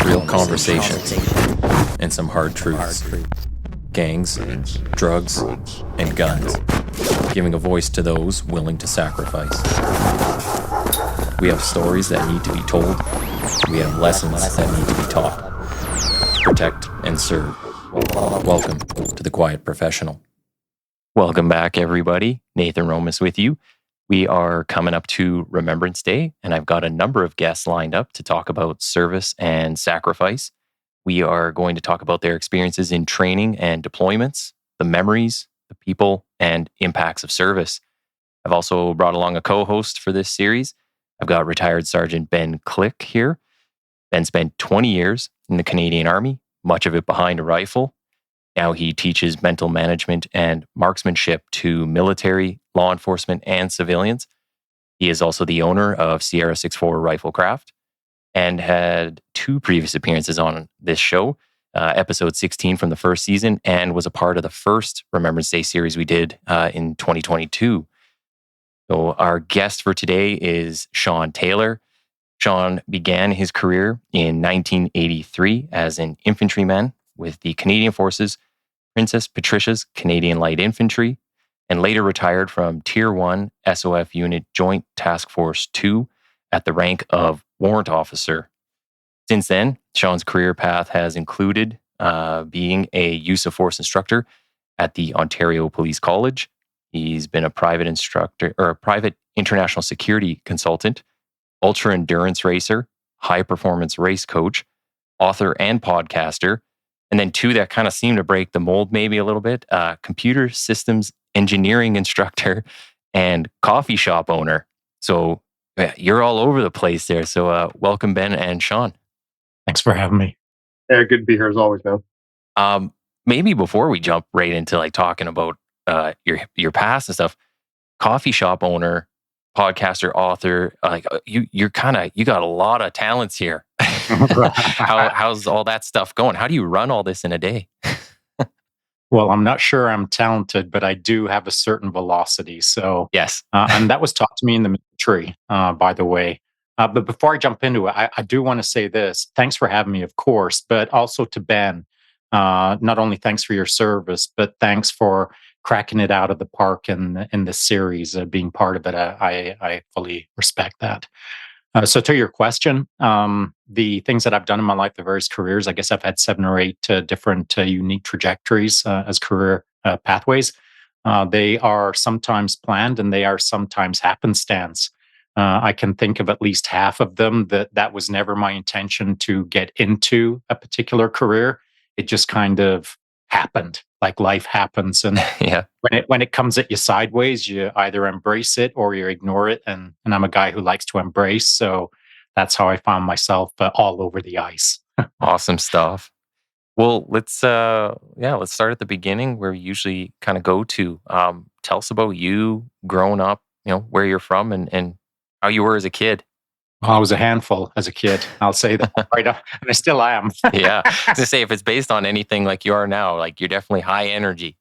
real conversations, and some hard truths. Gangs, drugs, and guns. Giving a voice to those willing to sacrifice. We have stories that need to be told. We have lessons that need to be taught. Protect and serve. Welcome to The Quiet Professional. Welcome back, everybody. Nathan Romas with you. We are coming up to Remembrance Day, and I've got a number of guests lined up to talk about service and sacrifice. We are going to talk about their experiences in training and deployments, the memories, the people, and impacts of service. I've also brought along a co-host for this series. I've got retired Sergeant Ben Click here. Ben spent 20 years in the Canadian Army, much of it behind a rifle. Now he teaches mental management and marksmanship to military, law enforcement, and civilians. He is also the owner of Sierra 6.4 Riflecraft and had 2 previous appearances on this show, episode 16 from the first season, and was a part of the first Remembrance Day series we did in 2022. So our guest for today is Shaun Taylor. Shaun began his career in 1983 as an infantryman with the Canadian Forces, Princess Patricia's Canadian Light Infantry, and later retired from Tier 1 SOF Unit Joint Task Force 2 at the rank of Warrant Officer. Since then, Shaun's career path has included being a use of force instructor at the Ontario Police College. He's been a private instructor or a private international security consultant, ultra endurance racer, high performance race coach, author and podcaster. And then 2 that kind of seem to break the mold maybe a little bit, computer systems engineering instructor and coffee shop owner. So you're all over the place there. So welcome, Ben and Shaun. Thanks for having me. Yeah, good to be here as always, man. Maybe before we jump right into like talking about your past and stuff, coffee shop owner, podcaster, author, like you got a lot of talents here. How's all that stuff going? How do you run all this in a day? Well, I'm not sure I'm talented, but I do have a certain velocity. So yes, and that was taught to me in the military, by the way. But before I jump into it, I do want to say this. Thanks for having me, of course, but also to Ben. Not only thanks for your service, but thanks for cracking it out of the park in this series, being part of it. I fully respect that. So to your question, the things that I've done in my life, the various careers, I guess I've had 7 or 8 different unique trajectories as career pathways. They are sometimes planned and they are sometimes happenstance. I can think of at least half of them that was never my intention to get into a particular career. It just kind of happened, like life happens. And yeah. when it comes at you sideways, you either embrace it or you ignore it. And I'm a guy who likes to embrace. So that's how I found myself all over the ice. Awesome stuff. Well, let's start at the beginning where we usually kind of go to. Tell us about you growing up, where you're from and how you were as a kid. Well, I was a handful as a kid. I'll say that right up, and I still am. Yeah. I was to say, if it's based on anything like you are now, like you're definitely high energy.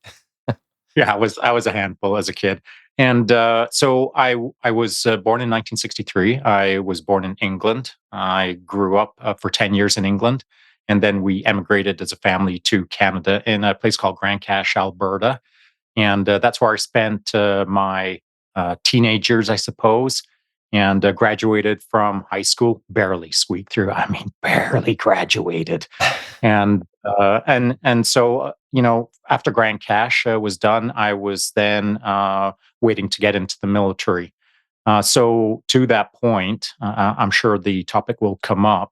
Yeah, I was a handful as a kid. And so I was born in 1963. I was born in England. I grew up for 10 years in England. And then we emigrated as a family to Canada in a place called Grande Cache, Alberta. And that's where I spent my teenage years, I suppose, and graduated from high school, barely squeaked through. I mean, barely graduated. And so, after Grande Cache was done, I was then waiting to get into the military. So to that point, I'm sure the topic will come up.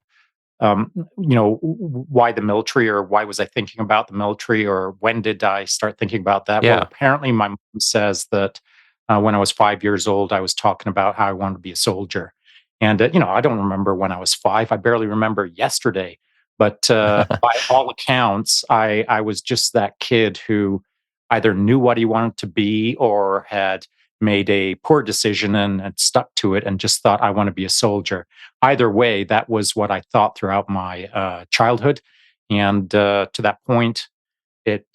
Why the military, or why was I thinking about the military, or when did I start thinking about that? Yeah. Well, apparently my mom says that when I was 5 years old, I was talking about how I wanted to be a soldier. And, I don't remember when I was 5. I barely remember yesterday. But by all accounts, I was just that kid who either knew what he wanted to be or had made a poor decision and had stuck to it and just thought, I want to be a soldier. Either way, that was what I thought throughout my childhood. And to that point, it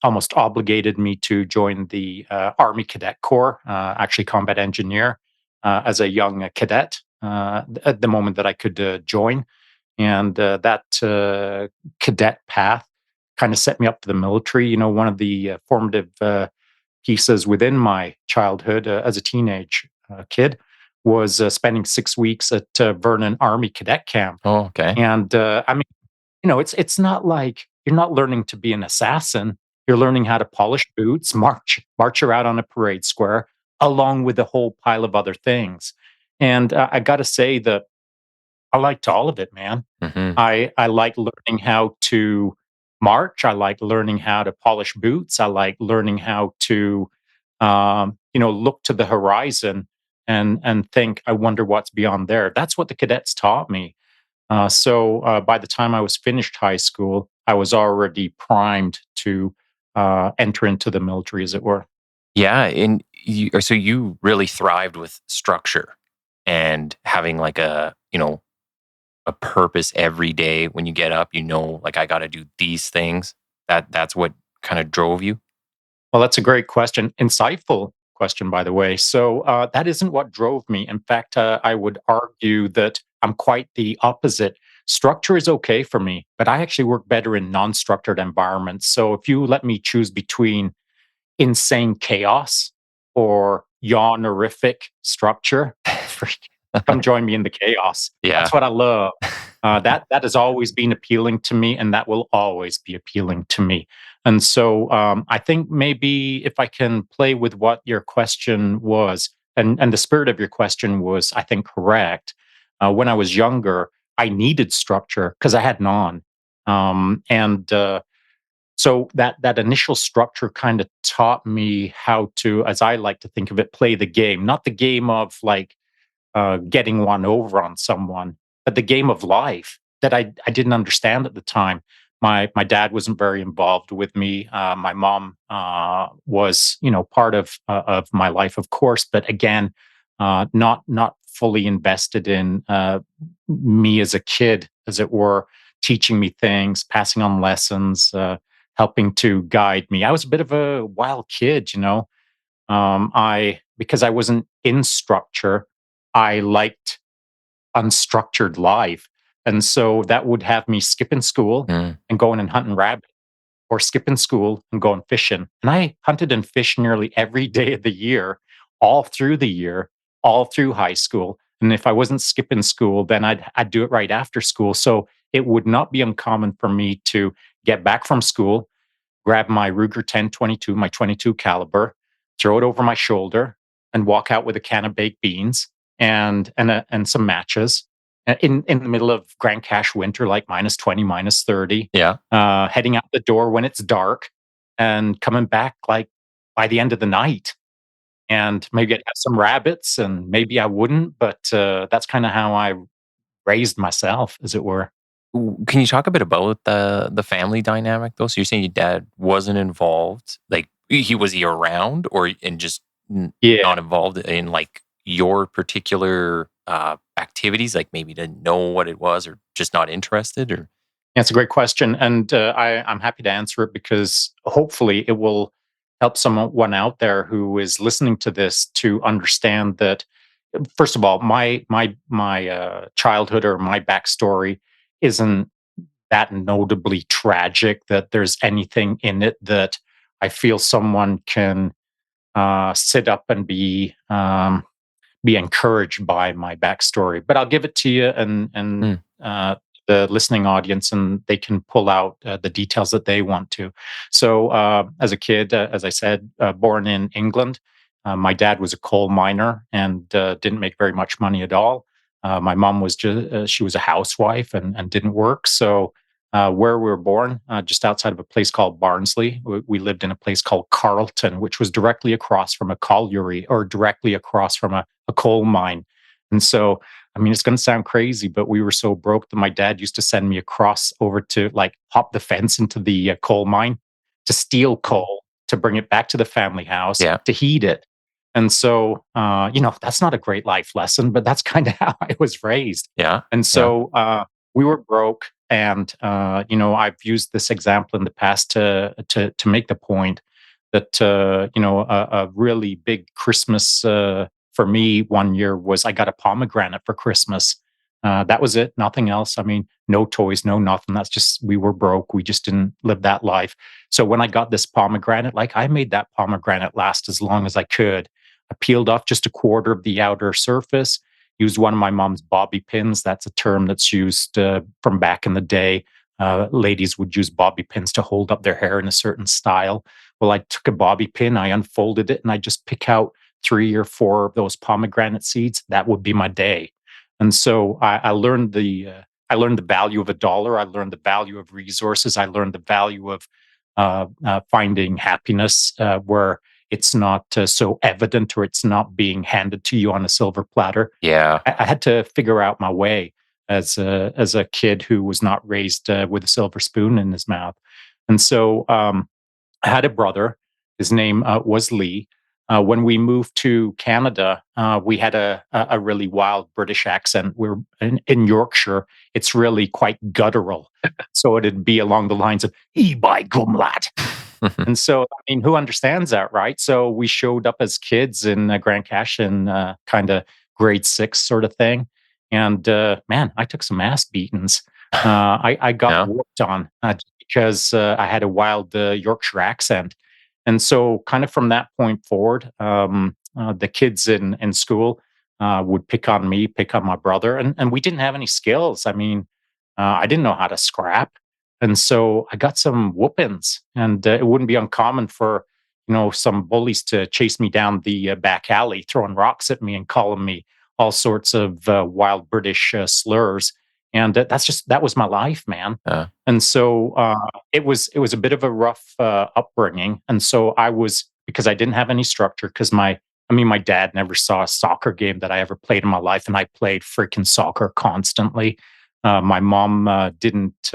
almost obligated me to join the Army Cadet Corps, actually combat engineer, as a young cadet at the moment that I could join. And that cadet path kind of set me up for the military. One of the formative pieces within my childhood as a teenage kid was spending 6 weeks at Vernon Army Cadet Camp. Oh, okay. And I mean, it's not like you're not learning to be an assassin. You're learning how to polish boots, march around on a parade square, along with a whole pile of other things. And I got to say that I liked all of it, man. Hmm. I like learning how to march. I like learning how to polish boots. I like learning how to, look to the horizon and think, I wonder what's beyond there. That's what the cadets taught me. So by the time I was finished high school, I was already primed to enter into the military, as it were. Yeah, and so you really thrived with structure and having like a purpose every day when you get up. Like I got to do these things. That's what kind of drove you. Well, that's a great question. Insightful question, by the way. So that isn't what drove me. In fact, I would argue that I'm quite the opposite. Structure is okay for me, but I actually work better in non-structured environments. So if you let me choose between insane chaos or yawnerific structure, freak, come join me in the chaos. Yeah. That's what I love. That has always been appealing to me, and that will always be appealing to me. And so I think maybe if I can play with what your question was, and the spirit of your question was, I think, correct. When I was younger, I needed structure because I had none. And so that initial structure kind of taught me how to, as I like to think of it, play the game, not the game of like getting one over on someone, but the game of life that I didn't understand at the time. My dad wasn't very involved with me. My mom was, part of my life, of course, but again, not fully invested in me as a kid, as it were, teaching me things, passing on lessons, helping to guide me. I was a bit of a wild kid, I because I wasn't in structure, I liked unstructured life. And so that would have me skipping school Mm. and going and hunting rabbit or skipping school and going fishing. And I hunted and fished nearly every day of the year, all through high school. And if I wasn't skipping school, then I'd do it right after school. So it would not be uncommon for me to get back from school, grab my Ruger 10/22, my 22 caliber, throw it over my shoulder, and walk out with a can of baked beans and some matches in the middle of Grand Cache winter, like -20, -30. Yeah. Heading out the door when it's dark, and coming back like by the end of the night. And maybe I'd have some rabbits, and maybe I wouldn't, but that's kind of how I raised myself, as it were. Can you talk a bit about the family dynamic though? So you're saying your dad wasn't involved, like was he around or and just Yeah. not involved in like your particular activities, like maybe didn't know what it was or just not interested or That's a great question, and I'm happy to answer it because hopefully it will help someone out there who is listening to this to understand that. First of all, my childhood or my backstory isn't that notably tragic that there's anything in it that I feel someone can sit up and be encouraged by my backstory. But I'll give it to you and Hmm. the listening audience, and they can pull out the details that they want to. So, as a kid, as I said, born in England, my dad was a coal miner and didn't make very much money at all. My mom was she was a housewife and didn't work. So, where we were born, just outside of a place called Barnsley, we lived in a place called Carlton, which was directly across from a colliery or directly across from a coal mine. And so, I mean, it's going to sound crazy, but we were so broke that my dad used to send me across over to like hop the fence into the coal mine to steal coal, to bring it back to the family house, Yeah. to heat it. And so, that's not a great life lesson, but that's kind of how I was raised. Yeah. And Yeah. so we were broke. And, I've used this example in the past to make the point that, a really big Christmas for me one year was I got a pomegranate for Christmas. That was it. Nothing else. I mean, no toys, no nothing. That's just, we were broke. We just didn't live that life. So when I got this pomegranate, like I made that pomegranate last as long as I could. I peeled off just a quarter of the outer surface, used one of my mom's bobby pins. That's a term that's used from back in the day. Ladies would use bobby pins to hold up their hair in a certain style. Well, I took a bobby pin, I unfolded it, and I just pick out 3 or 4 of those pomegranate seeds. That would be my day. And so I learned the value of a dollar. I learned the value of resources. I learned the value of finding happiness where it's not so evident or it's not being handed to you on a silver platter. Yeah. I had to figure out my way as a kid who was not raised with a silver spoon in his mouth. And so I had a brother. His name was Lee. When we moved to Canada, we had a really wild British accent. We're in Yorkshire. It's really quite guttural. So it'd be along the lines of, "E by gum lad." And so, I mean, who understands that, right? So we showed up as kids in Grand Cache in kind of grade 6 sort of thing. And man, I took some ass beatings. I got Yeah. worked on because I had a wild Yorkshire accent. And so, kind of from that point forward, the kids in school would pick on me, pick on my brother, and we didn't have any skills. I mean, I didn't know how to scrap, and so I got some whoopings. And it wouldn't be uncommon for some bullies to chase me down the back alley, throwing rocks at me and calling me all sorts of wild British slurs. And that was my life, man. Yeah. And so it was a bit of a rough upbringing. And so because I didn't have any structure, because my dad never saw a soccer game that I ever played in my life, and I played freaking soccer constantly. My mom didn't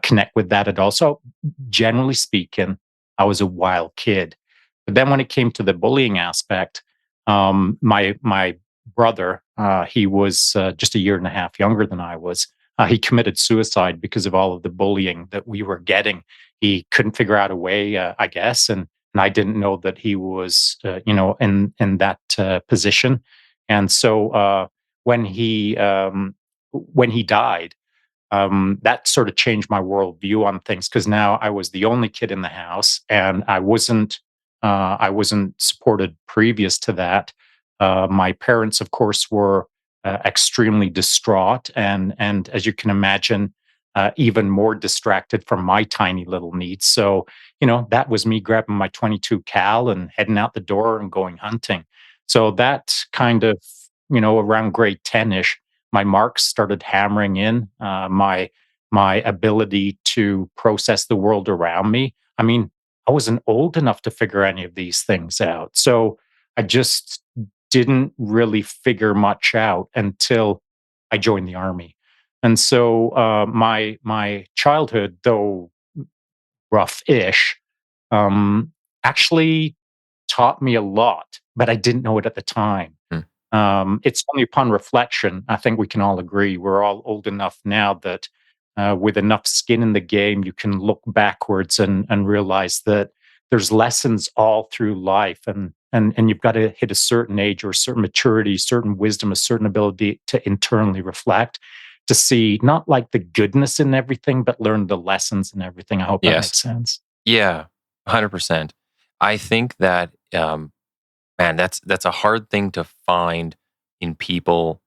connect with that at all. So generally speaking, I was a wild kid. But then when it came to the bullying aspect, my brother, he was just a year and a half younger than I was. He committed suicide because of all of the bullying that we were getting. He couldn't figure out a way, I guess, and I didn't know that he was, in that position. And so when he died, that sort of changed my worldview on things, because now I was the only kid in the house, and I wasn't supported previous to that. My parents, of course, were extremely distraught, and as you can imagine, even more distracted from my tiny little needs. So, that was me grabbing my 22 cal and heading out the door and going hunting. So that kind of, around grade 10-ish, my marks started hammering in. My ability to process the world around me. I mean, I wasn't old enough to figure any of these things out. So I just didn't really figure much out until I joined the army. And so my childhood, though rough-ish, um, actually taught me a lot, but I didn't know it at the time. Hmm. It's only upon reflection, I think we can all agree, we're all old enough now that with enough skin in the game, you can look backwards and realize that there's lessons all through life, and you've got to hit a certain age or a certain maturity, certain wisdom, a certain ability to internally reflect, to see not like the goodness in everything, but learn the lessons in everything. I hope that Yes. makes sense. Yeah, 100%. I think that, man, that's a hard thing to find in people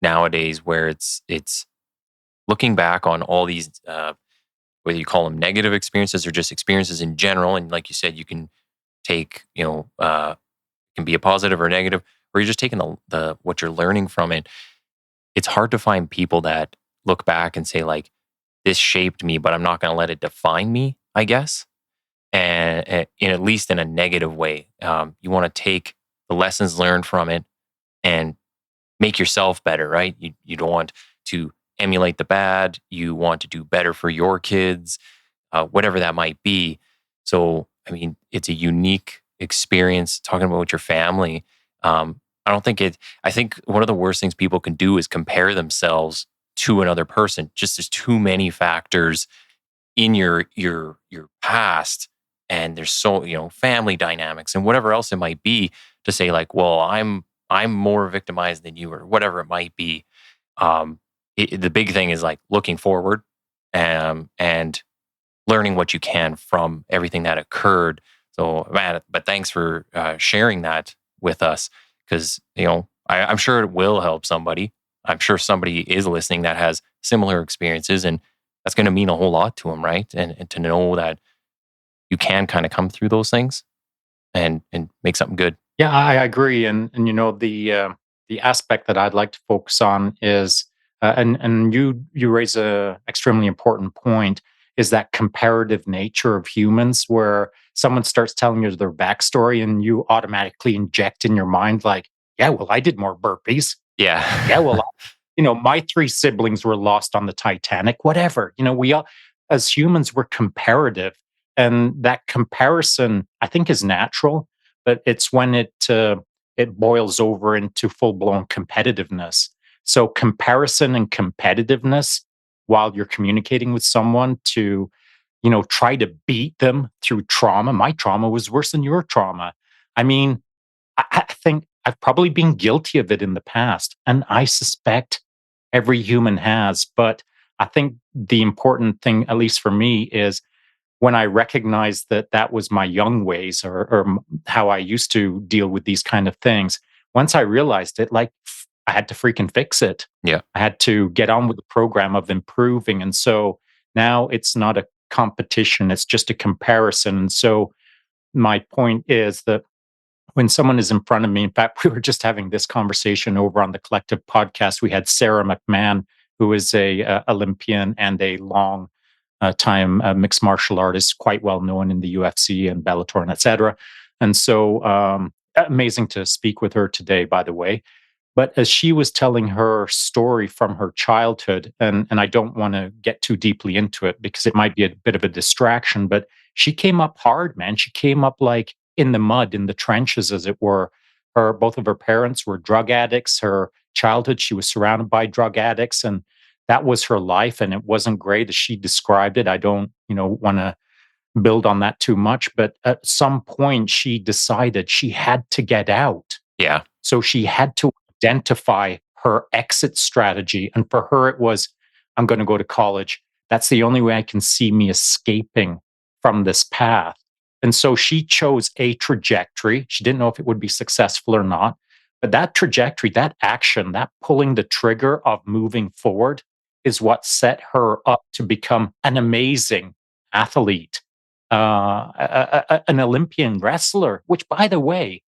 nowadays, where it's looking back on all these, whether you call them negative experiences or just experiences in general. And like you said, you can take, can be a positive or negative, or you're just taking the what you're learning from it. It's hard to find people that look back and say, like, this shaped me, but I'm not going to let it define me, I guess. And at least in a negative way. You want to take the lessons learned from it and make yourself better, right? You don't want to emulate the bad. You want to do better for your kids, whatever that might be. So, I mean, it's a unique experience talking about with your family. I think one of the worst things people can do is compare themselves to another person. Just there's too many factors in your past, and there's so, family dynamics and whatever else it might be, to say like, well, I'm more victimized than you, or whatever it might be. um, the big thing is like looking forward, and learning what you can from everything that occurred. So, man, but thanks for sharing that with us, because I'm sure it will help somebody. I'm sure somebody is listening that has similar experiences, and that's going to mean a whole lot to them, right? And to know that you can kind of come through those things and make something good. Yeah, I agree, and the aspect that I'd like to focus on is, and you raise a extremely important point, is that comparative nature of humans, where someone starts telling you their backstory, and you automatically inject in your mind like, yeah, well, I did more burpees. Yeah, Yeah. well, my three siblings were lost on the Titanic. Whatever, we all, as humans, we're comparative, and that comparison, I think, is natural, but it's when it boils over into full blown competitiveness. So comparison and competitiveness while you're communicating with someone to try to beat them through trauma. My trauma was worse than your trauma. I mean, I think I've probably been guilty of it in the past, and I suspect every human has. But I think the important thing, at least for me, is when I recognized that that was my young ways, or how I used to deal with these kind of things. Once I realized it, like, I had to freaking fix it. Yeah. I had to get on with the program of improving. And so now it's not a competition, it's just a comparison. And so my point is that when someone is in front of me, in fact, we were just having this conversation over on the Collective podcast. We had Sarah McMahon, who is a Olympian and a long time mixed martial artist, quite well known in the UFC and Bellator and etc. And so amazing to speak with her today, by the way. But as she was telling her story from her childhood, and I don't want to get too deeply into it because it might be a bit of a distraction, but she came up hard, man. She came up like in the mud, in the trenches, as it were. Both of her parents were drug addicts. Her childhood, she was surrounded by drug addicts, and that was her life. And it wasn't great as she described it. I don't, want to build on that too much, but at some point she decided she had to get out. Yeah. So she had to identify her exit strategy. And for her, it was, I'm going to go to college. That's the only way I can see me escaping from this path. And so she chose a trajectory. She didn't know if it would be successful or not. But that trajectory, that action, that pulling the trigger of moving forward is what set her up to become an amazing athlete, an Olympian wrestler, which, by the way,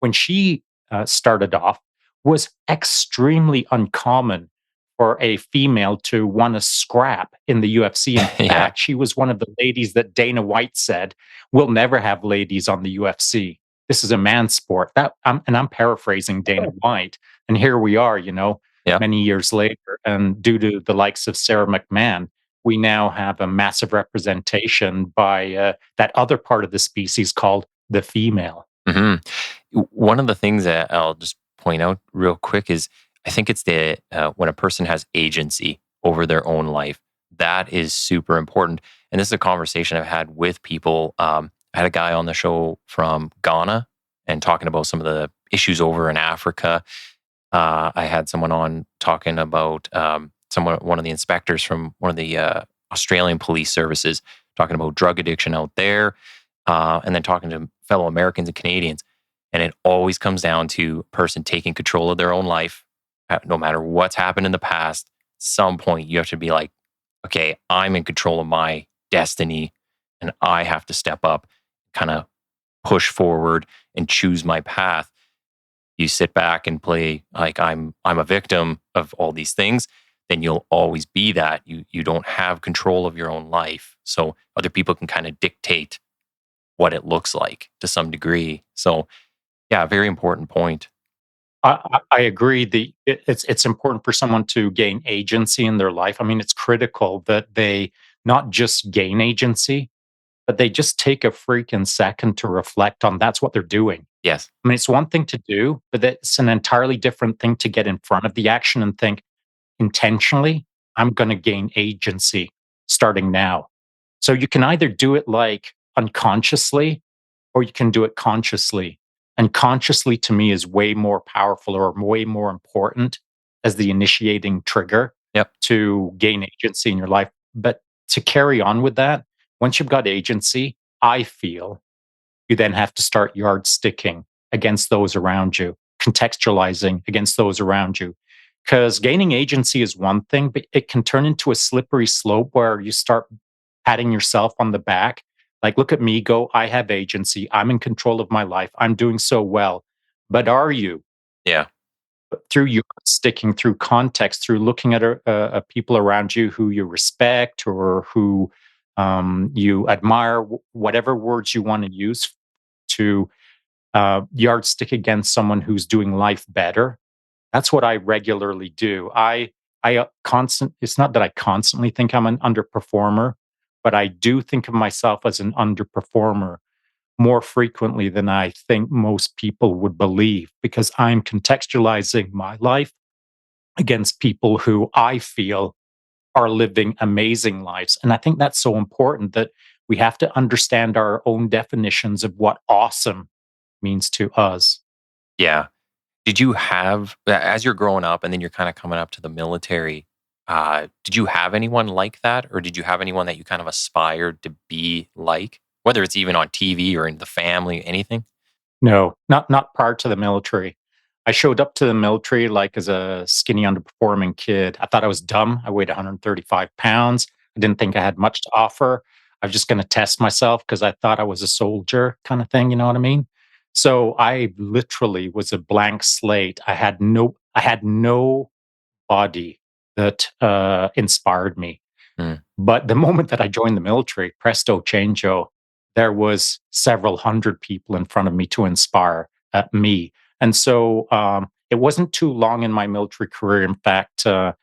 when she started off, was extremely uncommon for a female to want to scrap in the UFC. In Yeah. fact, she was one of the ladies that Dana White said, "We'll never have ladies on the UFC. This is a man's sport." And I'm paraphrasing Dana White. And here we are, Yeah. many years later. And due to the likes of Sarah McMahon, we now have a massive representation by that other part of the species called the female. hmm One of the things that I'll just point out real quick is I think it's the when a person has agency over their own life, that is super important. And this is a conversation I've had with people. I had a guy on the show from Ghana and talking about some of the issues over in Africa. I had someone on talking about one of the inspectors from one of the Australian police services talking about drug addiction out there, and then talking to fellow Americans and Canadians. And it always comes down to a person taking control of their own life, no matter what's happened in the past. At some point, you have to be like, okay, I'm in control of my destiny, and I have to step up, kind of push forward and choose my path. You sit back and play like I'm a victim of all these things, then you'll always be that. You don't have control of your own life. So other people can kind of dictate what it looks like to some degree. So yeah, very important point. I agree. It's important for someone to gain agency in their life. I mean, it's critical that they not just gain agency, but they just take a freaking second to reflect on that's what they're doing. Yes. I mean, it's one thing to do, but it's an entirely different thing to get in front of the action and think intentionally, I'm going to gain agency starting now. So you can either do it like unconsciously or you can do it consciously. And consciously to me is way more powerful or way more important as the initiating trigger Yep. to gain agency in your life. But to carry on with that, once you've got agency, I feel you then have to start yardsticking against those around you, contextualizing against those around you. Because gaining agency is one thing, but it can turn into a slippery slope where you start patting yourself on the back. Like, look at me, go, I have agency. I'm in control of my life. I'm doing so well. But are you? Yeah. Through your sticking, through context, through looking at people around you who you respect or who you admire, whatever words you want to use to yardstick against someone who's doing life better. That's what I regularly do. It's not that I constantly think I'm an underperformer, but I do think of myself as an underperformer more frequently than I think most people would believe because I'm contextualizing my life against people who I feel are living amazing lives. And I think that's so important that we have to understand our own definitions of what awesome means to us. Yeah. Did you have, as you're growing up and then you're kind of coming up to the military, did you have anyone like that? Or did you have anyone that you kind of aspired to be like? Whether it's even on TV or in the family, anything? No, not prior to the military. I showed up to the military like as a skinny, underperforming kid. I thought I was dumb. I weighed 135 pounds. I didn't think I had much to offer. I was just going to test myself because I thought I was a soldier kind of thing. You know what I mean? So I literally was a blank slate. I had no body that inspired me. Mm. But the moment that I joined the military, presto changeo, there was several hundred people in front of me to inspire me. And so it wasn't too long in my military career. In fact, there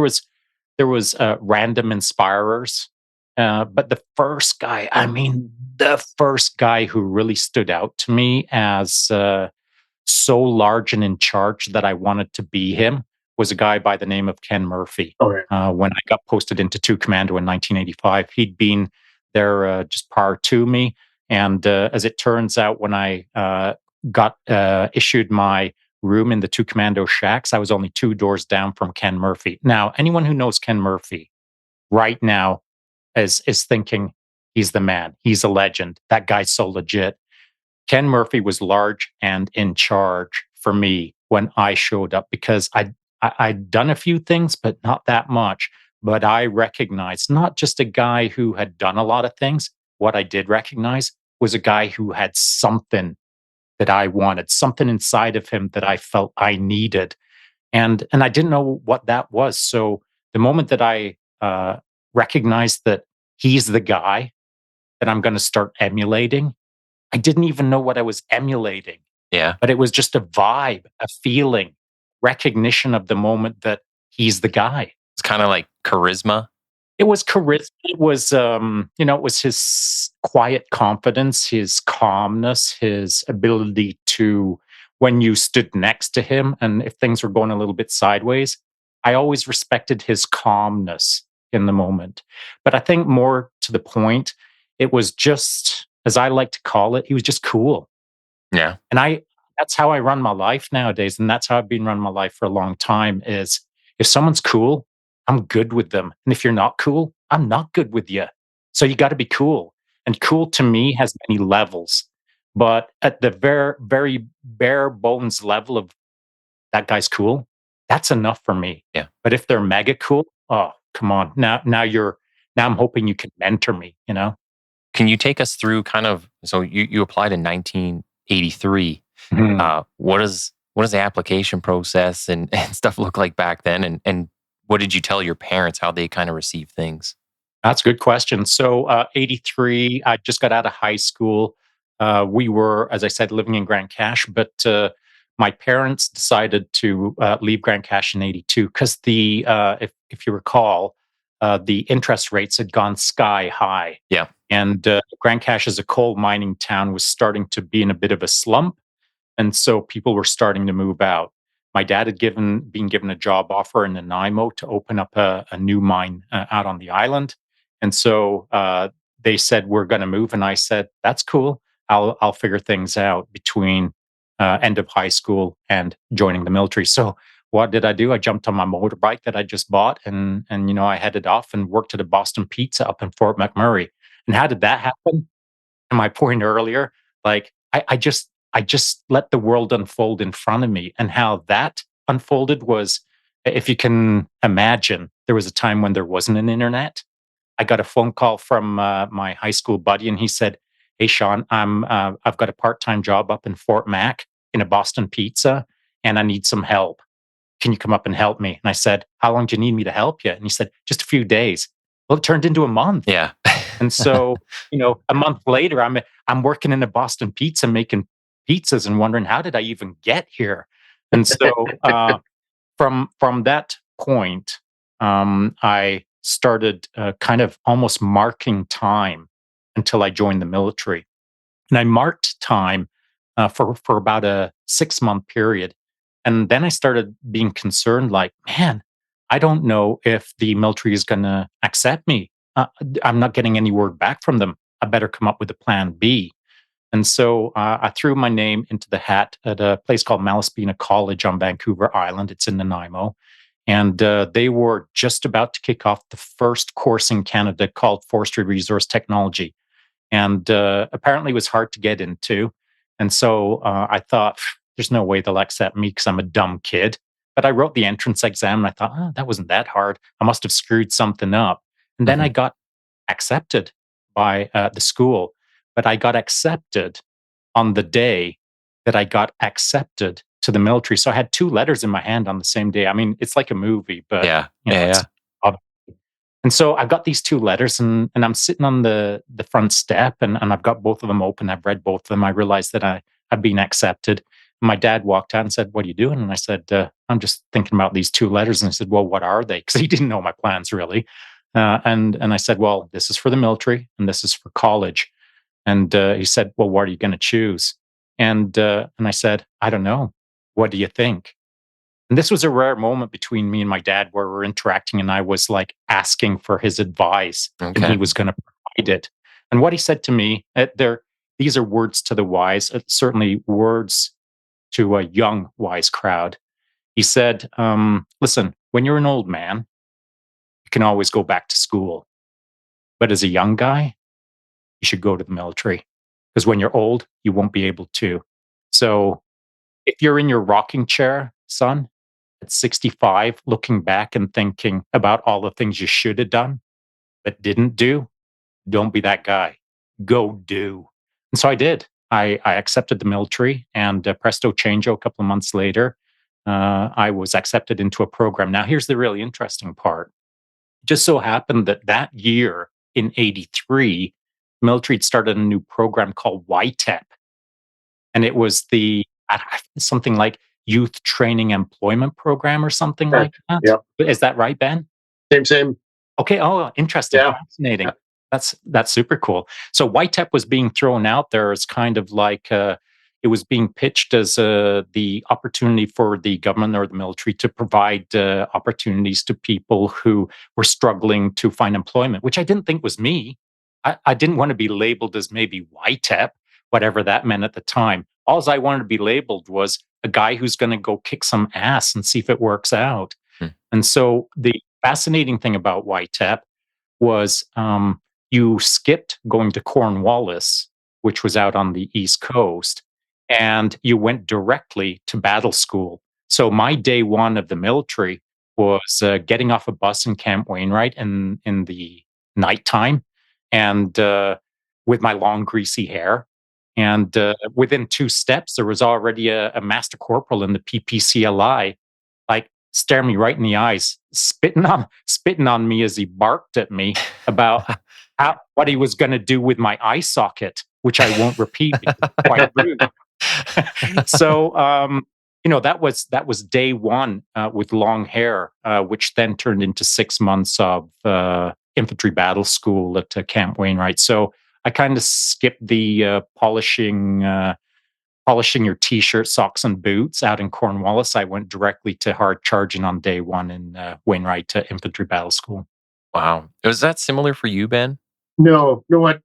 was random inspirers, but the first guy who really stood out to me as so large and in charge that I wanted to be him was a guy by the name of Ken Murphy. Okay. When I got posted into 2 Commando in 1985, he'd been there just prior to me. And as it turns out, when I got issued my room in the 2 Commando shacks, I was only 2 doors down from Ken Murphy. Now, anyone who knows Ken Murphy right now is thinking he's the man. He's a legend. That guy's so legit. Ken Murphy was large and in charge for me when I showed up because I'd done a few things, but not that much. But I recognized not just a guy who had done a lot of things. What I did recognize was a guy who had something that I wanted, something inside of him that I felt I needed. And I didn't know what that was. So the moment that I recognized that he's the guy that I'm going to start emulating, I didn't even know what I was emulating, Yeah. but it was just a vibe, a feeling, recognition of the moment that he's the guy. It's kind of like charisma. It was charisma. It was his quiet confidence, his calmness, his ability to, when you stood next to him and if things were going a little bit sideways, I always respected his calmness in the moment. But I think more to the point, it was just, as I like to call it, he was just cool. Yeah. And that's how I run my life nowadays. And that's how I've been running my life for a long time is if someone's cool, I'm good with them. And if you're not cool, I'm not good with you. So you got to be cool. And cool to me has many levels. But at the very, very bare bones level of that guy's cool, that's enough for me. Yeah. But if they're mega cool, oh, come on. Now I'm hoping you can mentor me, you know? Can you take us through kind of, so you applied in 1983. Mhm. What does the application process and stuff look like back then? And what did you tell your parents, how they kind of received things? That's a good question. So, 83, I just got out of high school. We were, as I said, living in Grand Cache, but my parents decided to leave Grand Cache in 82 because if you recall, the interest rates had gone sky high. Yeah. And Grand Cache as a coal mining town was starting to be in a bit of a slump. And so people were starting to move out. My dad had been given a job offer in Nanaimo to open up a new mine out on the island. And so they said, we're going to move. And I said, that's cool. I'll figure things out between end of high school and joining the military. So what did I do? I jumped on my motorbike that I just bought, and I headed off and worked at a Boston Pizza up in Fort McMurray. And how did that happen? To my point earlier, like I just let the world unfold in front of me, and how that unfolded was, if you can imagine, there was a time when there wasn't an internet. I got a phone call from my high school buddy, and he said, "Hey, Shaun, I've got a part-time job up in Fort Mac in a Boston Pizza, and I need some help. Can you come up and help me?" And I said, "How long do you need me to help you?" And he said, "Just a few days." Well, it turned into a month. Yeah. And so, a month later, I'm working in a Boston Pizza making pizzas and wondering, how did I even get here? And so, from that point, I started kind of almost marking time until I joined the military. And I marked time for about a 6 month period. And then I started being concerned, like, man, I don't know if the military is going to accept me. I'm not getting any word back from them. I better come up with a plan B. And so I threw my name into the hat at a place called Malaspina College on Vancouver Island. It's in Nanaimo. And they were just about to kick off the first course in Canada called Forestry Resource Technology. And apparently it was hard to get into. And so I thought, there's no way they'll accept me because I'm a dumb kid. But I wrote the entrance exam and I thought, that wasn't that hard. I must have screwed something up. And then I got accepted by the school. But I got accepted on the day that I got accepted to the military. So I had two letters in my hand on the same day. I mean, it's like a movie, but Yeah. it's odd. And so I've got these two letters, and I'm sitting on the front step, and I've got both of them open. I've read both of them. I realized that I've been accepted. My dad walked out and said, "What are you doing?" And I said, "I'm just thinking about these two letters." And I said, "Well, what are they?" Because he didn't know my plans really. And I said, "Well, this is for the military and this is for college." And he said, "Well, what are you going to choose?" And I said, "I don't know. What do you think?" And this was a rare moment between me and my dad where we're interacting, and I was like asking for his advice, and he Okay. was going to provide it. And what he said to me, these are words to the wise, certainly words to a young, wise crowd. He said, "Listen, when you're an old man, you can always go back to school. But as a young guy, you should go to the military. Because when you're old, you won't be able to. So if you're in your rocking chair, son, at 65, looking back and thinking about all the things you should have done but didn't do, don't be that guy. Go do." And so I did. I accepted the military, and presto changeo, a couple of months later, I was accepted into a program. Now, here's the really interesting part. It just so happened that that year in 83, military had started a new program called YTEP. And it was something like Youth Training Employment Program or something like Correct. that. Yep. Is that right, Ben? Same. Okay. Oh, interesting. Yeah. Fascinating. Yeah. That's super cool. So YTEP was being thrown out there as kind of like it was being pitched as the opportunity for the government or the military to provide opportunities to people who were struggling to find employment, which I didn't think was me. I didn't want to be labeled as maybe YTEP, whatever that meant at the time. All I wanted to be labeled was a guy who's going to go kick some ass and see if it works out. Hmm. And so the fascinating thing about YTEP was you skipped going to Cornwallis, which was out on the East Coast, and you went directly to battle school. So my day one of the military was getting off a bus in Camp Wainwright in the nighttime, and with my long greasy hair. And within two steps, there was already a master corporal in the PPCLI, like staring me right in the eyes, spitting on me as he barked at me about what he was going to do with my eye socket, which I won't repeat because it's quite rude. So that was day one with long hair, which then turned into 6 months of infantry battle school at Camp Wainwright. So I kind of skipped the polishing your t-shirt, socks, and boots out in Cornwallis. I went directly to hard charging on day one in Wainwright Infantry Battle School. Wow. Was that similar for you, Ben? No. What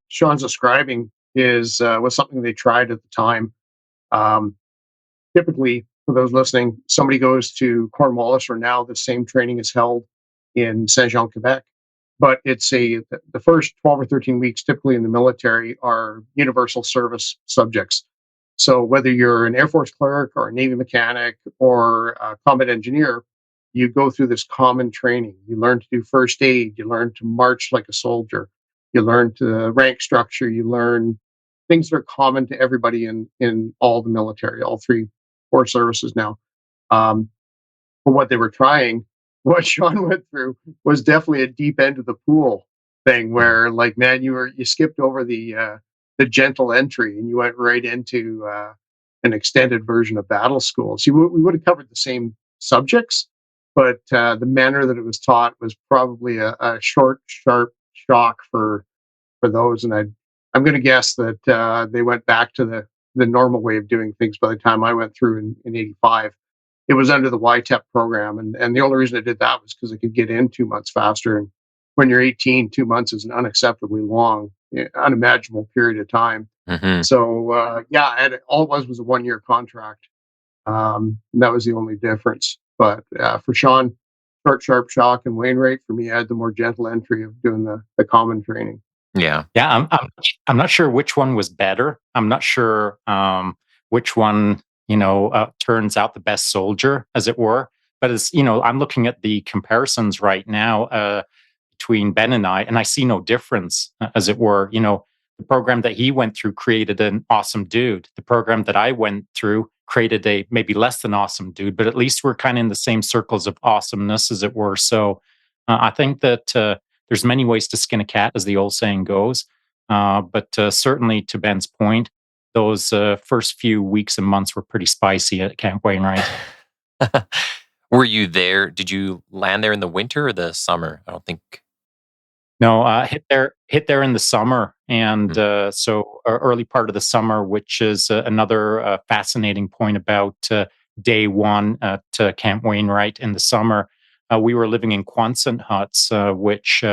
Shaun's describing is was something they tried at the time. Typically, for those listening, somebody goes to Cornwallis, or now the same training is held in Saint Jean, Quebec. But the first 12 or 13 weeks, typically in the military, are universal service subjects. So whether you're an Air Force clerk or a Navy mechanic or a combat engineer, you go through this common training. You learn to do first aid. You learn to march like a soldier. You learn to rank structure. You learn things that are common to everybody in all the military, all three core services now. Um, but what they were trying, what Shaun went through, was definitely a deep end of the pool thing, where, like, man, you skipped over the gentle entry and you went right into an extended version of battle school. So we would have covered the same subjects, but the manner that it was taught was probably a short, sharp shock for those. And I'm going to guess that they went back to the normal way of doing things by the time I went through in '85. It was under the YTEP program, and the only reason I did that was because I could get in 2 months faster. And when you're 18, 2 months is an unacceptably long, unimaginable period of time. Mm-hmm. So all it was a 1-year contract. That was the only difference. But for Shaun, short, sharp shock, and Wainwright, for me, I had the more gentle entry of doing the common training. Yeah. Yeah, I'm not sure which one was better. I'm not sure which one, turns out the best soldier, as it were. But I'm looking at the comparisons right now between Ben and I see no difference, as it were. The program that he went through created an awesome dude. The program that I went through created a maybe less than awesome dude, but at least we're kind of in the same circles of awesomeness, as it were. So I think that there's many ways to skin a cat, as the old saying goes. But certainly, to Ben's point, those first few weeks and months were pretty spicy at Camp Wainwright. Were you there? Did you land there in the winter or the summer? I don't think. No, hit there in the summer, and so early part of the summer, which is another fascinating point about day one at Camp Wainwright in the summer. We were living in Quonset huts, which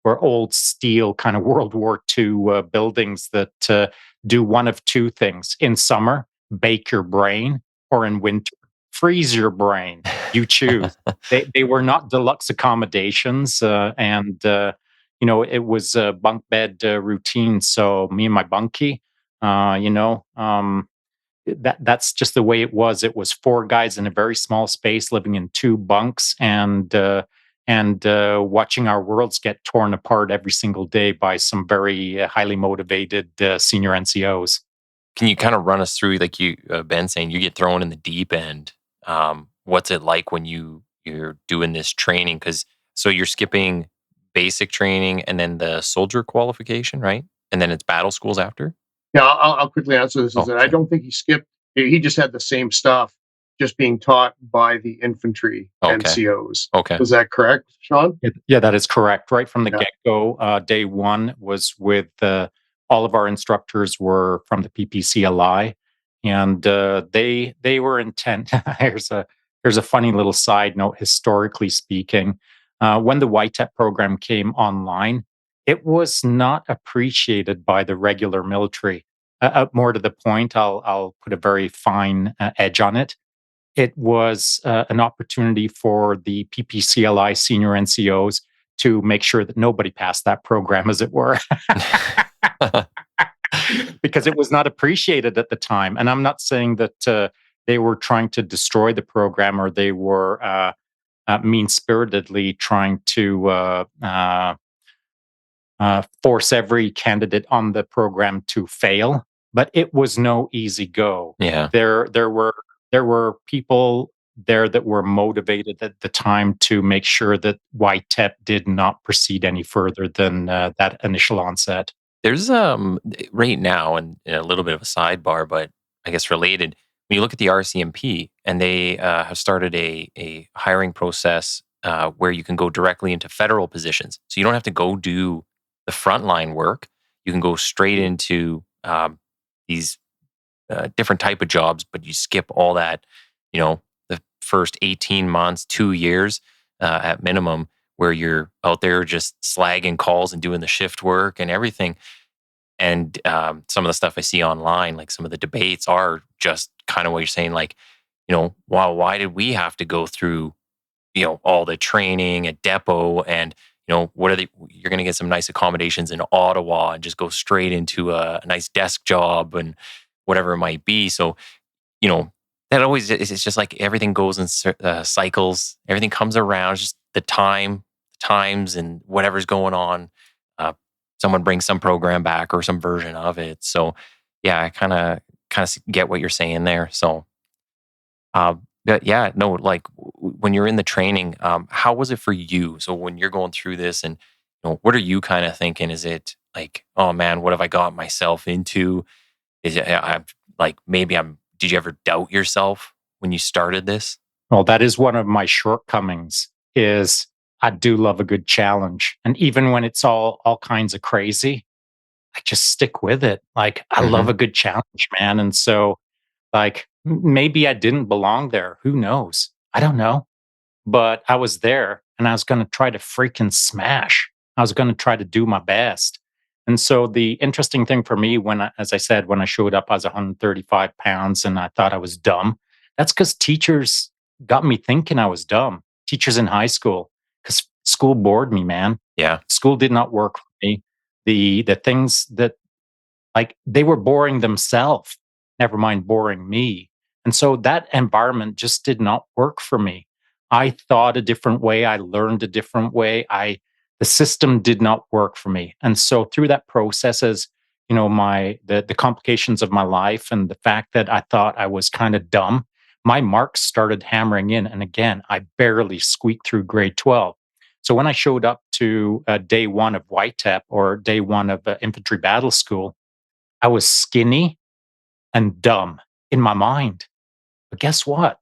were old steel kind of World War II buildings that do one of two things: in summer, bake your brain, or in winter, freeze your brain. You choose. They were not deluxe accommodations, and it was a bunk bed routine. So me and my bunkie, that's just the way it was. It was 4 guys in a very small space, living in 2 bunks, and watching our worlds get torn apart every single day by some very highly motivated senior NCOs. Can you kind of run us through, like you, Ben, saying you get thrown in the deep end? What's it like when you're doing this training? So you're skipping basic training and then the soldier qualification, right? And then it's battle schools after? Yeah, I'll quickly answer this. I don't think he skipped. He just had the same stuff, just being taught by the infantry NCOs. Okay. Is that correct, Shaun? Yeah, that is correct. Right from the get-go, day one was with all of our instructors were from the PPCLI, and they were intent. Here's a funny little side note, historically speaking. When the YTEP program came online, it was not appreciated by the regular military. More to the point, I'll put a very fine edge on it. It was an opportunity for the PPCLI senior NCOs to make sure that nobody passed that program, as it were, because it was not appreciated at the time. And I'm not saying that they were trying to destroy the program, or they were mean-spiritedly trying to force every candidate on the program to fail, but it was no easy go. Yeah, there were people there that were motivated at the time to make sure that YTEP did not proceed any further than that initial onset. there's right now, and a little bit of a sidebar, but I guess related. When you look at the RCMP, and they have started a hiring process where you can go directly into federal positions, so you don't have to go do the frontline work. You can go straight into these different type of jobs, but you skip all that, the first 18 months, 2 years at minimum, where you're out there just slagging calls and doing the shift work and everything. And some of the stuff I see online, like some of the debates, are just kind of what you're saying, like, wow, why did we have to go through, all the training at depot and, you're going to get some nice accommodations in Ottawa and just go straight into a nice desk job and whatever it might be. So, you know, that always is, it's just like everything goes in cycles. Everything comes around. It's just times and whatever's going on. Uh, Someone brings some program back or some version of it. So, yeah, I kind of get what you're saying there. So, but yeah, no, like when you're in the training, how was it for you? So when you're going through this, and what are you kind of thinking? Is it like, oh man, what have I got myself into? Is it, I'm like, maybe I'm. Did you ever doubt yourself when you started this? Well, that is one of my shortcomings is I do love a good challenge. And even when it's all kinds of crazy, I just stick with it. Like I love Hmm. a good challenge, man. And so like maybe I didn't belong there. Who knows? I don't know. But I was there and I was going to try to freaking smash. I was going to try to do my best. And so the interesting thing for me as I said, when I showed up, I was 135 pounds and I thought I was dumb. That's because teachers got me thinking I was dumb. Teachers in high school, because school bored me, man. Yeah. School did not work for me. The things that like they were boring themselves, never mind boring me. And so that environment just did not work for me. I thought a different way. I learned a different way. The system did not work for me. And so through that process, as the complications of my life and the fact that I thought I was kind of dumb, my marks started hammering in. And again, I barely squeaked through grade 12. So when I showed up to day one of YTEP or day one of infantry battle school, I was skinny and dumb in my mind. But guess what?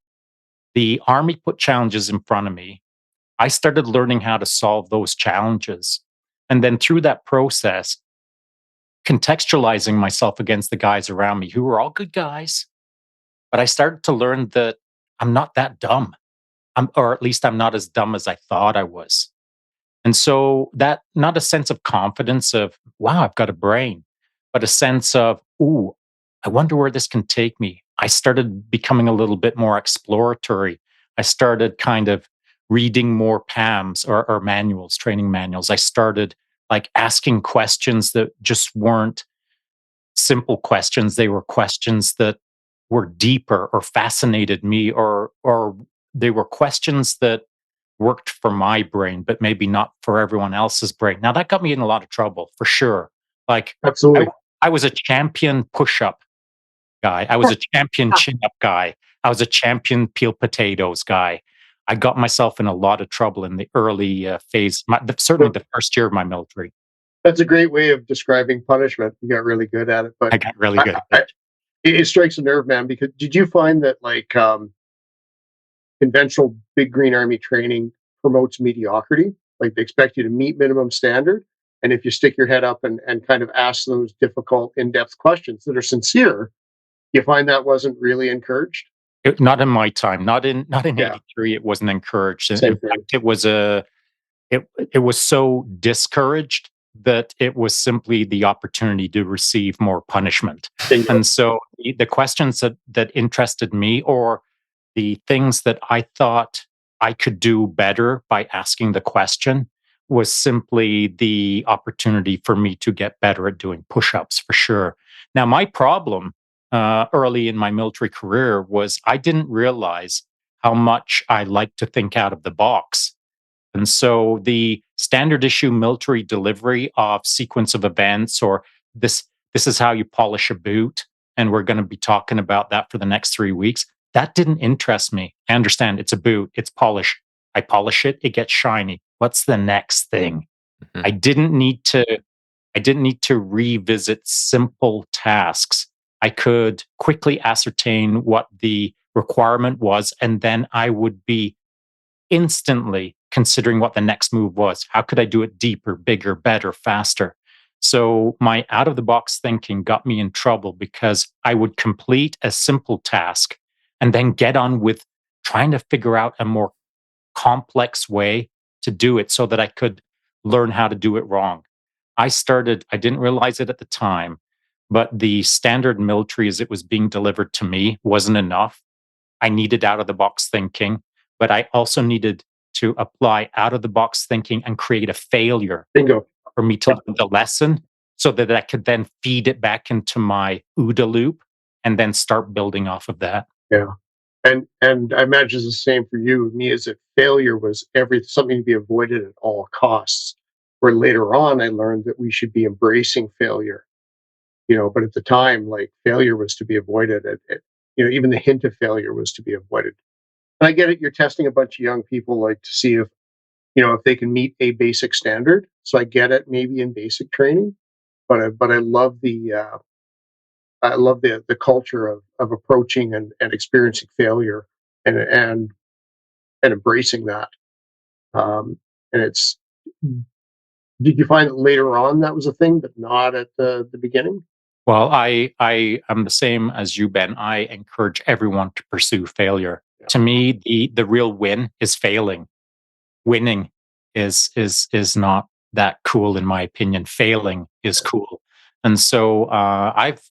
The Army put challenges in front of me. I started learning how to solve those challenges. And then through that process, contextualizing myself against the guys around me who were all good guys. But I started to learn that I'm not that dumb, or at least I'm not as dumb as I thought I was. And so that not a sense of confidence of, wow, I've got a brain, but a sense of, ooh, I wonder where this can take me. I started becoming a little bit more exploratory. I started kind of reading more PAMs or manuals, training manuals. I started like asking questions that just weren't simple questions. They were questions that were deeper or fascinated me, or they were questions that worked for my brain, but maybe not for everyone else's brain. Now that got me in a lot of trouble for sure. Like I, Absolutely. I was a champion push-up guy. I was a champion chin-up guy. I was a champion peel potatoes guy. I got myself in a lot of trouble in the early phase, certainly the first year of my military. That's a great way of describing punishment. You got really good at it, but I got really I, good at I, it. it strikes a nerve, man. Because did you find that like conventional big green army training promotes mediocrity? Like they expect you to meet minimum standard, and if you stick your head up and kind of ask those difficult, in-depth questions that are sincere, you find that wasn't really encouraged. Not in my time, not in Yeah, '83. It wasn't encouraged. In same thing. fact, it was so discouraged that it was simply the opportunity to receive more punishment. Bingo. And so the questions that interested me, or the things that I thought I could do better by asking the question, was simply the opportunity for me to get better at doing push-ups for sure. Now, my problem early in my military career was I didn't realize how much I like to think out of the box. And so the standard issue military delivery of sequence of events, or this this is how you polish a boot, and we're going to be talking about that for the next 3 weeks. That didn't interest me. I understand it's a boot, it's polish. I polish it, it gets shiny. What's the next thing? Mhm. I didn't need to I didn't need to revisit simple tasks. I could quickly ascertain what the requirement was, and then I would be instantly considering what the next move was. How could I do it deeper, bigger, better, faster? So my out of the box thinking got me in trouble because I would complete a simple task and then get on with trying to figure out a more complex way to do it so that I could learn how to do it wrong. I didn't realize it at the time, but the standard military as it was being delivered to me wasn't enough. I needed out of the box thinking, but I also needed to apply out of the box thinking and create a failure Bingo. for me to learn the lesson so that I could then feed it back into my OODA loop and then start building off of that. Yeah. And I imagine it's the same for you. Me, is that failure was something to be avoided at all costs. Where later on, I learned that we should be embracing failure. But at the time, like, failure was to be avoided. Even the hint of failure was to be avoided. And I get it. You're testing a bunch of young people, like, to see if they can meet a basic standard. So I get it, maybe in basic training, but I love the culture of approaching and experiencing failure and embracing that. And it's Did you find that later on that was a thing, but not at the beginning? Well, I am the same as you, Ben. I encourage everyone to pursue failure. Yeah. To me, the real win is failing. Winning is not that cool in my opinion. Failing is cool. And so I've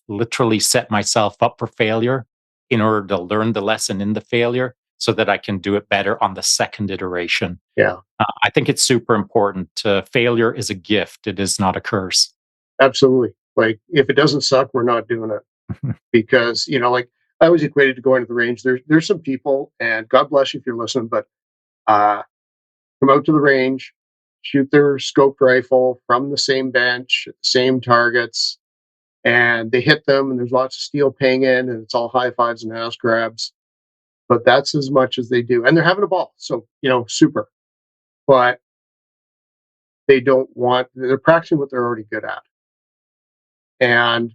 literally set myself up for failure in order to learn the lesson in the failure so that I can do it better on the second iteration. Yeah, I think it's super important. Failure is a gift; it is not a curse. absolutely. Like, if it doesn't suck, we're not doing it. Because, like, I was equated to going to the range. There's some people, and God bless you if you're listening, but uh, come out to the range, shoot their scoped rifle from the same bench, same targets, and they hit them, and there's lots of steel pinging, and it's all high fives and ass grabs. But that's as much as they do, and they're having a ball. So, super. But they're practicing what they're already good at. And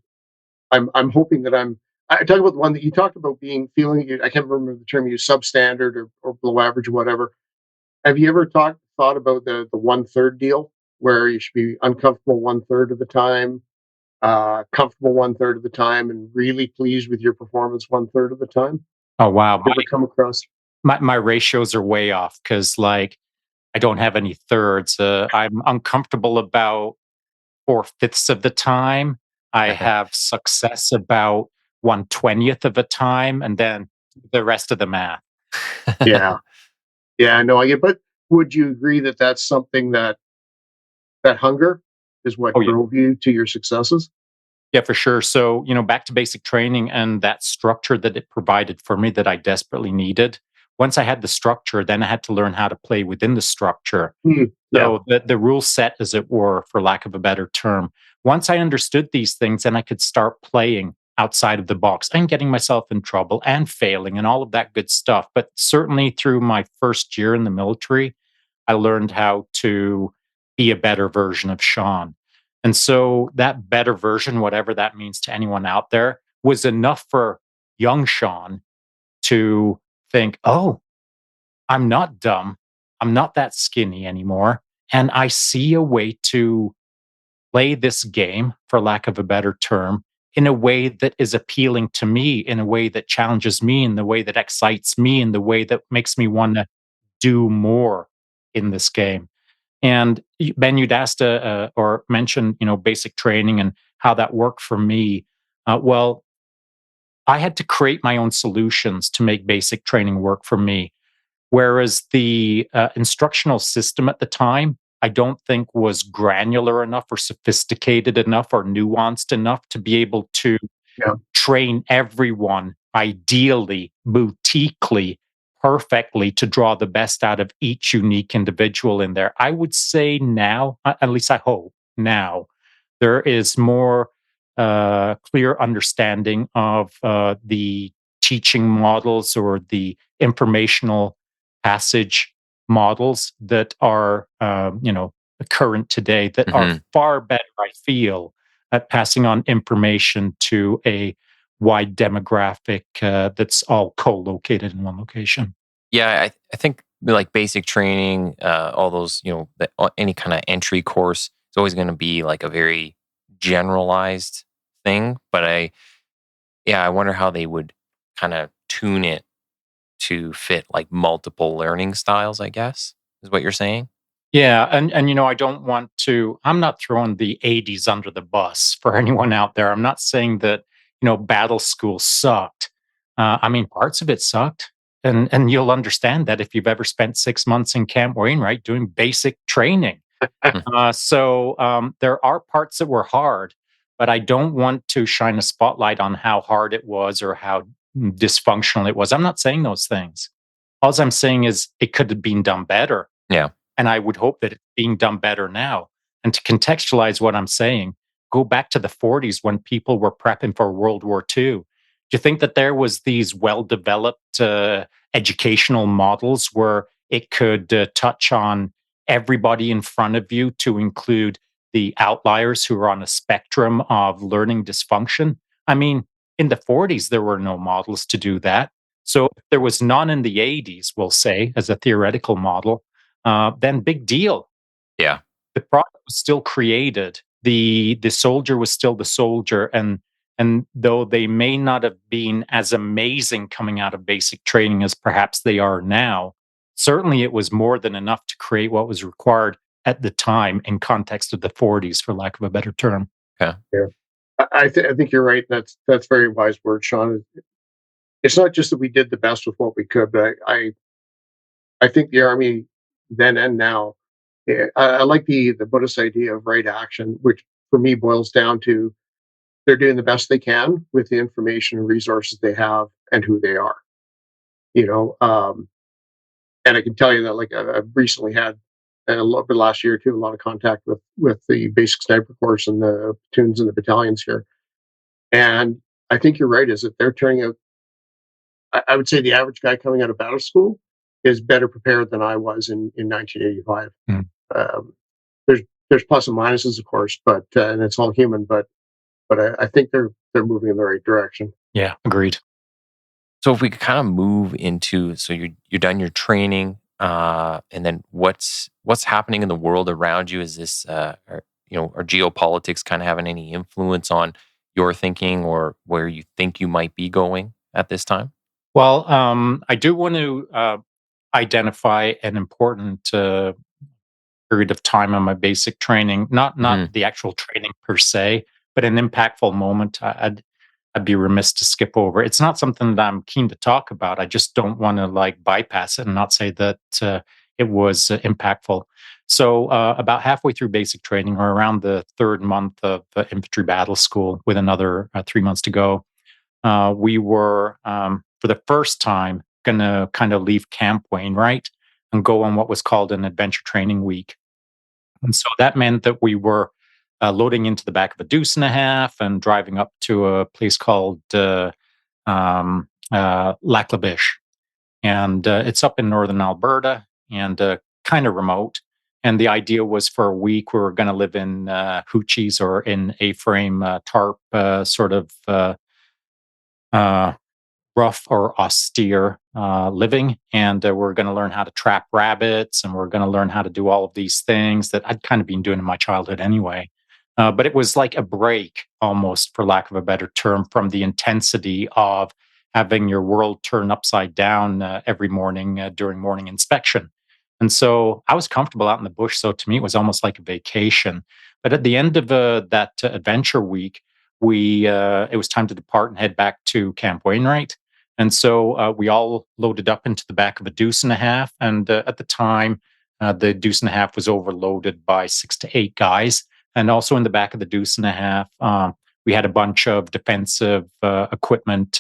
I'm hoping that I talk about the one that you talked about feeling, I can't remember the term you use, substandard or below average or whatever. Have you ever thought about the 1/3 deal, where you should be uncomfortable 1/3 of the time, comfortable 1/3 of the time, and really pleased with your performance 1/3 of the time? Oh wow, Ever come across? my ratios are way off because like I don't have any thirds. I'm uncomfortable about 4/5 of the time. I have success about 1/20th of the time, and then the rest of the math. Yeah, yeah, no, I get. But would you agree that that's something that hunger is what Oh yeah. drove you to your successes? Yeah, for sure. So, back to basic training and that structure that it provided for me that I desperately needed. Once I had the structure, then I had to learn how to play within the structure. Yeah, So the rule set, as it were, for lack of a better term. Once I understood these things, then I could start playing outside of the box and getting myself in trouble and failing and all of that good stuff. But certainly through my first year in the military, I learned how to be a better version of Shaun. And so that better version, whatever that means to anyone out there, was enough for young Shaun to think, oh, I'm not dumb. I'm not that skinny anymore. And I see a way to play this game, for lack of a better term, in a way that is appealing to me, in a way that challenges me, in the way that excites me, in the way that makes me want to do more in this game. And Ben, you'd asked or mentioned, basic training and how that worked for me. Well, I had to create my own solutions to make basic training work for me. Whereas the instructional system at the time, I don't think was granular enough or sophisticated enough or nuanced enough to be able to yeah, train everyone ideally, boutiquely, perfectly to draw the best out of each unique individual in there. I would say now, at least I hope now, there is more clear understanding of the teaching models or the informational passage models that are, current today that are Mhm. far better, I feel, at passing on information to a wide demographic that's all co-located in one location. Yeah, I think like basic training, all those, any kind of entry course is always going to be like a very generalized thing. But I wonder how they would kind of tune it to fit like multiple learning styles, I guess, is what you're saying. Yeah, and I don't want to. I'm not throwing the '80s under the bus for anyone out there. I'm not saying that battle school sucked. I mean, parts of it sucked. And you'll understand that if you've ever spent 6 months in Camp Wainwright doing basic training. There are parts that were hard, but I don't want to shine a spotlight on how hard it was or how dysfunctional it was. I'm not saying those things. All I'm saying is it could have been done better. Yeah. And I would hope that it's being done better now. And to contextualize what I'm saying, go back to the 40s when people were prepping for World War II. Do you think that there was these well-developed educational models where it could touch on everybody in front of you to include the outliers who are on a spectrum of learning dysfunction? I mean, in the 40s, there were no models to do that. So if there was none in the 80s, we'll say, as a theoretical model, then big deal. Yeah. The product was still created. The soldier was still the soldier, and though they may not have been as amazing coming out of basic training as perhaps they are now, certainly it was more than enough to create what was required at the time in context of the 40s, for lack of a better term. Okay. Yeah. I think you're right. That's very wise word, Sean. It's not just that we did the best with what we could, but I think the Army then and now, I like the Buddhist idea of right action, which for me boils down to they're doing the best they can with the information and resources they have and who they are. You know, and I can tell you that like I've recently had a little bit last year too, a lot of contact with the basic sniper course and the platoons and the battalions here. And I think you're right, is that they're turning out, I would say the average guy coming out of battle school is better prepared than I was in 1985. Mm. Um, there's plus and minuses, of course, but and it's all human. But I think they're moving in the right direction. Yeah, agreed. So if we could kind of move into, so you're done your training, and then what's happening in the world around you? Is this, are geopolitics kind of having any influence on your thinking or where you think you might be going at this time? Well, I do want to identify an important period of time on my basic training, not Mhm. the actual training per se, but an impactful moment. I'd be remiss to skip over. It's not something that I'm keen to talk about. I just don't want to like bypass it and not say that it was impactful. So about halfway through basic training, or around the third month of infantry battle school, with another 3 months to go, we were for the first time going to kind of leave Camp Wainwright and go on what was called an adventure training week. And so that meant that we were loading into the back of a deuce and a half and driving up to a place called Lac La Biche. And it's up in northern Alberta and kind of remote. And the idea was for a week we were going to live in hoochies or in A-frame tarp sort of uh, rough or austere living. And we're going to learn how to trap rabbits, and we're going to learn how to do all of these things that I'd kind of been doing in my childhood anyway. But it was like a break, almost, for lack of a better term, from the intensity of having your world turn upside down every morning during morning inspection. And so I was comfortable out in the bush. So to me, it was almost like a vacation. But at the end of that adventure week, it was time to depart and head back to Camp Wainwright. And so we all loaded up into the back of a deuce and a half. And at the time, the deuce and a half was overloaded by 6 to 8 guys. And also in the back of the deuce and a half, we had a bunch of defensive equipment,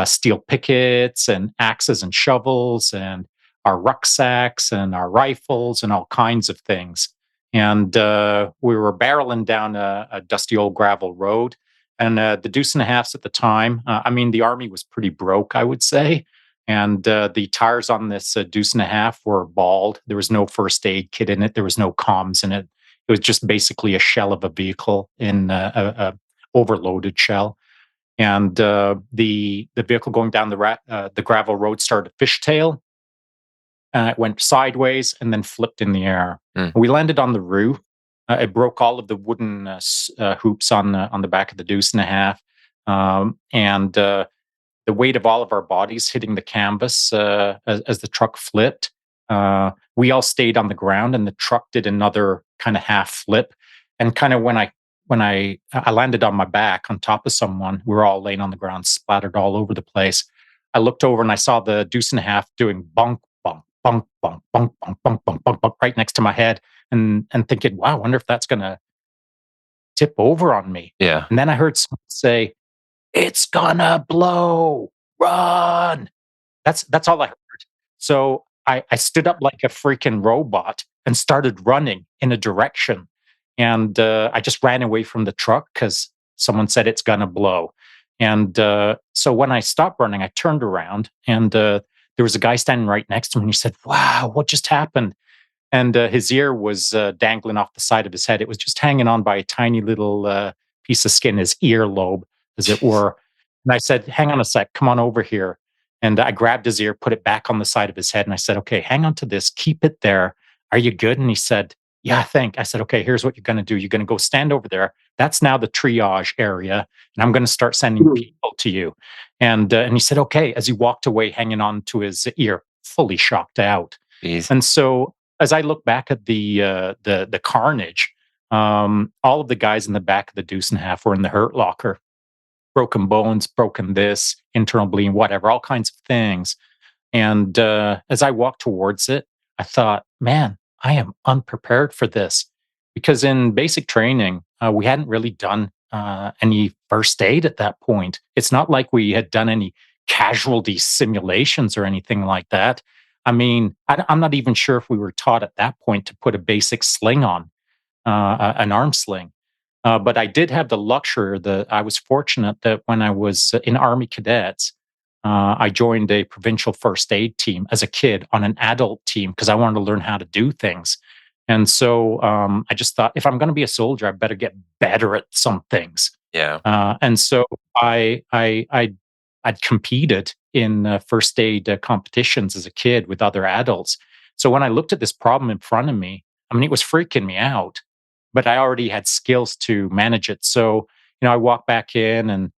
steel pickets and axes and shovels, and our rucksacks and our rifles and all kinds of things. And we were barreling down a dusty old gravel road. And the deuce and a halves at the time, I mean, the Army was pretty broke, I would say. And the tires on this deuce and a half were bald. There was no first aid kit in it. There was no comms in it. It was just basically a shell of a vehicle in a overloaded shell. And the vehicle going down the gravel road started to fishtail. It went sideways and then flipped in the air. Mm. We landed on the roof. It broke all of the wooden hoops on the back of the deuce and a half, and the weight of all of our bodies hitting the canvas as the truck flipped. We all stayed on the ground, and the truck did another kind of half flip. And kind of when I when I landed on my back on top of someone, we were all laying on the ground, splattered all over the place. I looked over and I saw the deuce and a half doing bonk, bonk, bonk, bonk, bonk, bonk, bonk, bonk, bonk, bonk, right next to my head, and thinking, wow, I wonder if that's gonna tip over on me. Yeah. And then I heard someone say, "It's gonna blow, run." That's all I heard. So I stood up like a freaking robot and started running in a direction. And I just ran away from the truck because someone said it's gonna blow. And so when I stopped running, I turned around and there was a guy standing right next to me. And he said, "Wow, what just happened?" And his ear was dangling off the side of his head. It was just hanging on by a tiny little piece of skin, his earlobe, as it Jeez. were. And I said, "Hang on a sec, come on over here." And I grabbed his ear, put it back on the side of his head, and I said, "Okay, hang on to this, keep it there. Are you good?" And he said, "Yeah, I think." I said, "Okay, here's what you're going to do. You're going to go stand over there. That's now the triage area, and I'm going to start sending Mhm. people to you." And he said, "Okay." As he walked away, hanging on to his ear, fully shocked out. Jeez. And so, as I look back at the carnage, all of the guys in the back of the deuce and a half were in the hurt locker, broken bones, broken this, internal bleeding, whatever, all kinds of things. And as I walked towards it, I thought, man, I am unprepared for this. Because in basic training, we hadn't really done any first aid at that point. It's not like we had done any casualty simulations or anything like that. I mean, I'm not even sure if we were taught at that point to put a basic sling on, an arm sling. But I did have the luxury. I was fortunate that when I was in Army Cadets, I joined a provincial first aid team as a kid on an adult team because I wanted to learn how to do things. And so I just thought, if I'm going to be a soldier, I better get better at some things. Yeah. And so I'd competed in first aid competitions as a kid with other adults. So when I looked at this problem in front of me, I mean, it was freaking me out, but I already had skills to manage it. So, I walked back in and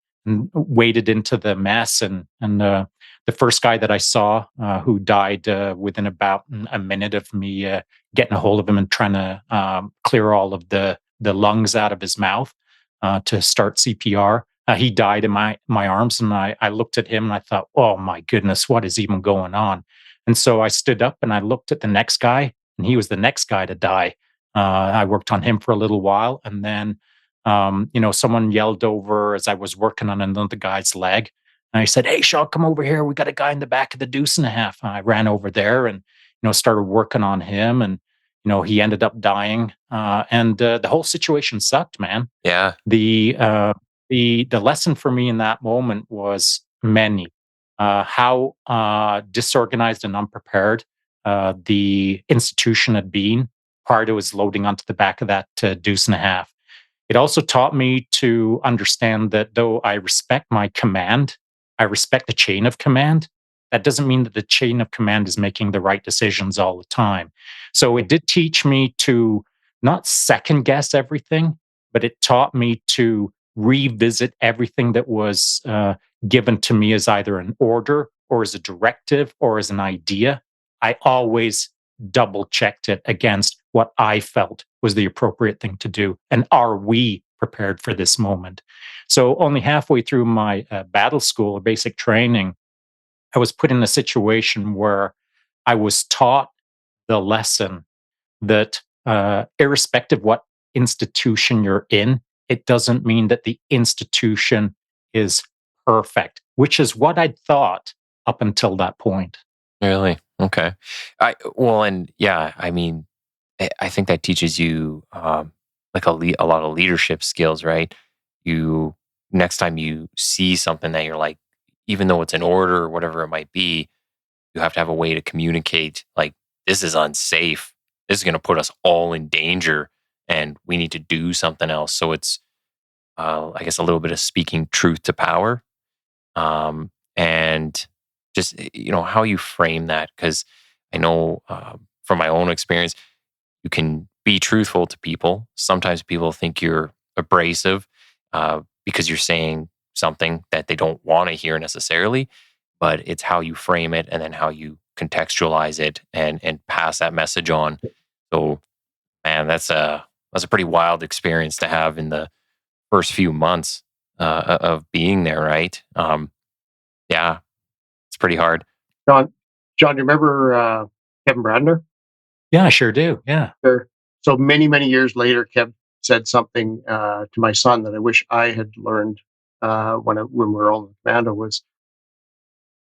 waded into the mess. And the first guy that I saw who died within about a minute of me getting a hold of him and trying to clear all of the lungs out of his mouth to start CPR. He died in my arms, and I looked at him and I thought, "Oh my goodness, what is even going on?" And so I stood up and I looked at the next guy, and he was the next guy to die. I worked on him for a little while, and then someone yelled over as I was working on another guy's leg, and I said, "Hey, Shaun, come over here. We got a guy in the back of the deuce and a half." And I ran over there and started working on him, and he ended up dying, and the whole situation sucked, man. Yeah. The lesson for me in that moment was many. How disorganized and unprepared the institution had been prior to his loading onto the back of that deuce and a half. It also taught me to understand that though I respect my command, I respect the chain of command. That doesn't mean that the chain of command is making the right decisions all the time. So it did teach me to not second guess everything, but it taught me to revisit everything that was given to me as either an order or as a directive or as an idea. I always double checked it against what I felt was the appropriate thing to do. And are we prepared for this moment? So, only halfway through my battle school or basic training, I was put in a situation where I was taught the lesson that irrespective what institution you're in, it doesn't mean that the institution is perfect, which is what I'd thought up until that point. Really? Okay. And yeah, I mean, I think that teaches you like a lot of leadership skills, right? You next time you see something that you're like, even though it's an order or whatever it might be, you have to have a way to communicate like this is unsafe. This is going to put us all in danger, and we need to do something else. So it's, I guess, a little bit of speaking truth to power, and just how you frame that. Because I know from my own experience, you can be truthful to people. Sometimes people think you're abrasive because you're saying something that they don't want to hear necessarily, but it's how you frame it and then how you contextualize it and pass that message on. So, man, that's a pretty wild experience to have in the first few months of being there, right? Yeah, it's pretty hard. John, John, you remember Kevin Brandner? Yeah, I sure do. Yeah. Sure. So many, many years later, Kev said something to my son that I wish I had learned when we were all in commando. Was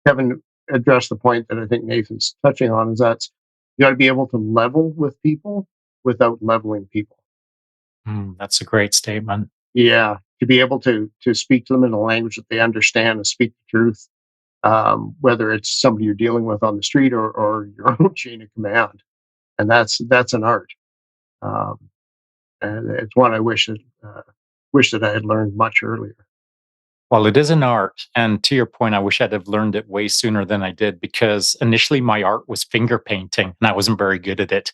Kevin addressed the point that I think Nathan's touching on, is that you got to be able to level with people without leveling people. That's a great statement. Yeah, to be able to speak to them in a language that they understand and speak the truth, whether it's somebody you're dealing with on the street or your own chain of command, and that's an art. Um, and it's one I wish that I had learned much earlier. Well, it is an art. And to your point, I wish I'd have learned it way sooner than I did, because initially my art was finger painting and I wasn't very good at it.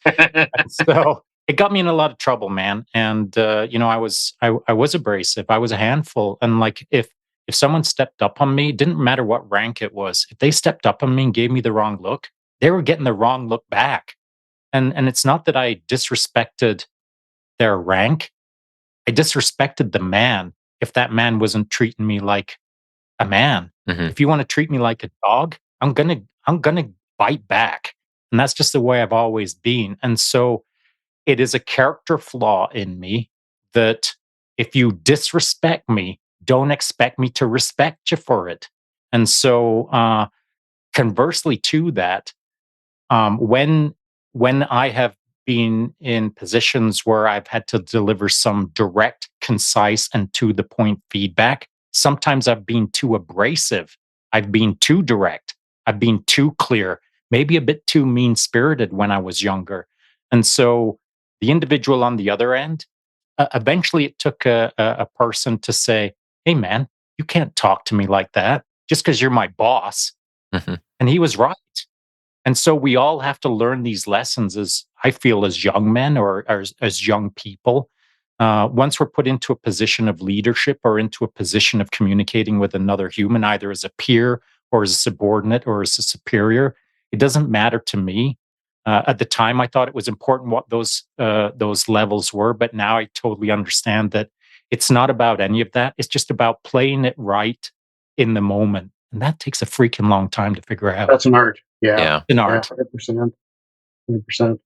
So it got me in a lot of trouble, man. And I was abrasive. I was a handful. And like if someone stepped up on me, it didn't matter what rank it was. If they stepped up on me and gave me the wrong look, they were getting the wrong look back. And it's not that I disrespected their rank. I disrespected the man if that man wasn't treating me like a man. Mhm. If you want to treat me like a dog, I'm gonna bite back. And that's just the way I've always been. And so it is a character flaw in me that if you disrespect me, don't expect me to respect you for it. And so conversely to that, when I have been in positions where I've had to deliver some direct, concise, and to the point feedback, sometimes I've been too abrasive. I've been too direct. I've been too clear, maybe a bit too mean spirited when I was younger. And so the individual on the other end, eventually it took a person to say, "Hey, man, you can't talk to me like that just because you're my boss." Mhm. And he was right. And so we all have to learn these lessons, as I feel, as young men or as young people. Once we're put into a position of leadership or into a position of communicating with another human, either as a peer or as a subordinate or as a superior, it doesn't matter to me. At the time, I thought it was important what those levels were, but now I totally understand that it's not about any of that. It's just about playing it right in the moment, and that takes a freaking long time to figure out. That's an art. Yeah, Yeah. An yeah, art. 100%, 100%.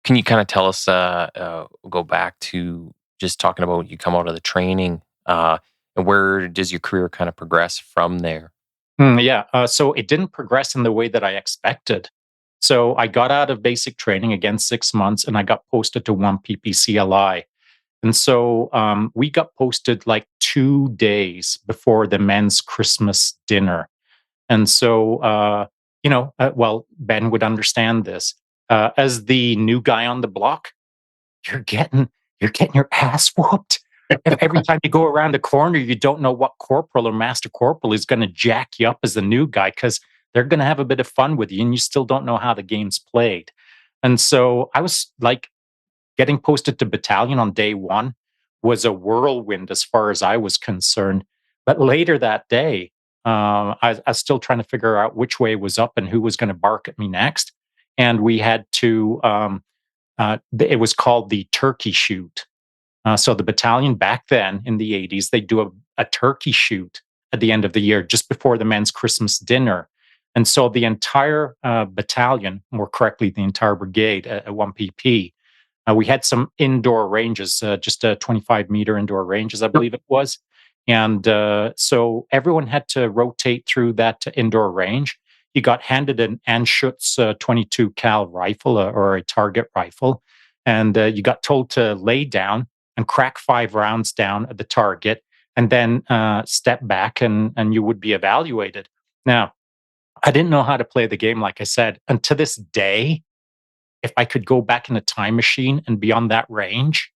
Can you kind of tell us, go back to just talking about you come out of the training, and where does your career kind of progress from there? Yeah. So it didn't progress in the way that I expected. So I got out of basic training again 6 months, and I got posted to 1 PPCLI. And so we got posted like 2 days before the men's Christmas dinner. And so, well, Ben would understand this. As the new guy on the block, you're getting you're getting your ass whooped. Every time you go around a corner, you don't know what corporal or master corporal is going to jack you up as the new guy, because they're going to have a bit of fun with you, and you still don't know how the game's played. And so I was like, getting posted to battalion on day one was a whirlwind as far as I was concerned. But later that day, I was still trying to figure out which way was up and who was going to bark at me next. And we had to, it was called the turkey shoot. So the battalion back then in the 80s, they do a turkey shoot at the end of the year, just before the men's Christmas dinner. And so the entire battalion, more correctly, the entire brigade at 1PP, we had some indoor ranges, just a 25-meter indoor ranges, I believe it was. And so everyone had to rotate through that indoor range. You got handed an Anschutz 22 cal rifle, or a target rifle, and you got told to lay down and crack 5 rounds down at the target, and then step back, and you would be evaluated. Now, I didn't know how to play the game, like I said, and to this day, if I could go back in a time machine and be on that range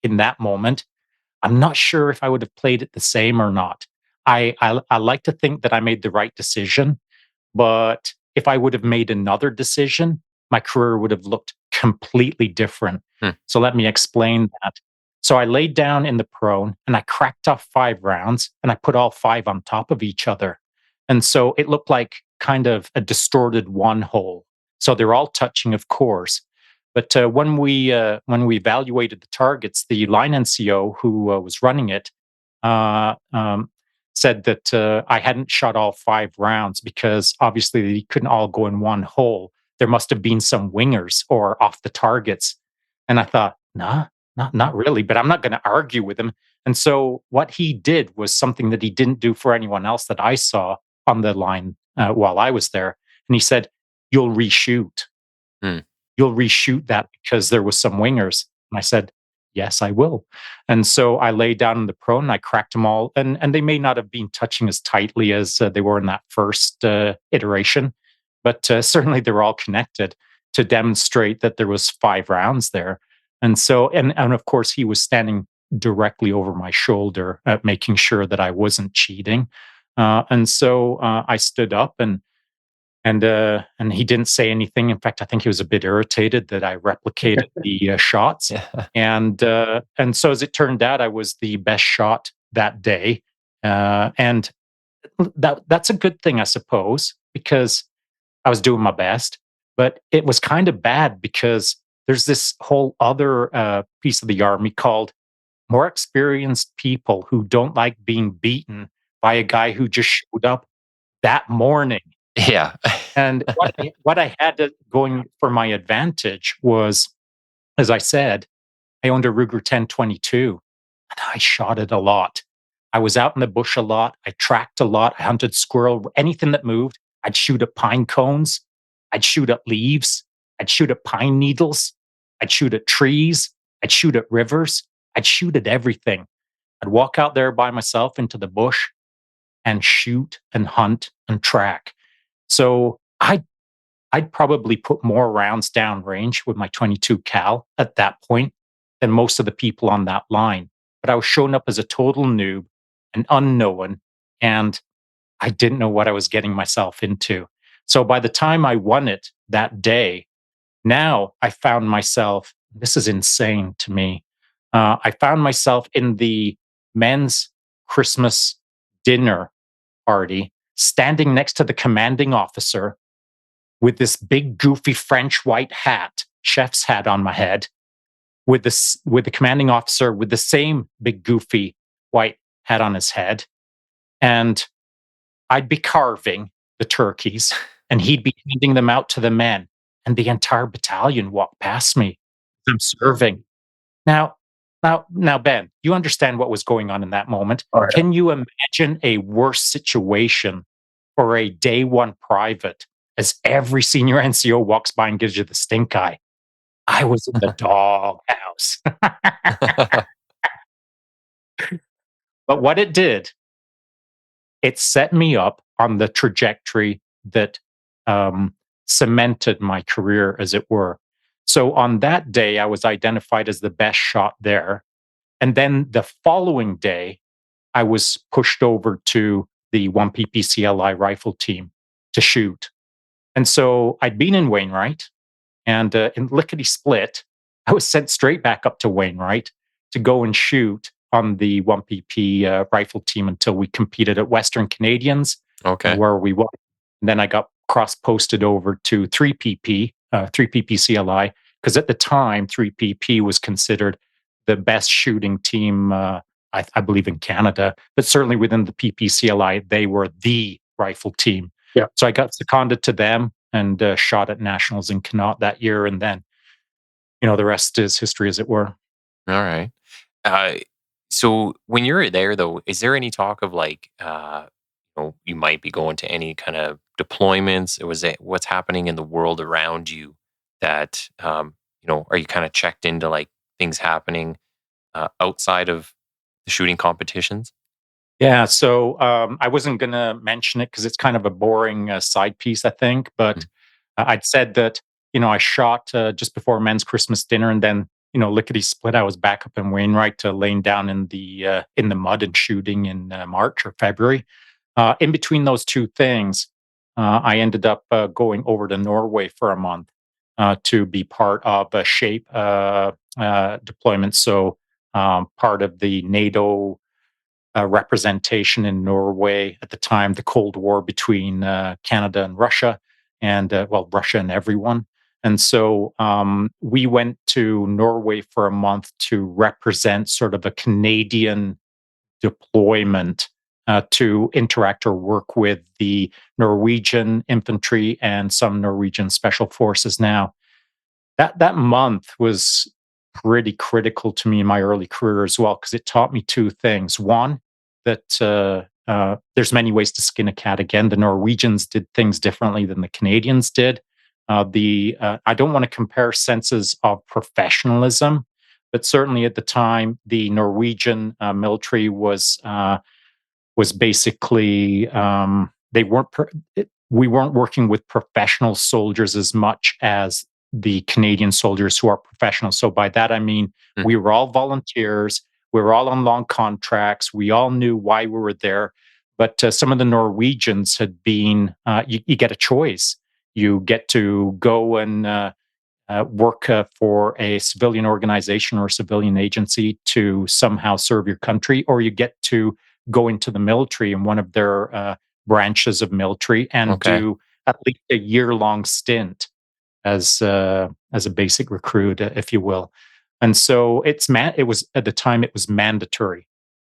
in that moment, I'm not sure if I would have played it the same or not. I like to think that I made the right decision, but if I would have made another decision, my career would have looked completely different. Hmm. So let me explain that. So I laid down in the prone and I cracked off 5 rounds, and I put all 5 on top of each other. And so it looked like kind of a distorted one hole. So they're all touching, of course. But when we evaluated the targets, the line NCO who was running it uh, um, said that I hadn't shot all 5 rounds because obviously they couldn't all go in one hole. There must have been some wingers or off the targets. And I thought, nah, not really. But I'm not going to argue with him. And so what he did was something that he didn't do for anyone else that I saw on the line while I was there. And he said, "You'll reshoot. Hmm. You'll reshoot that because there was some wingers." And I said, "Yes, I will." And so I lay down in the prone and I cracked them all. And they may not have been touching as tightly as they were in that first iteration, but certainly they're all connected to demonstrate that there was 5 rounds there. And so, and of course, he was standing directly over my shoulder, making sure that I wasn't cheating. And so I stood up and he didn't say anything. In fact, I think he was a bit irritated that I replicated the shots. Yeah. And so as it turned out, I was the best shot that day, and that's a good thing, I suppose, because I was doing my best. But it was kind of bad because there's this whole other piece of the army called more experienced people who don't like being beaten by a guy who just showed up that morning. Yeah. And what I had going for my advantage was, as I said, I owned a Ruger 10-22, and I shot it a lot. I was out in the bush a lot. I tracked a lot. I hunted squirrel, anything that moved. I'd shoot at pine cones. I'd shoot at leaves. I'd shoot at pine needles. I'd shoot at trees. I'd shoot at rivers. I'd shoot at everything. I'd walk out there by myself into the bush and shoot and hunt and track. So I'd probably put more rounds downrange with my 22 cal at that point than most of the people on that line. But I was showing up as a total noob, an unknown, and I didn't know what I was getting myself into. So by the time I won it that day, now I found myself, this is insane to me. I found myself in the men's Christmas dinner party, standing next to the commanding officer with this big goofy French white hat, chef's hat on my head, with the commanding officer with the same big goofy white hat on his head. And I'd be carving the turkeys and he'd be handing them out to the men. And the entire battalion walked past me. I'm serving. Now, now, Ben, you understand what was going on in that moment. All right. Can you imagine a worse situation for a day one private as every senior NCO walks by and gives you the stink eye? I was in the doghouse. But what it did, it set me up on the trajectory that cemented my career, as it were. So on that day, I was identified as the best shot there. And then the following day, I was pushed over to the 1PP CLI rifle team to shoot. And so I'd been in Wainwright, and in lickety split, I was sent straight back up to Wainwright to go and shoot on the 1PP rifle team until we competed at Western Canadians, Okay. where we won. And then I got cross posted over to 3PP, 3PP CLI, because at the time, 3PP was considered the best shooting team, I believe, in Canada, but certainly within the PPCLI, they were the rifle team. Yeah. So I got seconded to them and shot at nationals in Canadia that year. And then, the rest is history, as it were. All right. So when you're there, though, is there any talk of you might be going to any kind of deployments? Or was it what's happening in the world around you that, are you kind of checked into like things happening outside of the shooting competitions? Yeah, so I wasn't going to mention it because it's kind of a boring side piece, I think. But I'd said that, I shot just before men's Christmas dinner, and then, lickety split, I was back up in Wainwright to laying down in the mud and shooting in March or February. In between those two things, I ended up going over to Norway for a month to be part of a SHAPE deployment. So part of the NATO representation in Norway at the time, the Cold War between Canada and Russia, and Russia and everyone. And so we went to Norway for a month to represent sort of a Canadian deployment to interact or work with the Norwegian infantry and some Norwegian special forces. Now, that month was pretty critical to me in my early career as well, because it taught me two things. One, that there's many ways to skin a cat. Again, the Norwegians did things differently than the Canadians did. I don't want to compare senses of professionalism, but certainly at the time, the Norwegian military was basically they weren't. We weren't working with professional soldiers as much as the Canadian soldiers who are professional. So by that I mean we were all volunteers. We were all on long contracts. We all knew why we were there. But some of the Norwegians had been. You get a choice. You get to go and work for a civilian organization or a civilian agency to somehow serve your country, or you get to go into the military in one of their branches of military and Okay. do at least a year-long stint as a basic recruit, if you will. And so it was at the time it was mandatory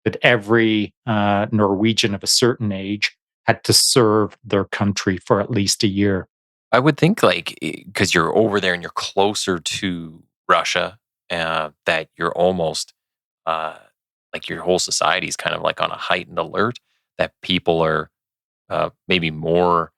that every Norwegian of a certain age had to serve their country for at least a year. I would think like because you're over there and you're closer to Russia, that you're almost like your whole society is kind of like on a heightened alert. That people are maybe more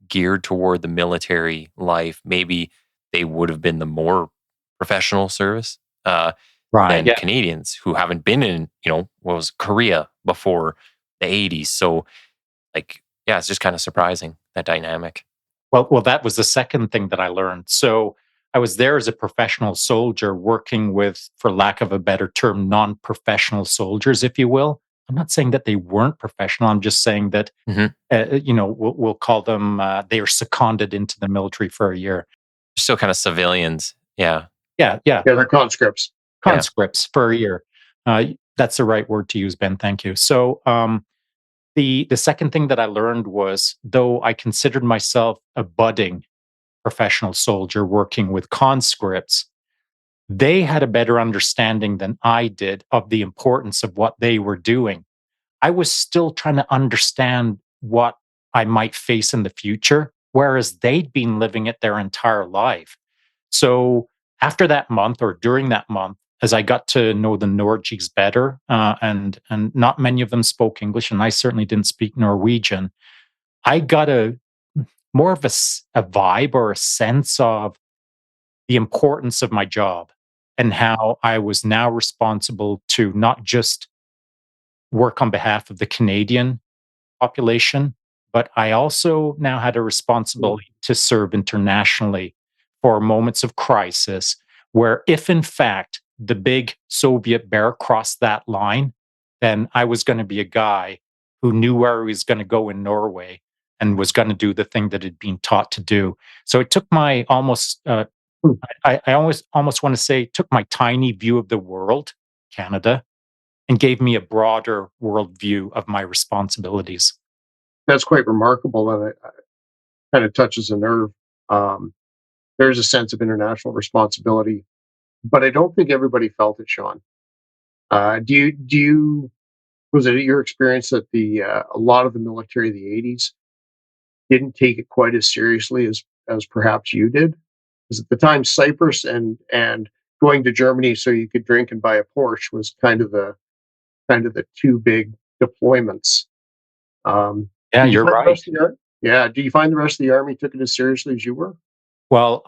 geared toward the military life. Maybe they would have been the more professional service Right. than Yeah. Canadians who haven't been in, what was Korea before the 80s. So, like, yeah, it's just kind of surprising that dynamic. Well, that was the second thing that I learned. So I was there as a professional soldier working with, for lack of a better term, non-professional soldiers, if you will. I'm not saying that they weren't professional. I'm just saying that, Hmm. we'll call them, they are seconded into the military for a year. Still kind of civilians. Yeah. Yeah, yeah, Yeah, they're conscripts. Yeah. conscripts for a year. That's the right word to use, Ben. Thank you. So the second thing that I learned was, though I considered myself a budding professional soldier working with conscripts, they had a better understanding than I did of the importance of what they were doing. I was still trying to understand what I might face in the future, whereas they'd been living it their entire life. So after that month or during that month, as I got to know the Norwegians better, and not many of them spoke English, and I certainly didn't speak Norwegian, I got a more of a vibe or a sense of the importance of my job and how I was now responsible to not just work on behalf of the Canadian population, but I also now had a responsibility to serve internationally for moments of crisis where, if in fact the big Soviet bear crossed that line, then I was going to be a guy who knew where he was going to go in Norway and was going to do the thing that had been taught to do. So it took my I almost want to say, it took my tiny view of the world, Canada, and gave me a broader worldview of my responsibilities. That's quite remarkable, and it kind of touches a nerve. Um, there's a sense of international responsibility, but I don't think everybody felt it, Sean. Do you was it your experience that the a lot of the military of the '80s didn't take it quite as seriously as perhaps you did? Because at the time, Cyprus and going to Germany so you could drink and buy a Porsche was kind of the two big deployments. Um, Yeah, did you you're find the right. rest of the army? Yeah. Do you find the rest of the army took it as seriously as you were? Well,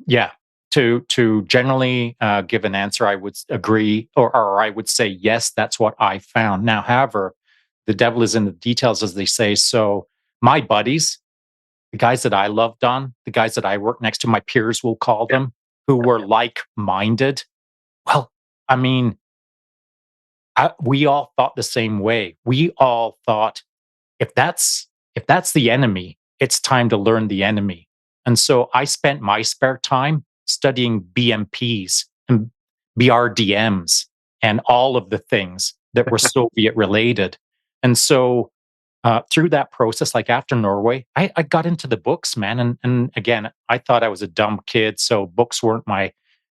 yeah. To generally give an answer, I would agree, or I would say yes. That's what I found. Now, however, the devil is in the details, as they say. So, my buddies, the guys that I loved on, the guys that I worked next to, my peers, will call Yeah. them, who were like-minded. Well, I mean, we all thought the same way. We all thought, if that's the enemy, it's time to learn the enemy. And so I spent my spare time studying BMPs and BRDMs and all of the things that were Soviet related. And so through that process, like after Norway, I got into the books, man. And again, I thought I was a dumb kid, so books weren't my,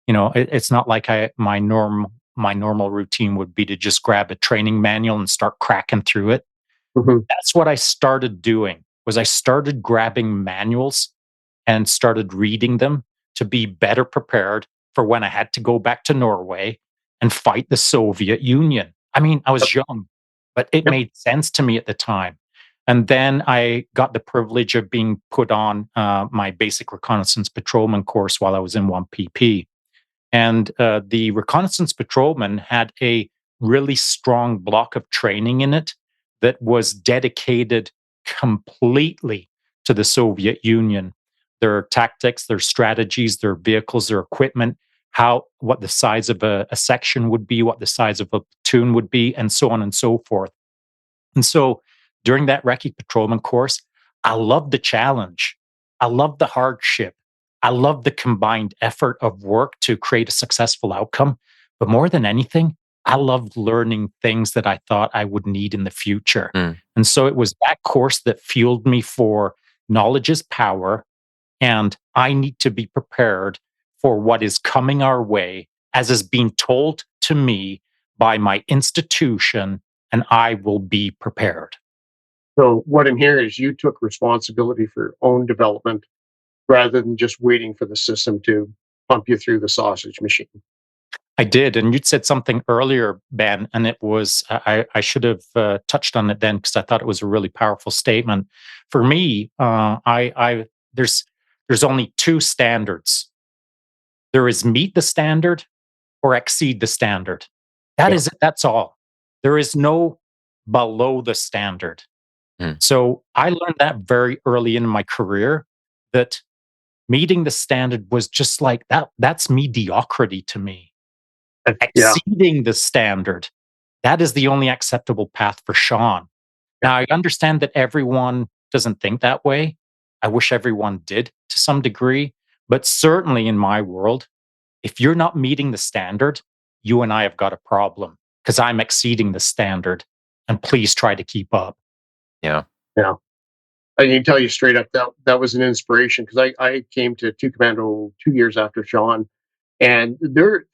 it's not like my normal routine would be to just grab a training manual and start cracking through it. Hmm. That's what I started doing. Was I started grabbing manuals and started reading them to be better prepared for when I had to go back to Norway and fight the Soviet Union. I mean, I Yep. was young, but it Yep. made sense to me at the time. And then I got the privilege of being put on my basic reconnaissance patrolman course while I was in 1PP. And the reconnaissance patrolman had a really strong block of training in it that was dedicated completely to the Soviet Union. Their tactics, their strategies, their vehicles, their equipment, what the size of a section would be, what the size of a platoon would be, and so on and so forth. And so during that recce patrolman course, I loved the challenge. I loved the hardship. I loved the combined effort of work to create a successful outcome. But more than anything, I loved learning things that I thought I would need in the future. Mm. And so it was that course that fueled me for knowledge is power. And I need to be prepared for what is coming our way, as is being told to me by my institution, and I will be prepared. So what I'm hearing is you took responsibility for your own development rather than just waiting for the system to pump you through the sausage machine. I did, and you'd said something earlier, Ben, and it was I should have touched on it then because I thought it was a really powerful statement. For me, I there's only two standards. There is meet the standard or exceed the standard. That Yeah. is it. That's all. There is no below the standard. Mm. So I learned that very early in my career that meeting the standard was just like that. That's mediocrity to me. Yeah. Exceeding the standard, that is the only acceptable path for Shaun. Now, I understand that everyone doesn't think that way. I wish everyone did to some degree. But certainly in my world, if you're not meeting the standard, you and I have got a problem because I'm exceeding the standard. And please try to keep up. Yeah. Yeah. I can tell you straight up that was an inspiration because I came to Two Commando 2 years after Shaun, and there's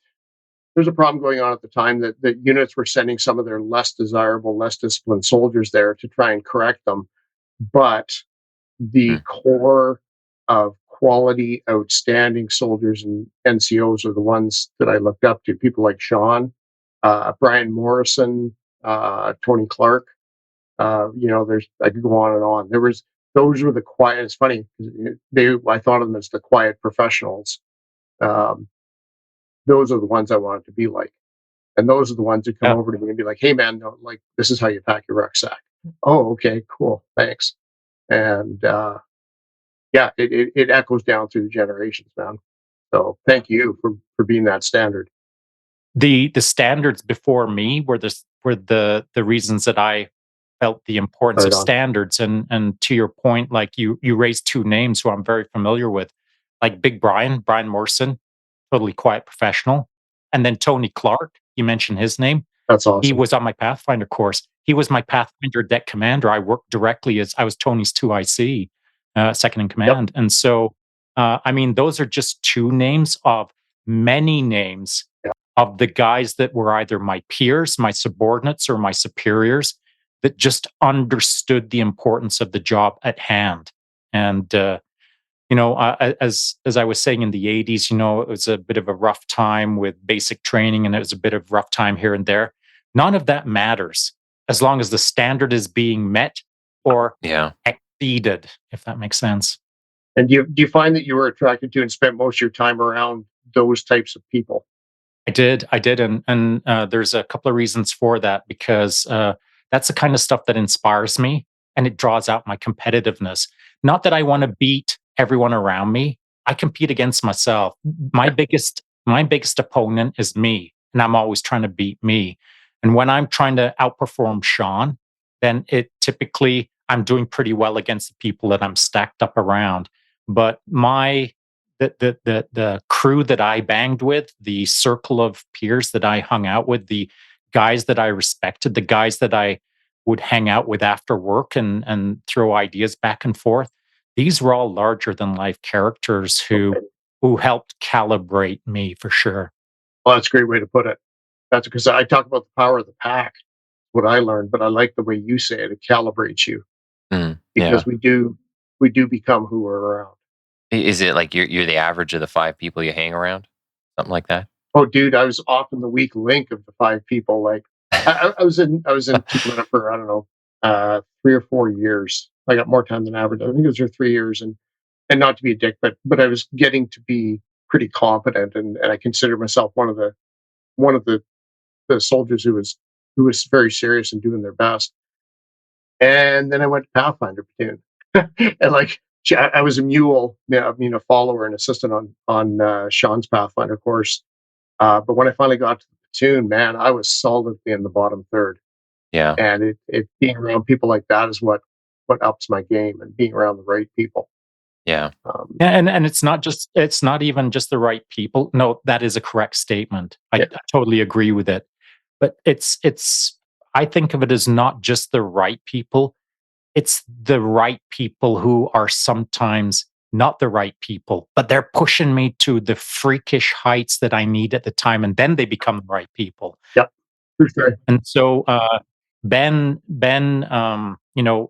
a problem going on at the time that units were sending some of their less desirable, less disciplined soldiers there to try and correct them. But the Mm. core of quality, outstanding soldiers and NCOs are the ones that I looked up to. People like Shaun, Brian Morrison, Tony Clark. There's I could go on and on. Those were the quiet. It's funny 'cause I thought of them as the quiet professionals. Um, those are the ones I wanted to be like. And those are the ones who come Yeah. over to me and be like, "Hey, man, no, like this is how you pack your rucksack." Oh, okay, cool, thanks. And yeah, it echoes down through the generations, man. So thank you for being that standard. The standards before me were the reasons that I felt the importance Right of on. standards. And to your point, like you raised two names who I'm very familiar with, like Big Brian Morrison, totally quiet professional, and then Tony Clark. You mentioned his name. That's He awesome. was on my Pathfinder course. He was my Pathfinder deck commander. I worked directly as I was Tony's 2IC, second in Yep. command. And so, I mean, those are just two names of many names Yeah. of the guys that were either my peers, my subordinates, or my superiors that just understood the importance of the job at hand. And as I was saying in the 80s, it was a bit of a rough time with basic training, and it was a bit of rough time here and there. None of that matters as long as the standard is being met or Yeah. exceeded, if that makes sense. And do you find that you were attracted to and spent most of your time around those types of people? I did, and there's a couple of reasons for that because that's the kind of stuff that inspires me, and it draws out my competitiveness. Not that I want to beat everyone around me. I compete against myself. My biggest opponent is me, and I'm always trying to beat me. And when I'm trying to outperform Shaun, then it typically I'm doing pretty well against the people that I'm stacked up around. But the crew that I banged with, the circle of peers that I hung out with, the guys that I respected, the guys that I would hang out with after work and throw ideas back and forth. These were all larger than life characters Okay. who helped calibrate me for sure. Well, that's a great way to put it. That's because I talk about the power of the pack, what I learned, but I like the way you say it. It calibrates you Yeah. because we do become who we're around. Is it like you're the average of the 5 people you hang around? Something like that? Oh, dude, I was often the weak link of the 5 people. Like I was in Team Leader for I don't know 3 or 4 years. I got more time than average. I think it was for 3 years, and not to be a dick, but I was getting to be pretty competent, and I consider myself one of the soldiers who was very serious and doing their best. And then I went to Pathfinder platoon, and like I was a mule, a follower and assistant on Shaun's Pathfinder course. But when I finally got to the platoon, man, I was solidly in the bottom third. Yeah. And it being around people like that is what ups my game, and being around the right people. Yeah. Yeah, and it's not even just the right people. No, that is a correct statement. Yeah. I totally agree with it. But it's I think of it as not just the right people, it's the right people who are sometimes not the right people, but they're pushing me to the freakish heights that I need at the time, and then they become the right people. Yep, for sure. And so Ben,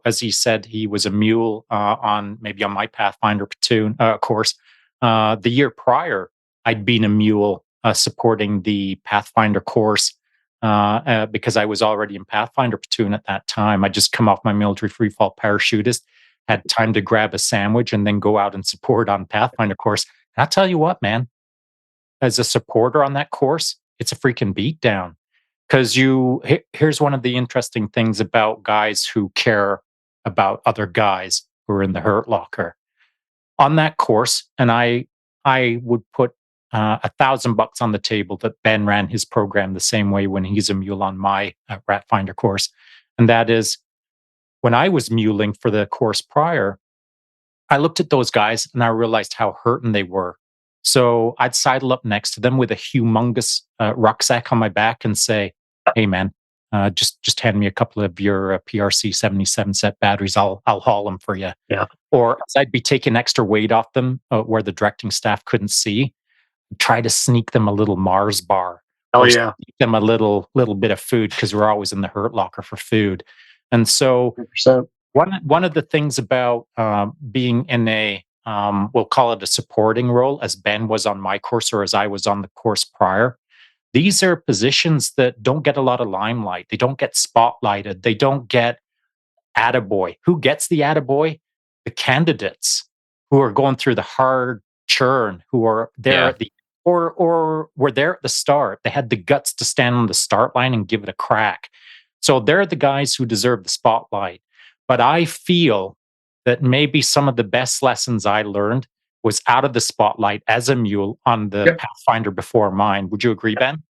as he said, he was a mule on maybe on my Pathfinder platoon course. The year prior, I'd been a mule supporting the Pathfinder course because I was already in Pathfinder platoon at that time. I just come off my military freefall parachutist, had time to grab a sandwich and then go out and support on Pathfinder course. And I'll tell you what, man, as a supporter on that course, it's a freaking beatdown. Because here's one of the interesting things about guys who care about other guys who are in the hurt locker on that course, and I would put $1,000 on the table that Ben ran his program the same way when he's a mule on my Rat Finder course, and that is when I was muling for the course prior, I looked at those guys and I realized how hurting they were. So I'd sidle up next to them with a humongous rucksack on my back and say, "Hey, man, just hand me a couple of your PRC 77 set batteries. I'll haul them for you." Yeah. Or as I'd be taking extra weight off them where the directing staff couldn't see, try to sneak them a little Mars bar Oh or yeah, sneak them a little bit of food because we're always in the hurt locker for food. And so 100%. one of the things about being in a we'll call it a supporting role, as Ben was on my course or as I was on the course prior, these are positions that don't get a lot of limelight. They don't get spotlighted. They don't get attaboy. Who gets the attaboy? The candidates who are going through the hard churn, who are there Yeah. at the or were there at the start. They had the guts to stand on the start line and give it a crack. So they're the guys who deserve the spotlight. But I feel that maybe some of the best lessons I learned was out of the spotlight as a mule on the Yep. Pathfinder before mine. Would you agree, Ben?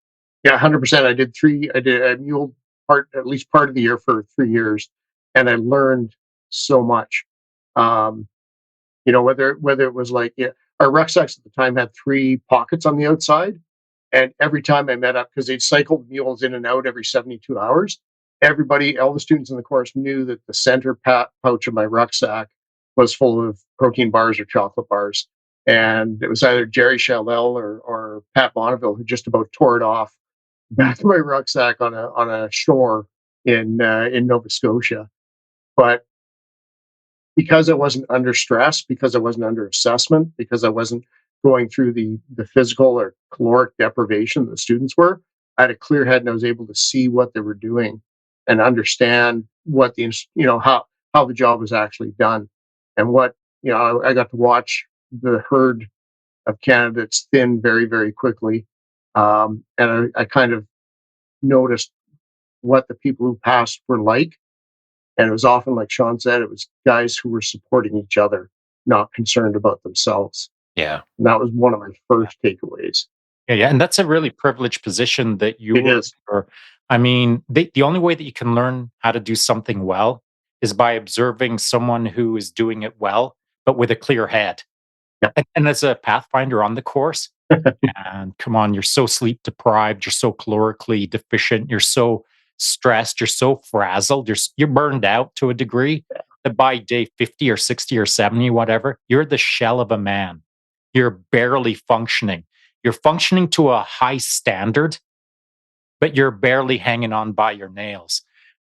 Yeah, 100%. I mule at least part of the year for 3 years, and I learned so much. Um, whether it was like, yeah, our rucksacks at the time had 3 pockets on the outside, and every time I met up, because they'd cycled mules in and out every 72 hours, all the students in the course knew that the center pouch of my rucksack was full of protein bars or chocolate bars. And it was either Jerry Chalel or Pat Bonneville who just about tore it off back of my rucksack on a shore in Nova Scotia. But because I wasn't under stress, because I wasn't under assessment, because I wasn't going through the physical or caloric deprivation that the students were, I had a clear head and I was able to see what they were doing and understand what how the job was actually done, and I got to watch the herd of candidates thin very, very quickly, and I kind of noticed what the people who passed were like, and it was often, like Shaun said, it was guys who were supporting each other, not concerned about themselves. Yeah. And that was one of my first takeaways. Yeah, and that's a really privileged position that you It were is. for. I mean, the only way that you can learn how to do something well is by observing someone who is doing it well, but with a clear head. Yeah. And as a pathfinder on the course, and come on, you're so sleep deprived, you're so calorically deficient, you're so stressed, you're so frazzled, you're burned out to a degree that by day 50 or 60 or 70, whatever, you're the shell of a man. You're barely functioning. You're functioning to a high standard, but you're barely hanging on by your nails.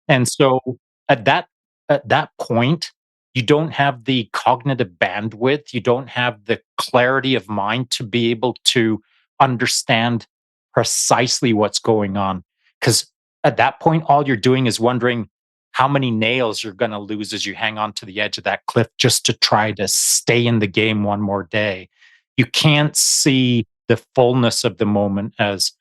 And so at that at that point, you don't have the cognitive bandwidth, you don't have the clarity of mind to be able to understand precisely what's going on. Because at that point, all you're doing is wondering how many nails you're going to lose as you hang on to the edge of that cliff just to try to stay in the game one more day. You can't see the fullness of the moment as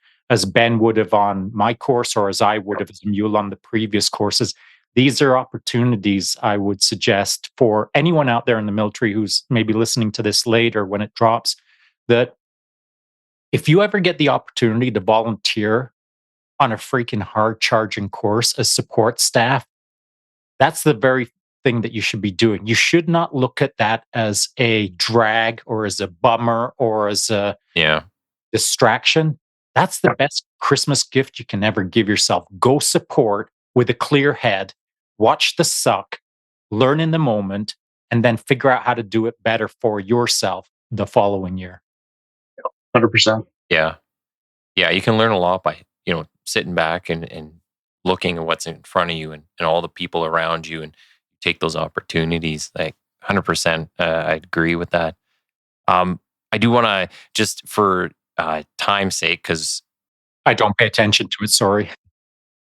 Ben would have on my course or as I would have as a mule on the previous courses. These are opportunities I would suggest for anyone out there in the military who's maybe listening to this later when it drops, that if you ever get the opportunity to volunteer on a freaking hard charging course as support staff, that's the very thing that you should be doing. You should not look at that as a drag or as a bummer or as a Yeah. distraction. That's the best Christmas gift you can ever give yourself. Go support with a clear head, watch the suck, learn in the moment, and then figure out how to do it better for yourself the following year. 100%. Yeah. Yeah. You can learn a lot by, sitting back and looking at what's in front of you and all the people around you and take those opportunities. Like 100%. I agree with that. I do want to just for time's sake, because I don't pay attention to it, sorry.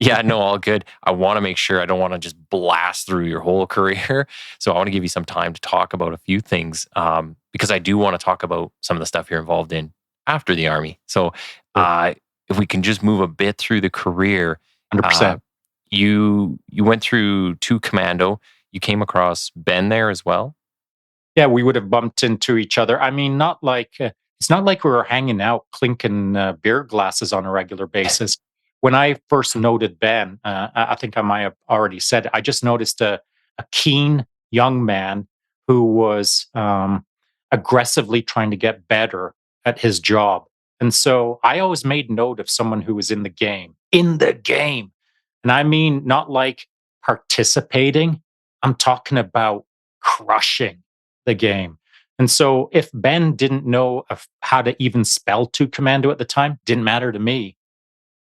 yeah, no, all good. I want to make sure I don't want to just blast through your whole career. So I want to give you some time to talk about a few things because I do want to talk about some of the stuff you're involved in after the Army. So if we can just move a bit through the career. 100%. You went through 2 commando. You came across Ben there as well? Yeah, we would have bumped into each other. I mean, not like it's not like we were hanging out clinking beer glasses on a regular basis. When I first noted Ben, I think I might have already said it, I just noticed a keen young man who was aggressively trying to get better at his job. And so I always made note of someone who was in the game, And I mean, not like participating, I'm talking about crushing the game. And so if Ben didn't know how to even spell 2 commando at the time, didn't matter to me.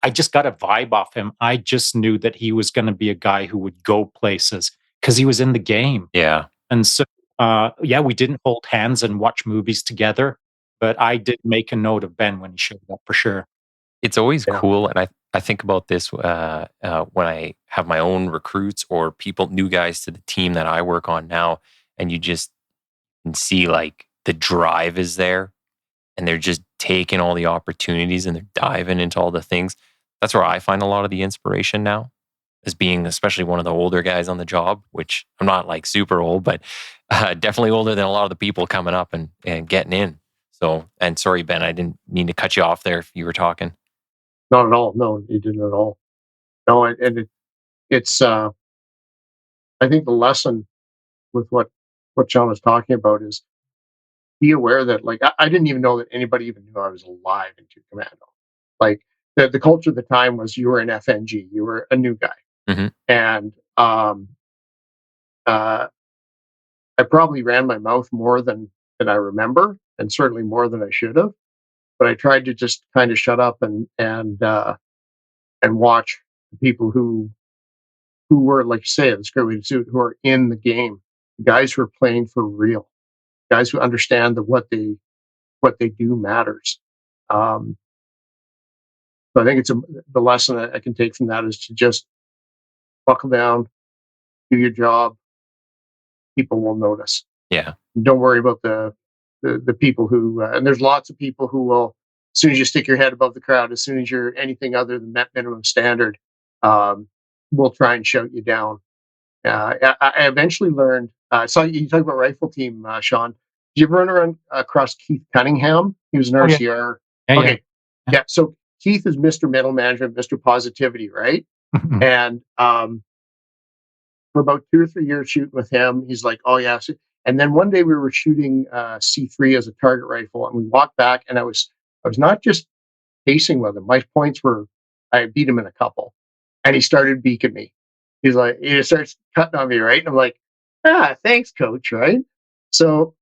I just got a vibe off him. I just knew that he was going to be a guy who would go places because he was in the game. Yeah. And so, we didn't hold hands and watch movies together, but I did make a note of Ben when he showed up for sure. It's always Yeah. cool. And I think about this when I have my own recruits or people, new guys to the team that I work on now, and you just can see like the drive is there and they're just taking all the opportunities and they're diving into all the things. That's where I find a lot of the inspiration now, as being especially one of the older guys on the job, which I'm not like super old, but definitely older than a lot of the people coming up and getting in. So, and sorry, Ben, I didn't mean to cut you off there if you were talking. Not at all. No, you didn't at all. No, it's I think the lesson with what Shaun was talking about is be aware that like I didn't even know that anybody even knew I was alive in 2 Commando. Like the culture at the time was you were an FNG, you were a new guy, Mhm. and uh, I probably ran my mouth more than I remember, and certainly more than I should have. But I tried to just kind of shut up and watch the people who were, like you say, the screwy suit, who are in the game, guys who are playing for real, guys who understand that what they do matters. Um, so I think the lesson that I can take from that is to just buckle down, do your job. People will notice. Yeah. Don't worry about the people who. And there's lots of people who will, as soon as you stick your head above the crowd, as soon as you're anything other than that minimum standard, um, will try and shout you down. I eventually learned. So you talk about rifle team, Shaun. Did you ever run around across Keith Cunningham? He was an Oh, yeah. RCR. Yeah, Okay, yeah. So Keith is Mr. Middle Management, Mr. Positivity, right? And for about 2 or 3 years shooting with him, he's like, "Oh yeah." And then one day we were shooting C3 as a target rifle, and we walked back, and I was not just pacing with him. My points were I beat him in a couple. and he started beaking me. He's like, he starts cutting on me, right? And I'm like, thanks, coach, right? So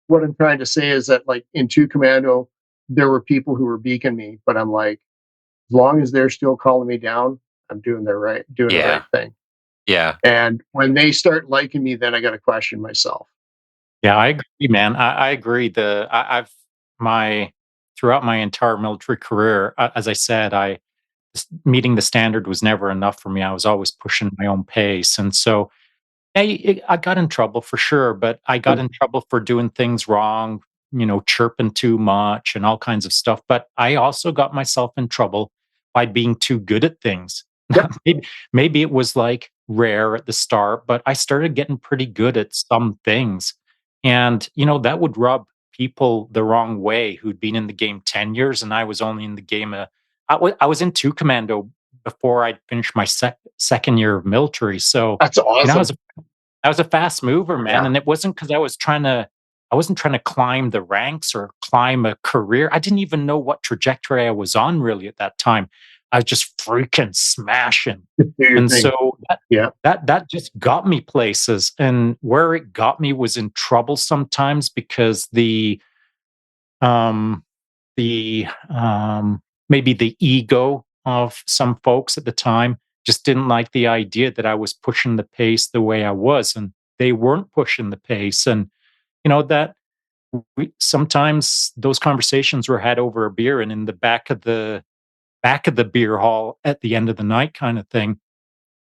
what I'm trying to say is that, like, in two commando, there were people who were beaking me, but I'm like, as long as they're still calling me down, I'm doing the right Yeah. thing. Yeah. And when they start liking me, then I got to question myself. Yeah, I agree, man. I agree. I've my throughout my entire military career, as I said, meeting the standard was never enough for me. I was always pushing my own pace, and so I got in trouble for sure, but I got in trouble for doing things wrong, chirping too much and all kinds of stuff. But I also got myself in trouble by being too good at things. Yep. maybe it was like rare at the start, but I started getting pretty good at some things. And, that would rub people the wrong way who'd been in the game 10 years and I was only in the game. I was in two commando before I'd finished my second year of military. So, That's awesome. I was a fast mover, man, Yeah. and it wasn't because I wasn't trying to climb the ranks or climb a career. I didn't even know what trajectory I was on really at that time. I was just freaking smashing. Do your And thing. so Yeah. that just got me places. And where it got me was in trouble sometimes because um the maybe the ego of some folks at the time just didn't like the idea that I was pushing the pace the way I was, and they weren't pushing the pace. And that sometimes those conversations were had over a beer and in the back of the beer hall at the end of the night kind of thing,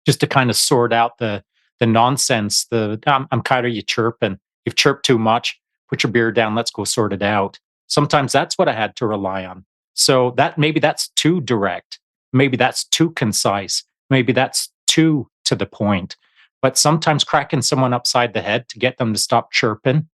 just to kind of sort out the nonsense. I'm kind of you chirping. You've chirped too much. Put your beer down. Let's go sort it out. Sometimes that's what I had to rely on. So that maybe that's too direct. Maybe that's too concise. Maybe that's too to the point. But sometimes cracking someone upside the head to get them to stop chirping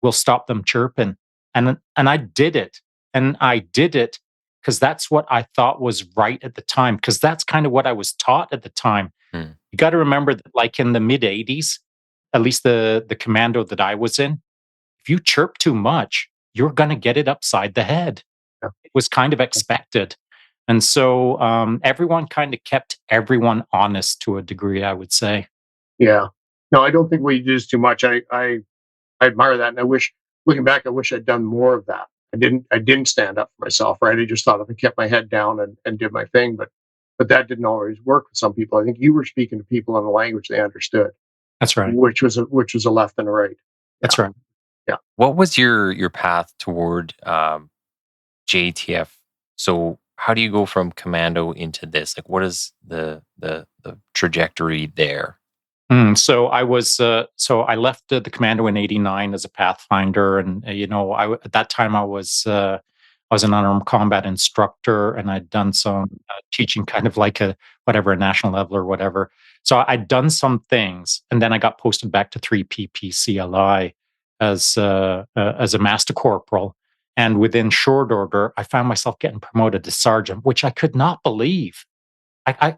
will stop them chirping. And I did it. And I did it because that's what I thought was right at the time. Because that's kind of what I was taught at the time. Mm. You got to remember that, like in the mid '80s, at least the commando that I was in, if you chirp too much, you're going to get it upside the head. Yeah. It was kind of expected. And so everyone kind of kept everyone honest to a degree, I would say. Yeah. No, I don't think what you do is too much. I admire that, and I wish, looking back, I wish I'd done more of that. I didn't stand up for myself, right? I just thought if I kept my head down and did my thing, but that didn't always work with some people. I think you were speaking to people in a language they understood, That's right. which was a left and a right. That's right. What was your path toward JTF? So how do you go from commando into this? Like, what is the trajectory there? So I left the commando in '89 as a pathfinder, and at that time I was an unarmed combat instructor, and I'd done some teaching, kind of like a national level or whatever. So I'd done some things, and then I got posted back to 3PP CLI as a master corporal, and within short order, I found myself getting promoted to sergeant, which I could not believe. I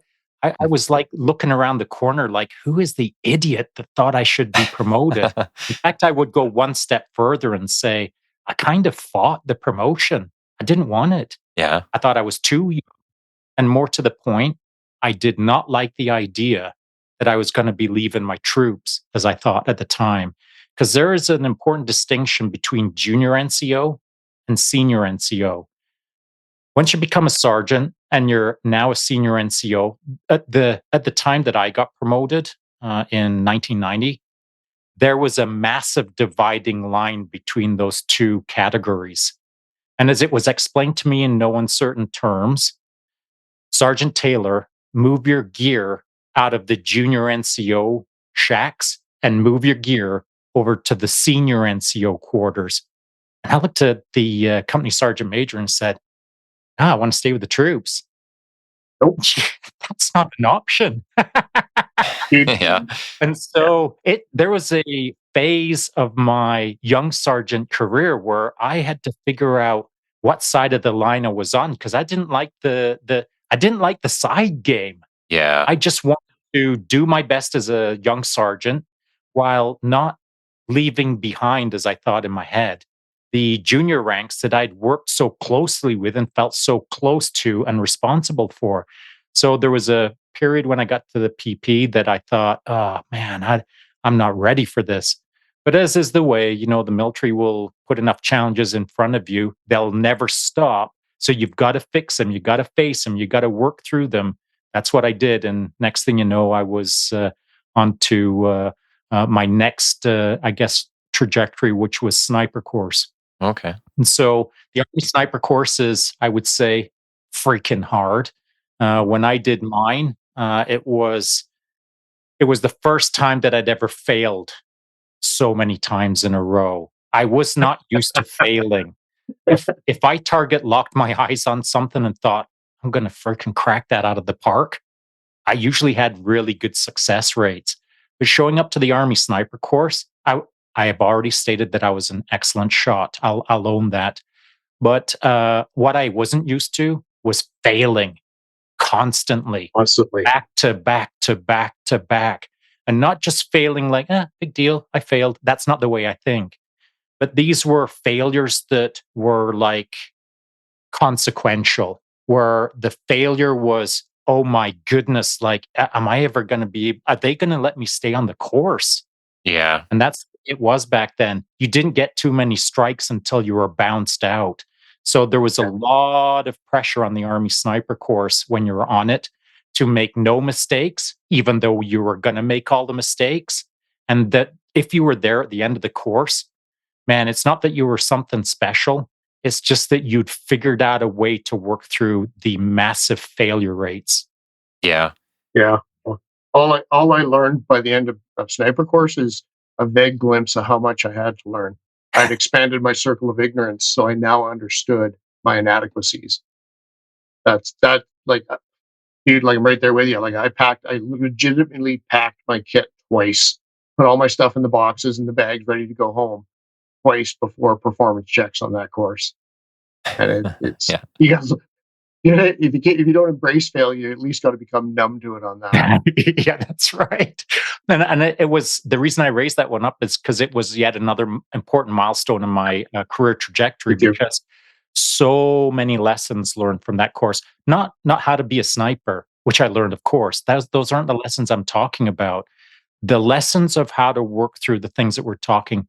I was like looking around the corner, like, who is the idiot that thought I should be promoted? In fact, I would go one step further and say, I kind of fought the promotion. I didn't want it. Yeah. I thought I was too young. And more to the point, I did not like the idea that I was going to be leaving my troops, as I thought at the time. Because there is an important distinction between junior NCO and senior NCO. Once you become a sergeant and you're now a senior NCO, at the time that I got promoted in 1990, there was a massive dividing line between those two categories. And as it was explained to me in no uncertain terms, Sergeant Taylor, move your gear out of the junior NCO shacks and move your gear over to the senior NCO quarters. And I looked at the company sergeant major and said, I want to stay with the troops. Nope. That's not an option. Yeah. And so there was a phase of my young sergeant career where I had to figure out what side of the line I was on, because I didn't like the side game. Yeah. I just wanted to do my best as a young sergeant while not leaving behind, as I thought in my head, the junior ranks that I'd worked so closely with and felt so close to and responsible for. So there was a period when I got to the PP that I thought, oh man, I'm not ready for this. But as is the way, the military will put enough challenges in front of you, they'll never stop. So you've got to fix them, you got to face them, you got to work through them. That's what I did. And next thing you know, I was on to my next, I guess, trajectory, which was sniper course. Okay. And so the Army sniper course is, I would say, freaking hard. When I did mine, it was the first time that I'd ever failed so many times in a row. I was not used to failing. If I target locked my eyes on something and thought, I'm gonna freaking crack that out of the park, I usually had really good success rates. But showing up to the Army sniper course, I have already stated that I was an excellent shot. I'll own that. But what I wasn't used to was failing constantly, Constantly. back to back to back to back. And not just failing like, big deal, I failed. That's not the way I think. But these were failures that were like consequential, where the failure was, oh my goodness, like, am I ever going to are they going to let me stay on the course? Yeah. And that's it was back then. You didn't get too many strikes until you were bounced out. So there was a lot of pressure on the Army sniper course when you were on it to make no mistakes, even though you were going to make all the mistakes. And that if you were there at the end of the course, man, it's not that you were something special. It's just that you'd figured out a way to work through the massive failure rates. Yeah. Yeah. All I learned by the end of sniper course is a vague glimpse of how much I had to learn. I'd expanded my circle of ignorance, so I now understood my inadequacies. That's that like dude, like I'm right there with you. Like I legitimately packed my kit twice, put all my stuff in the boxes and the bags ready to go home twice before performance checks on that course. And it's Yeah. you guys, if you don't embrace failure, you at least got to become numb to it on that. Yeah, that's right. And it was the reason I raised that one up is because it was yet another important milestone in my career trajectory. Me too. Because so many lessons learned from that course. Not how to be a sniper, which I learned, of course. Those aren't the lessons I'm talking about. The lessons of how to work through the things that we're talking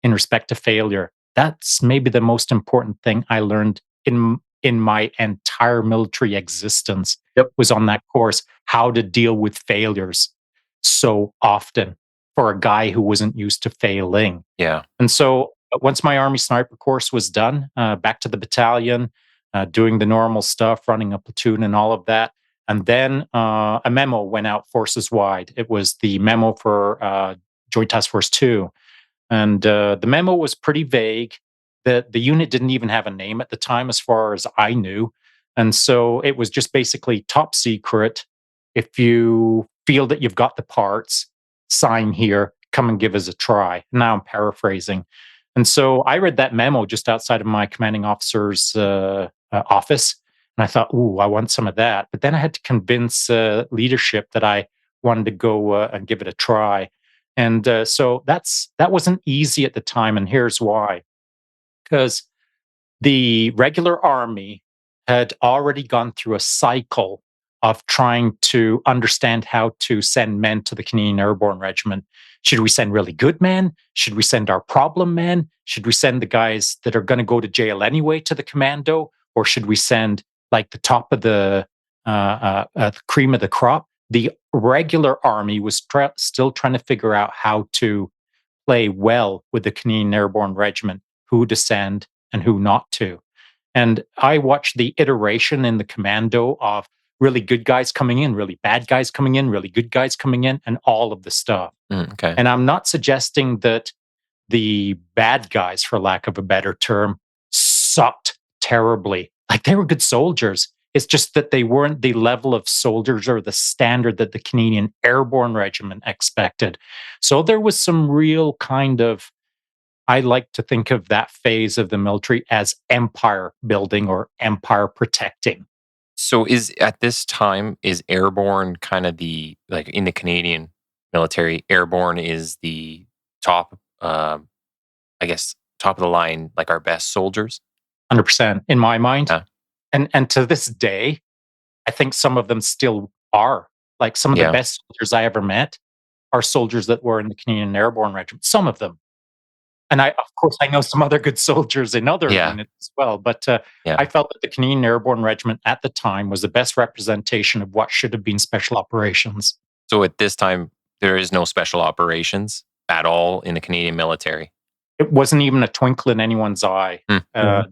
in respect to failure. That's maybe the most important thing I learned in my entire military existence. Yep. Was on that course, how to deal with failures so often for a guy who wasn't used to failing. Yeah. And so once my Army sniper course was done, back to the battalion, doing the normal stuff, running a platoon and all of that. And then a memo went out forces wide. It was the memo for Joint Task Force 2. And the memo was pretty vague. The unit didn't even have a name at the time, as far as I knew. And so it was just basically top secret. If you feel that you've got the parts, sign here, come and give us a try. Now I'm paraphrasing. And so I read that memo just outside of my commanding officer's office. And I thought, ooh, I want some of that. But then I had to convince leadership that I wanted to go and give it a try. And so that wasn't easy at the time. And here's why. Because the regular army had already gone through a cycle of trying to understand how to send men to the Canadian Airborne Regiment. Should we send really good men? Should we send our problem men? Should we send the guys that are going to go to jail anyway to the commando? Or should we send like the top of the cream of the crop? The regular army was still trying to figure out how to play well with the Canadian Airborne Regiment, who to send and who not to. And I watched the iteration in the commando of really good guys coming in, really bad guys coming in, really good guys coming in, and all of the stuff. Okay. And I'm not suggesting that the bad guys, for lack of a better term, sucked terribly. Like they were good soldiers. It's just that they weren't the level of soldiers or the standard that the Canadian Airborne Regiment expected. So there was some real kind of, I like to think of that phase of the military as empire building or empire protecting. So is at this time is airborne kind of the like in the Canadian military, airborne is the top I guess top of the line, like our best soldiers? 100% in my mind. Yeah. And to this day, I think some of them still are. Like some of the Yeah. best soldiers I ever met are soldiers that were in the Canadian Airborne Regiment. Some of them, and of course, I know some other good soldiers in other Yeah. units as well. But Yeah. I felt that the Canadian Airborne Regiment at the time was the best representation of what should have been special operations. So at this time, there is no special operations at all in the Canadian military. It wasn't even a twinkle in anyone's eye. Hmm.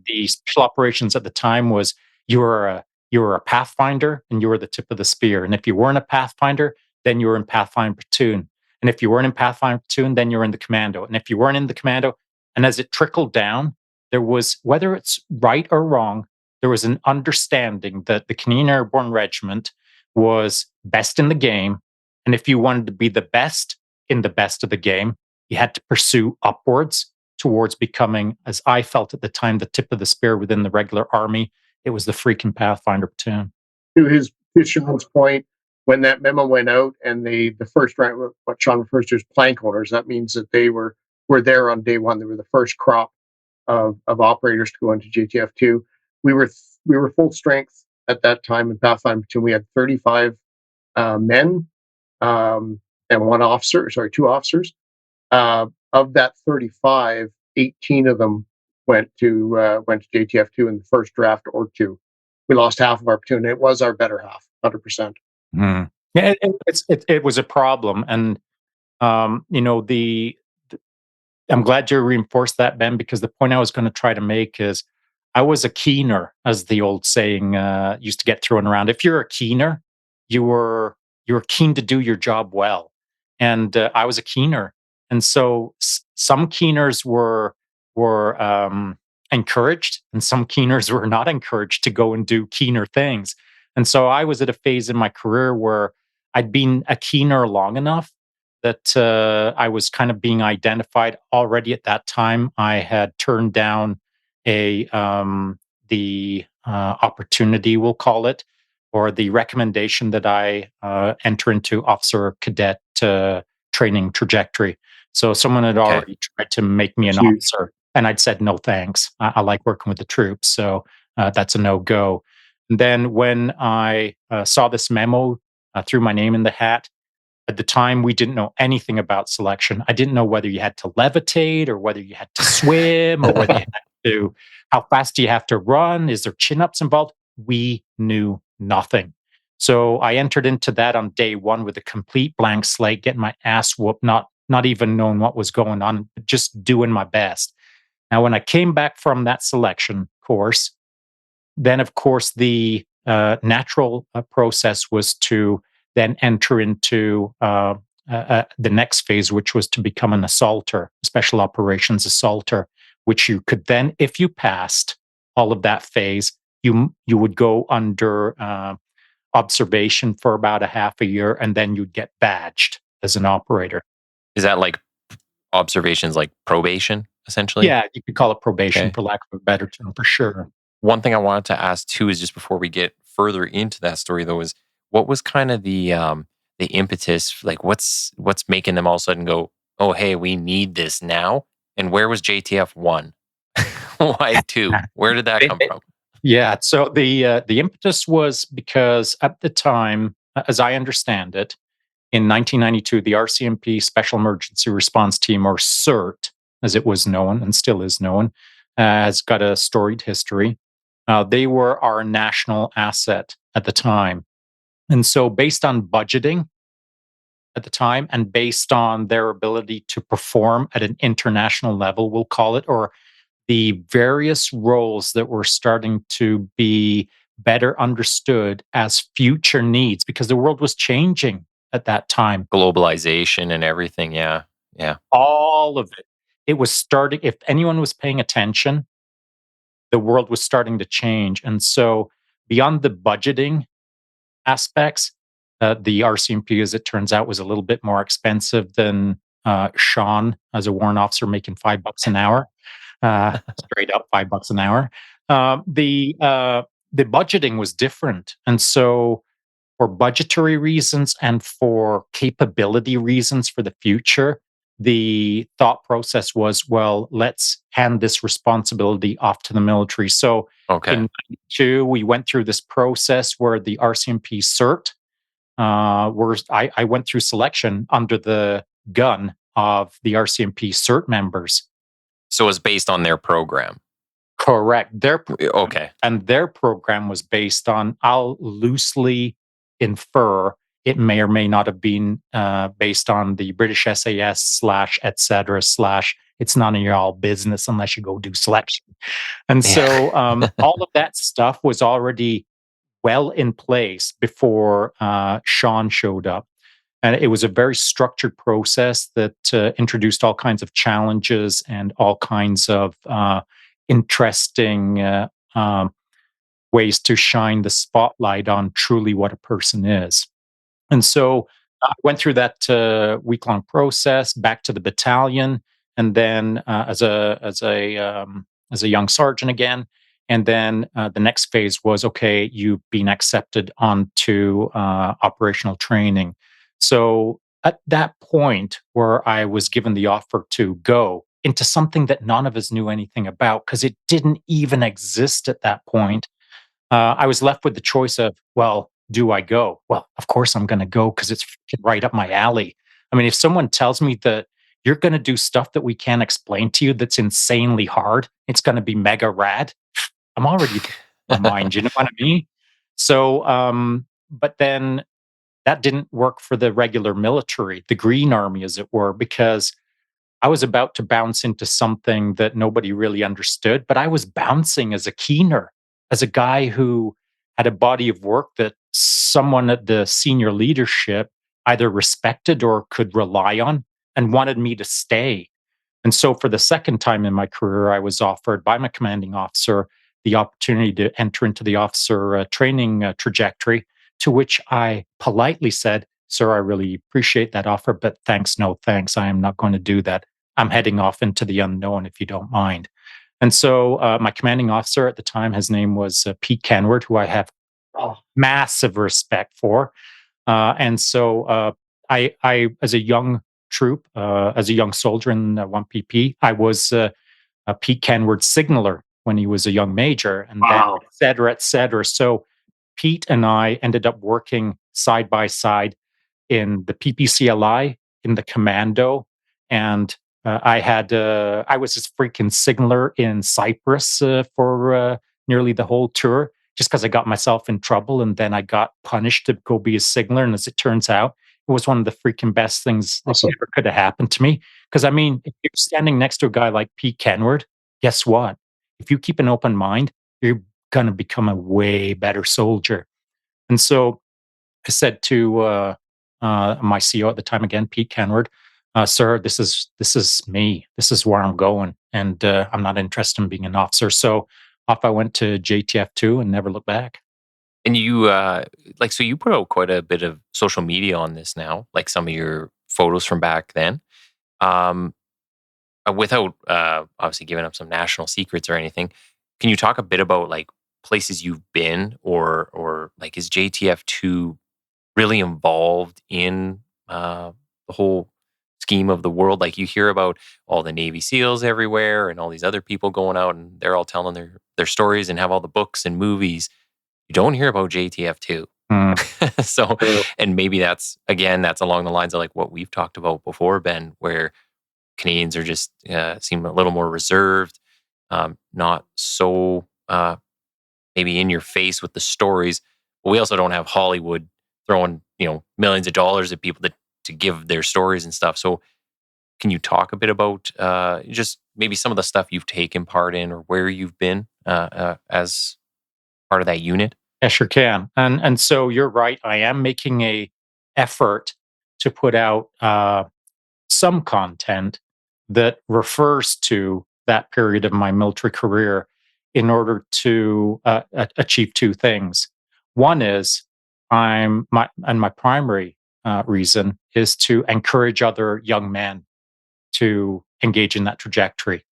The special operations at the time was you were a pathfinder and you were the tip of the spear. And if you weren't a pathfinder, then you were in Pathfinder platoon. And if you weren't in Pathfinder platoon, then you were in the commando. And if you weren't in the commando, and as it trickled down, there was, whether it's right or wrong, there was an understanding that the Canadian Airborne Regiment was best in the game. And if you wanted to be the best in the best of the game, you had to pursue upwards towards becoming, as I felt at the time, the tip of the spear within the regular army. It was the freaking Pathfinder platoon. To Shaun's point, when that memo went out and the first rank, what Shaun refers to as plank owners, that means that they were there on day one. They were the first crop of operators to go into JTF2. We were full strength at that time in Pathfinder platoon. We had 35 men and one officer, sorry, two officers. Of that 35, 18 of them went to JTF2 in the first draft or two. We lost half of our platoon. It was our better half, 100%. Mm. Yeah, it was a problem, and I'm glad you reinforced that, Ben, because the point I was going to try to make is I was a keener, as the old saying used to get thrown around. If you're a keener, you were keen to do your job well, and I was a keener, and so some keeners were encouraged, and some keeners were not encouraged to go and do keener things. And so I was at a phase in my career where I'd been a keener long enough that I was kind of being identified already at that time. I had turned down the opportunity, we'll call it, or the recommendation that I enter into officer cadet training trajectory. So someone had already tried to make me an officer, and I'd said no thanks. I like working with the troops, so that's a no go. And then when I saw this memo, threw my name in the hat. At the time, we didn't know anything about selection. I didn't know whether you had to levitate or whether you had to swim or whether you had to, how fast do you have to run? Is there chin ups involved? We knew nothing. So I entered into that on day one with a complete blank slate, getting my ass whooped, not even knowing what was going on, just doing my best. Now, when I came back from that selection course, then of course the natural process was to then enter into the next phase, which was to become an assaulter, special operations assaulter, which you could then, if you passed all of that phase, you would go under observation for about a half a year, and then you'd get badged as an operator. Is that like observations, like probation, essentially? Yeah, you could call it probation, for lack of a better term, for sure. One thing I wanted to ask too is, just before we get further into that story, though, is what was kind of the impetus? Like, what's making them all of a sudden go, "Oh, hey, we need this now"? And where was JTF 1? Why 2? Where did that come from? Yeah, so the impetus was because at the time, as I understand it, in 1992, the RCMP Special Emergency Response Team, or CERT, as it was known and still is known, has got a storied history. They were our national asset at the time. And so based on budgeting at the time and based on their ability to perform at an international level, we'll call it, or the various roles that were starting to be better understood as future needs, because the world was changing at that time. Globalization and everything, yeah. All of it. It was starting, if anyone was paying attention, the world was starting to change. And so beyond the budgeting aspects, the RCMP, as it turns out, was a little bit more expensive than Shaun as a warrant officer making $5 an hour, straight up $5 an hour. The budgeting was different, and so for budgetary reasons and for capability reasons for the future, the thought process was, well, let's hand this responsibility off to the military. So Okay. in 92, we went through this process where the RCMP CERT, where I went through selection under the gun of the RCMP CERT members. So it's based on their program. Correct. Okay. And their program was based on, I'll loosely infer, it may or may not have been based on the British SAS slash et cetera slash it's none of your all business unless you go do selection. And so all of that stuff was already well in place before Shaun showed up. And it was a very structured process that introduced all kinds of challenges and all kinds of interesting ways to shine the spotlight on truly what a person is. And so I went through that week-long process back to the battalion, and then as a young sergeant again. And then the next phase was, okay, you've been accepted onto operational training. So at that point where I was given the offer to go into something that none of us knew anything about, because it didn't even exist at that point, I was left with the choice of, well, do I go? Well, of course I'm going to go because it's right up my alley. I mean, if someone tells me that you're going to do stuff that we can't explain to you that's insanely hard, it's going to be mega rad, I'm already in my mind, you know what I mean? So, but then that didn't work for the regular military, the Green Army, as it were, because I was about to bounce into something that nobody really understood, but I was bouncing as a keener, as a guy who had a body of work that someone at the senior leadership either respected or could rely on and wanted me to stay. And so for the second time in my career, I was offered by my commanding officer the opportunity to enter into the officer training trajectory, to which I politely said, "Sir, I really appreciate that offer, but thanks, no thanks. I am not going to do that. I'm heading off into the unknown if you don't mind." And so my commanding officer at the time, his name was Pete Kenward, who I have massive respect for. And so as a young troop, as a young soldier in 1PP, I was a Pete Kenward signaler when he was a young major, and then Wow. et cetera, et cetera. So Pete and I ended up working side by side in the PPCLI, in the commando, and I was his freaking signaler in Cyprus for nearly the whole tour, just because I got myself in trouble, and then I got punished to go be a signaler. And as it turns out, it was one of the freaking best things that Awesome. ever could have happened to me. Because I mean, if you're standing next to a guy like Pete Kenward, guess what? If you keep an open mind, you're gonna become a way better soldier. And so I said to my CO at the time again, Pete Kenward, "Sir, this is me. This is where I'm going, and I'm not interested in being an officer." So off I went to JTF2 and never looked back. And you so you put out quite a bit of social media on this now, like some of your photos from back then. Um, without obviously giving up some national secrets or anything, can you talk a bit about like places you've been, or like is JTF2 really involved in the whole scheme of the world? Like you hear about all the Navy SEALs everywhere and all these other people going out and they're all telling their stories and have all the books and movies. You don't hear about JTF2. Mm. So, True. and maybe that's along the lines of like what we've talked about before, Ben, where Canadians are just seem a little more reserved, not so maybe in your face with the stories. But we also don't have Hollywood throwing millions of dollars at people to give their stories and stuff. So can you talk a bit about just maybe some of the stuff you've taken part in or where you've been as part of that unit? I sure can. And so you're right. I am making a effort to put out some content that refers to that period of my military career in order to achieve two things. One is my primary reason is to encourage other young men to engage in that trajectory.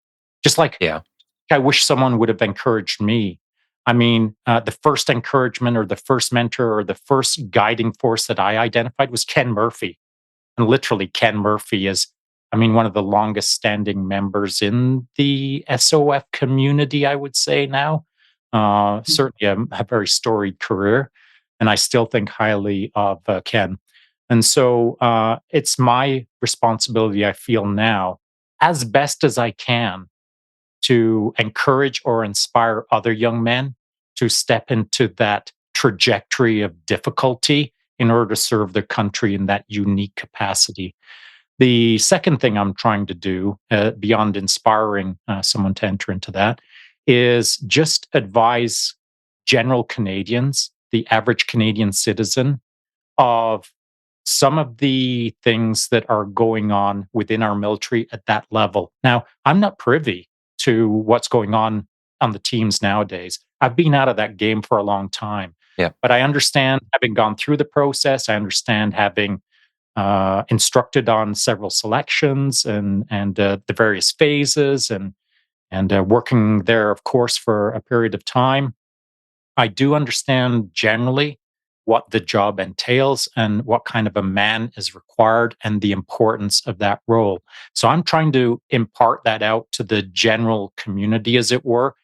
Just like Yeah. I wish someone would have encouraged me. I mean, the first encouragement or the first mentor or the first guiding force that I identified was Ken Murphy. And literally, Ken Murphy is I mean, one of the longest standing members in the SOF community, I would say now. Certainly a very storied career, and I still think highly of Ken. And so it's my responsibility, I feel now, as best as I can, to encourage or inspire other young men to step into that trajectory of difficulty in order to serve their country in that unique capacity. The second thing I'm trying to do, beyond inspiring someone to enter into that, is just advise general Canadians, the average Canadian citizen, of some of the things that are going on within our military at that level. Now, I'm not privy to what's going on the teams nowadays. I've been out of that game for a long time. Yeah. But I understand, having gone through the process, I understand having instructed on several selections and the various phases and working there, of course, for a period of time. I do understand generally what the job entails and what kind of a man is required and the importance of that role. So I'm trying to impart that out to the general community, as it were,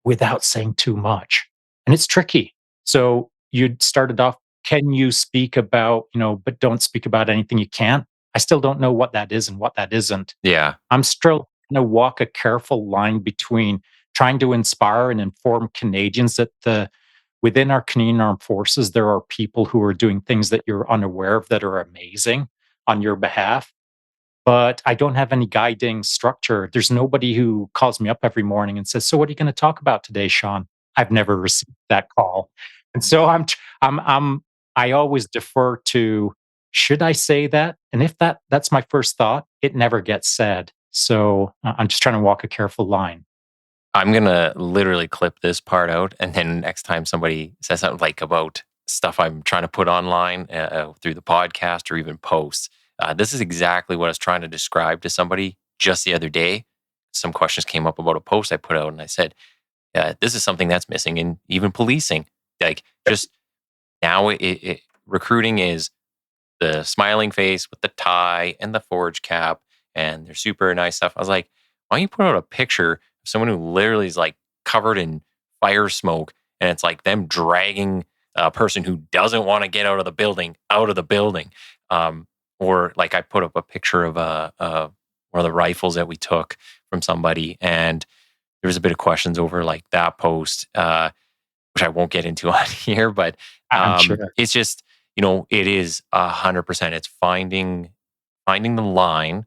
without saying too much. And it's tricky. So you started off, can you speak about, but don't speak about anything you can't? I still don't know what that is and what that isn't. Yeah. I'm still going to walk a careful line between trying to inspire and inform Canadians that within our Canadian Armed Forces, there are people who are doing things that you're unaware of that are amazing on your behalf. But I don't have any guiding structure. There's nobody who calls me up every morning and says, "So, what are you going to talk about today, Shaun?" I've never received that call, and so I always defer to, should I say that? And if that's my first thought, it never gets said. So I'm just trying to walk a careful line. I'm gonna literally clip this part out, and then next time somebody says something like about stuff I'm trying to put online through the podcast or even posts, this is exactly what I was trying to describe to somebody just the other day. Some questions came up about a post I put out, and I said, "This is something that's missing in even policing. Like, just now, recruiting is the smiling face with the tie and the forge cap, and they're super nice stuff." I was like, "Why don't you put out a picture of someone who literally is like covered in fire smoke, and it's like them dragging a person who doesn't want to get out of the building out of the building?" Or like I put up a picture of one of the rifles that we took from somebody, and there was a bit of questions over like that post, which I won't get into on here, but I'm sure. it's just, it is 100%. It's finding the line.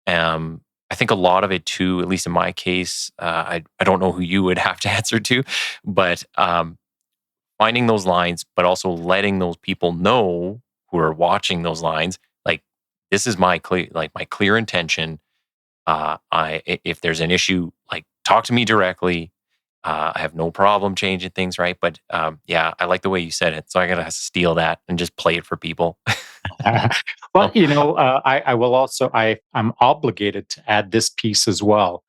I think a lot of it too, at least in my case, I don't know who you would have to answer to, but finding those lines, but also letting those people know who are watching those lines, like, this is my clear intention. If there's an issue, like, talk to me directly. I have no problem changing things, right? But yeah, I like the way you said it, so I gotta steal that and just play it for people. Well, I will also, I'm obligated to add this piece as well,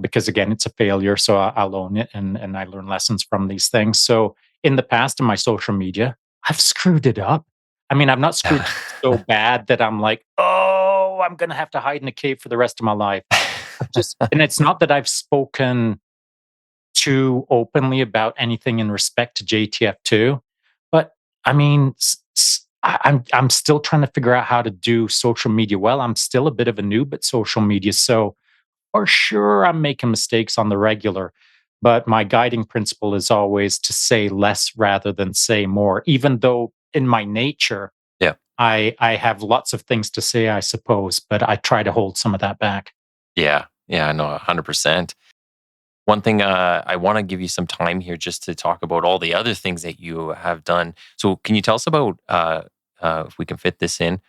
because again, it's a failure, so I'll own it, and I learn lessons from these things. So in the past, in my social media, I've screwed it up. I mean, I've not screwed it so bad that I'm like, oh, I'm gonna have to hide in a cave for the rest of my life. And it's not that I've spoken too openly about anything in respect to JTF2, but I mean, I'm still trying to figure out how to do social media well. I'm still a bit of a noob at social media, so for sure I'm making mistakes on the regular. But my guiding principle is always to say less rather than say more, even though in my nature Yeah. I have lots of things to say, I suppose, but I try to hold some of that back. Yeah. Yeah. No, 100%. One thing, I want to give you some time here just to talk about all the other things that you have done. So, can you tell us about, if we can fit this in,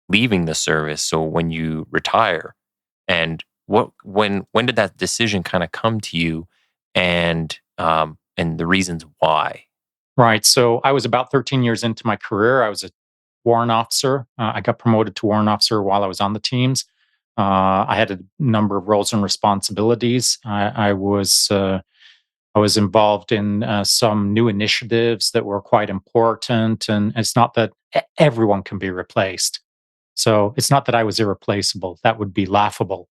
leaving the service? So, when you retire, and when did that decision kind of come to you, and the reasons why? Right. So I was about 13 years into my career. I was a warrant officer. I got promoted to warrant officer while I was on the teams. I had a number of roles and responsibilities. I was involved in some new initiatives that were quite important, and it's not that everyone can be replaced. So it's not that I was irreplaceable. That would be laughable.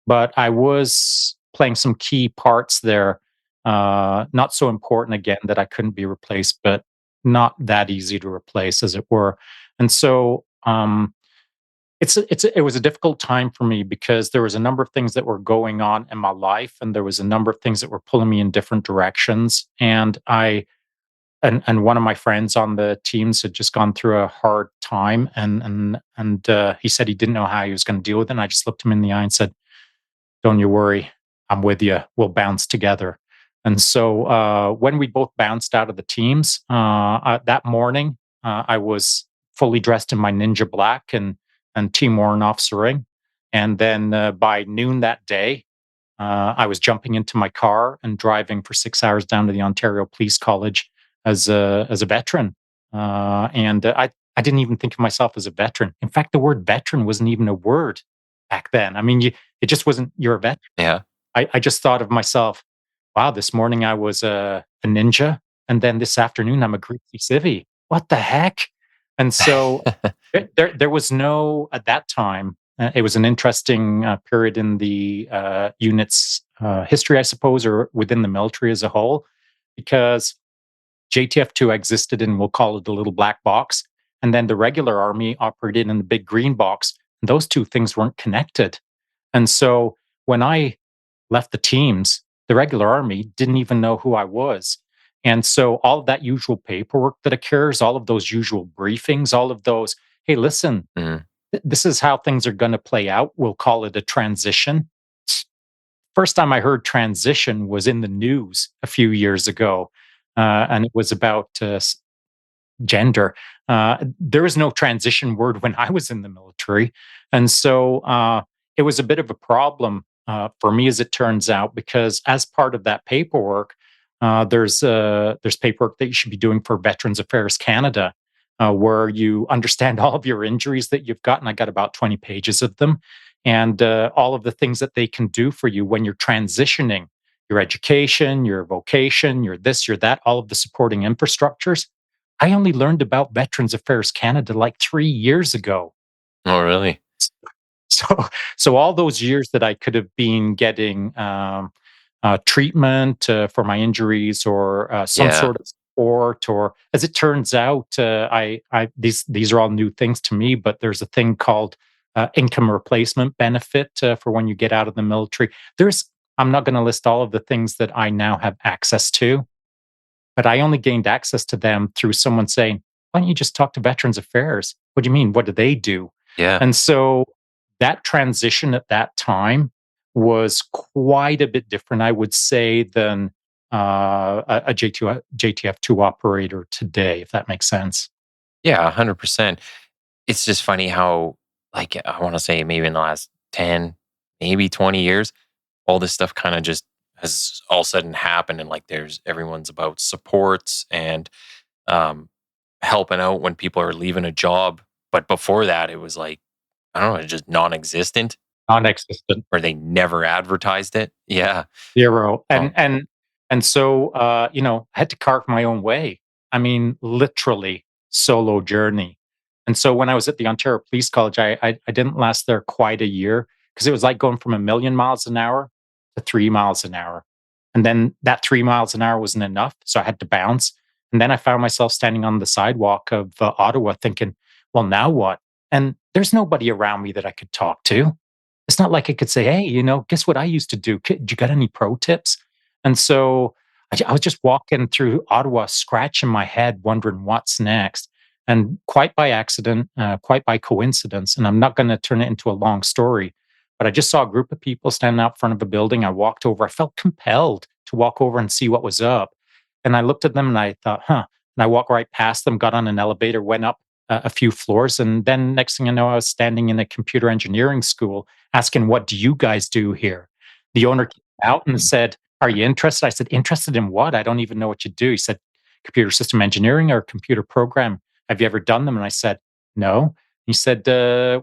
But I was playing some key parts there. Not so important again that I couldn't be replaced, but not that easy to replace, as it were. And so it was a difficult time for me because there was a number of things that were going on in my life, and there was a number of things that were pulling me in different directions. And one of my friends on the teams had just gone through a hard time, and he said he didn't know how he was going to deal with it. And I just looked him in the eye and said, "Don't you worry, I'm with you. We'll bounce together." And so when we both bounced out of the teams that morning, I was fully dressed in my ninja black and team warrant officering. And then by noon that day, I was jumping into my car and driving for 6 hours down to the Ontario Police College as a veteran. I didn't even think of myself as a veteran. In fact, the word veteran wasn't even a word back then. I mean, it just wasn't, you're a veteran. Yeah. I just thought of myself, wow, this morning I was a ninja, and then this afternoon I'm a greasy civvy. What the heck? And so there was no, at that time, it was an interesting period in the unit's history, I suppose, or within the military as a whole, because JTF2 existed in, we'll call it the little black box, and then the regular army operated in the big green box. And those two things weren't connected. And so when I left the teams, the regular army didn't even know who I was. And so all of that usual paperwork that occurs, all of those usual briefings, all of those, hey, listen, Mhm. this is how things are going to play out. We'll call it a transition. First time I heard transition was in the news a few years ago, and it was about gender. There was no transition word when I was in the military. And so it was a bit of a problem for me, as it turns out, because as part of that paperwork, there's paperwork that you should be doing for Veterans Affairs Canada, where you understand all of your injuries that you've gotten. I got about 20 pages of them, and all of the things that they can do for you when you're transitioning your education, your vocation, your this, your that, all of the supporting infrastructures. I only learned about Veterans Affairs Canada like 3 years ago. Oh, really? So, so all those years that I could have been getting treatment for my injuries, or some Yeah. sort of support, or as it turns out, these are all new things to me. But there's a thing called income replacement benefit for when you get out of the military. I'm not going to list all of the things that I now have access to, but I only gained access to them through someone saying, "Why don't you just talk to Veterans Affairs?" What do you mean? What do they do? Yeah. And so that transition at that time was quite a bit different, I would say, than a JTF2 operator today, if that makes sense. Yeah, 100%. It's just funny how, like, I want to say maybe in the last 10, maybe 20 years, all this stuff kind of just has all of a sudden happened. And like, everyone's about supports and um, helping out when people are leaving a job. But before that, it was like, I don't know, just non existent, Non-existent. or they never advertised it. Yeah. 0. Oh, And so, I had to carve my own way. I mean, literally solo journey. And so when I was at the Ontario Police College, I didn't last there quite a year, because it was like going from a million miles an hour to 3 miles an hour. And then that 3 miles an hour wasn't enough. So I had to bounce. And then I found myself standing on the sidewalk of Ottawa thinking, well, now what? And there's nobody around me that I could talk to. It's not like I could say, hey, guess what I used to do? You got any pro tips? And so I was just walking through Ottawa, scratching my head, wondering what's next. And quite by accident, quite by coincidence, and I'm not going to turn it into a long story, but I just saw a group of people standing out front of a building. I walked over. I felt compelled to walk over and see what was up. And I looked at them and I thought, huh. And I walked right past them, got on an elevator, went up a few floors. And then next thing I know, I was standing in a computer engineering school asking, what do you guys do here? The owner came out and said, are you interested? I said, interested in what? I don't even know what you do. He said, computer system engineering or computer program. Have you ever done them? And I said, no. He said,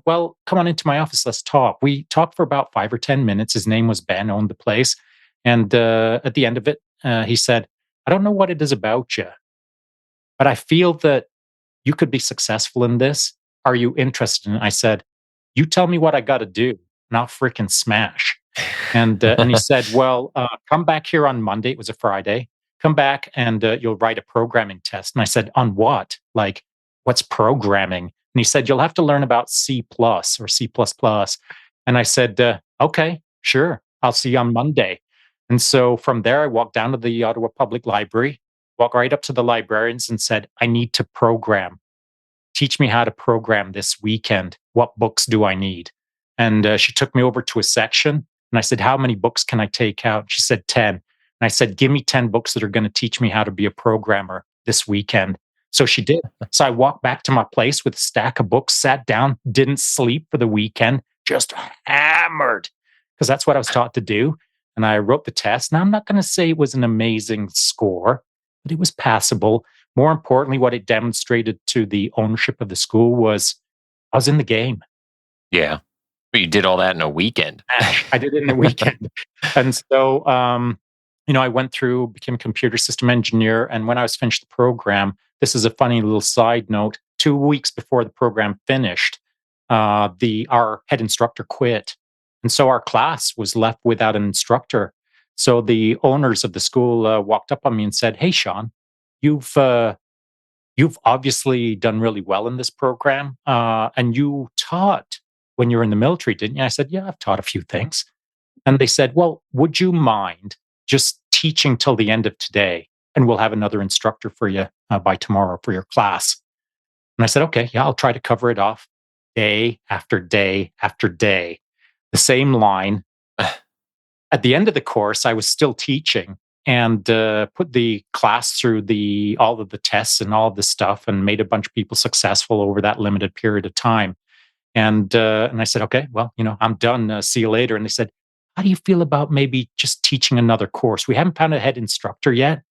well, come on into my office. Let's talk. We talked for about 5 or 10 minutes. His name was Ben, owned the place. And at the end of it, he said, I don't know what it is about you, but I feel that you could be successful in this. are you interested in? I said, you tell me what I got to do, and I'll freaking smash. And he said, well, come back here on Monday. It was a Friday. Come back and you'll write a programming test. And I said, on what? Like, what's programming? And he said, you'll have to learn about C plus or C plus plus. And I said, okay, sure. I'll see you on Monday. And so from there, I walked down to the Ottawa Public Library, walked right up to the librarians and said, I need to program. Teach me how to program this weekend. What books do I need? And she took me over to a section and I said, how many books can I take out? She said, 10. And I said, give me 10 books that are going to teach me how to be a programmer this weekend. So she did. So I walked back to my place with a stack of books, sat down, didn't sleep for the weekend, just hammered because that's what I was taught to do. And I wrote the test. Now, I'm not going to say it was an amazing score, but it was passable. More importantly, what it demonstrated to the ownership of the school was I was in the game. Yeah. But you did all that in a weekend. I did it in a weekend. And so, I went through, became a computer system engineer. And when I was finished the program, this is a funny little side note. 2 weeks before the program finished, our head instructor quit. And so our class was left without an instructor. So the owners of the school walked up on me and said, hey, Shaun, you've obviously done really well in this program. And you taught when you were in the military, didn't you? I said, yeah, I've taught a few things. And they said, well, would you mind just teaching till the end of today? And we'll have another instructor for you by tomorrow for your class. And I said, okay, yeah, I'll try to cover it off day after day after day. The same line. At the end of the course, I was still teaching and put the class through all of the tests and all of the stuff and made a bunch of people successful over that limited period of time. And I said, okay, well, I'm done. See you later. And they said, how do you feel about maybe just teaching another course? We haven't found a head instructor yet.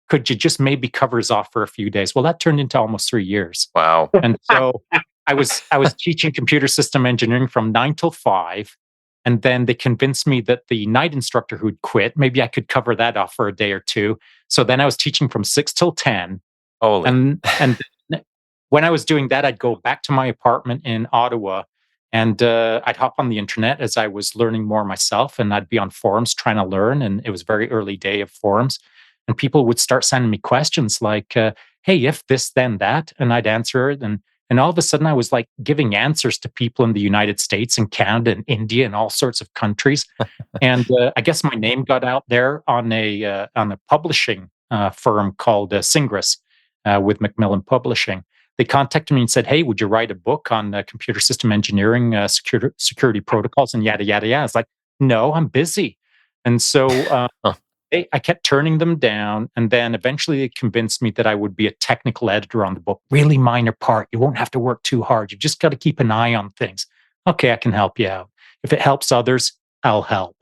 Could you just maybe cover us off for a few days? Well, that turned into almost 3 years. Wow. And so I was teaching computer system engineering from 9 till 5. And then they convinced me that the night instructor who'd quit, maybe I could cover that off for a day or two. So then I was teaching from 6 till 10. Holy. And when I was doing that, I'd go back to my apartment in Ottawa and I'd hop on the internet as I was learning more myself. And I'd be on forums trying to learn. And it was very early day of forums. And people would start sending me questions like, hey, if this, then that. And I'd answer it. And all of a sudden, I was like giving answers to people in the United States and Canada and India and all sorts of countries. And I guess my name got out there on a publishing firm called Singris with Macmillan Publishing. They contacted me and said, hey, would you write a book on computer system engineering, security protocols, and yada, yada, yada. I was like, no, I'm busy. And so I kept turning them down. And then eventually they convinced me that I would be a technical editor on the book. Really minor part. You won't have to work too hard. You've just got to keep an eye on things. Okay, I can help you out. If it helps others, I'll help.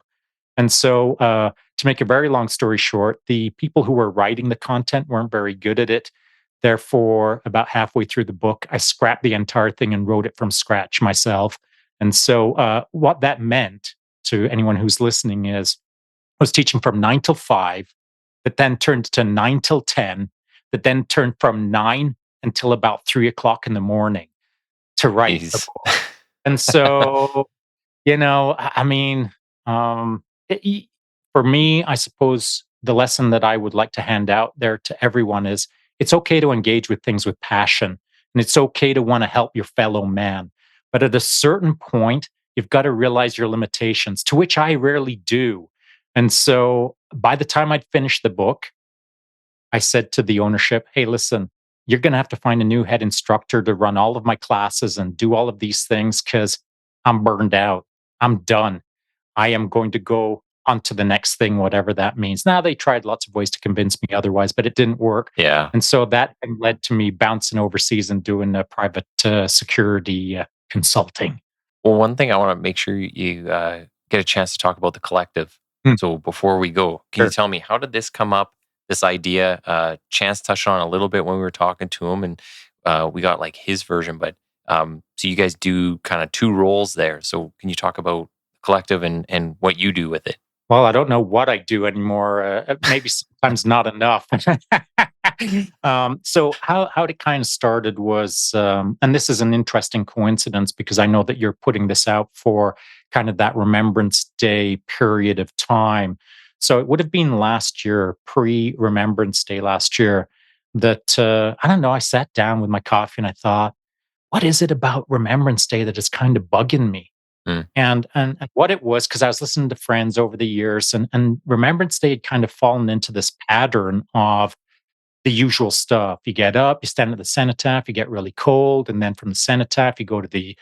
And so to make a very long story short, the people who were writing the content weren't very good at it. Therefore, about halfway through the book, I scrapped the entire thing and wrote it from scratch myself. And so what that meant to anyone who's listening is I was teaching from 9 till 5, but then turned to 9 till 10, that then turned from 9 until about 3 o'clock in the morning to write the book. And so, for me, I suppose the lesson that I would like to hand out there to everyone is it's okay to engage with things with passion, and it's okay to want to help your fellow man. But at a certain point, you've got to realize your limitations, to which I rarely do. And so by the time I'd finished the book, I said to the ownership, hey, listen, you're going to have to find a new head instructor to run all of my classes and do all of these things because I'm burned out. I'm done. I am going to go on to the next thing, whatever that means. Now, they tried lots of ways to convince me otherwise, but it didn't work. Yeah. And so that led to me bouncing overseas and doing private security consulting. Well, one thing I want to make sure you get a chance to talk about the collective. So before we go, can you tell me, how did this come up, this idea? Chance touched on a little bit when we were talking to him, and we got like his version, but so you guys do kind of two roles there. So can you talk about collective and what you do with it? Well, I don't know what I do anymore. Maybe sometimes not enough. So how it kind of started was, and this is an interesting coincidence because I know that you're putting this out for kind of that Remembrance Day period of time. So it would have been last year, pre Remembrance Day last year, that I don't know. I sat down with my coffee and I thought, what is it about Remembrance Day that is kind of bugging me? Mm. And what it was, because I was listening to friends over the years, and Remembrance Day had kind of fallen into this pattern of the usual stuff. You get up, you stand at the cenotaph, you get really cold, and then from the cenotaph you go to the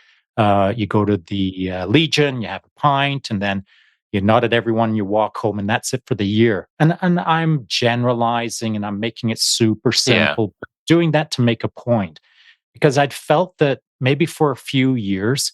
Legion, you have a pint, and then you nod at everyone, you walk home, and that's it for the year. And I'm generalizing and I'm making it super Yeah. simple, but doing that to make a point because I'd felt that maybe for a few years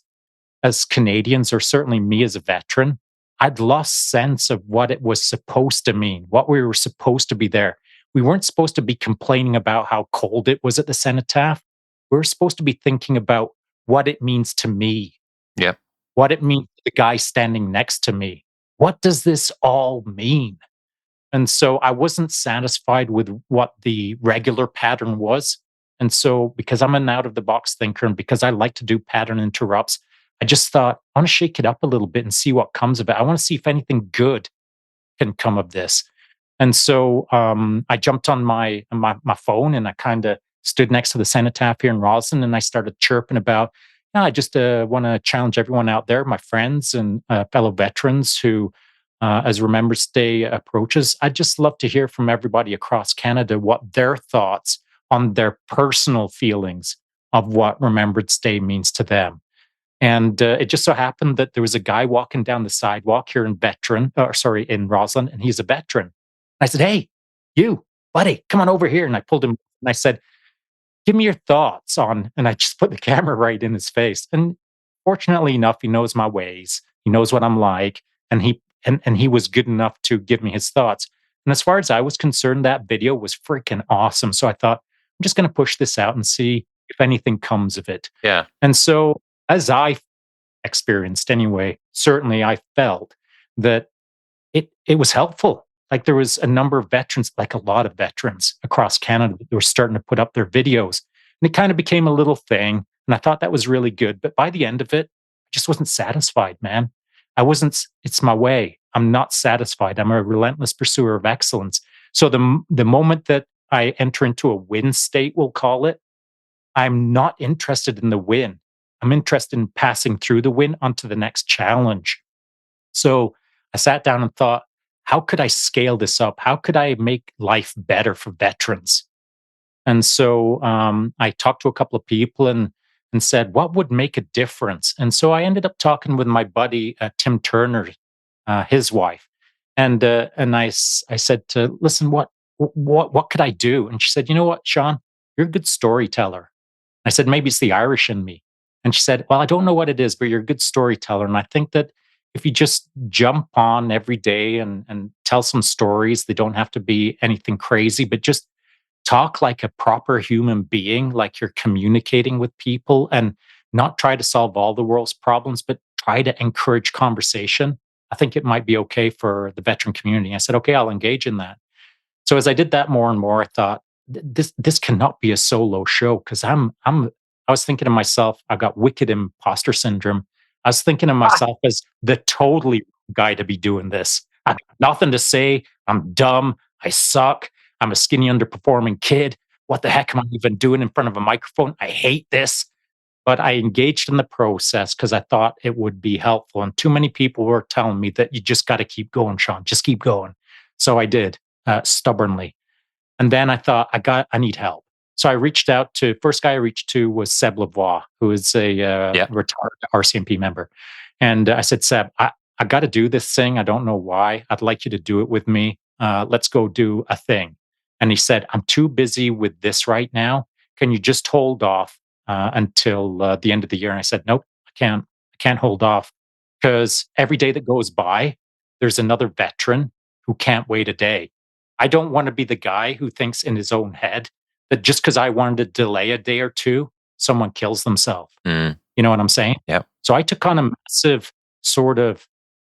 as Canadians, or certainly me as a veteran, I'd lost sense of what it was supposed to mean, what we were supposed to be there. We weren't supposed to be complaining about how cold it was at the cenotaph. We were supposed to be thinking about what it means to me, Yep. what it means to the guy standing next to me. What does this all mean? And so I wasn't satisfied with what the regular pattern was. And so, because I'm an out of the box thinker and because I like to do pattern interrupts, I just thought, I want to shake it up a little bit and see what comes of it. I want to see if anything good can come of this. And so I jumped on my phone and I kind of stood next to the cenotaph here in Roslyn and I started chirping about, yeah, I just want to challenge everyone out there, my friends and fellow veterans who, as Remembrance Day approaches, I'd just love to hear from everybody across Canada what their thoughts on their personal feelings of what Remembrance Day means to them. And it just so happened that there was a guy walking down the sidewalk here in Roslyn, and he's a veteran. I said, "Hey, you, buddy, come on over here." And I pulled him and I said, "Give me your thoughts on," and I just put the camera right in his face. And fortunately enough, he knows my ways. He knows what I'm like. And he was good enough to give me his thoughts. And as far as I was concerned, that video was freaking awesome. So I thought, I'm just going to push this out and see if anything comes of it. Yeah. And so, as I experienced anyway, certainly I felt that it was helpful. Like there was a number of veterans, like a lot of veterans across Canada that were starting to put up their videos. And it kind of became a little thing. And I thought that was really good. But by the end of it, I just wasn't satisfied, man. It's my way. I'm not satisfied. I'm a relentless pursuer of excellence. So the moment that I enter into a win state, we'll call it, I'm not interested in the win. I'm interested in passing through the win onto the next challenge. So I sat down and thought, how could I scale this up? How could I make life better for veterans? And so I talked to a couple of people and said, what would make a difference? And so I ended up talking with my buddy Tim Turner, his wife, and I said to listen, what could I do? And she said, you know what, Shaun, you're a good storyteller. I said, maybe it's the Irish in me. And she said, well, I don't know what it is, but you're a good storyteller. And I think that if you just jump on every day and tell some stories, they don't have to be anything crazy, but just talk like a proper human being, like you're communicating with people and not try to solve all the world's problems, but try to encourage conversation. I think it might be okay for the veteran community. I said, okay, I'll engage in that. So as I did that more and more, I thought this cannot be a solo show because I was thinking to myself, I got wicked imposter syndrome. I was thinking of myself as the totally guy to be doing this. I got nothing to say. I'm dumb. I suck. I'm a skinny, underperforming kid. What the heck am I even doing in front of a microphone? I hate this. But I engaged in the process because I thought it would be helpful. And too many people were telling me that you just got to keep going, Shaun. Just keep going. So I did stubbornly. And then I thought, I need help. So I reached out to, first guy I reached to was Seb Lavoie, who is a retired RCMP member. And I said, Seb, I got to do this thing. I don't know why. I'd like you to do it with me. Let's go do a thing. And he said, I'm too busy with this right now. Can you just hold off until the end of the year? And I said, nope, I can't. I can't hold off because every day that goes by, there's another veteran who can't wait a day. I don't want to be the guy who thinks in his own head that just because I wanted to delay a day or two, someone kills themselves. Mm. You know what I'm saying? Yeah. So I took on a massive sort of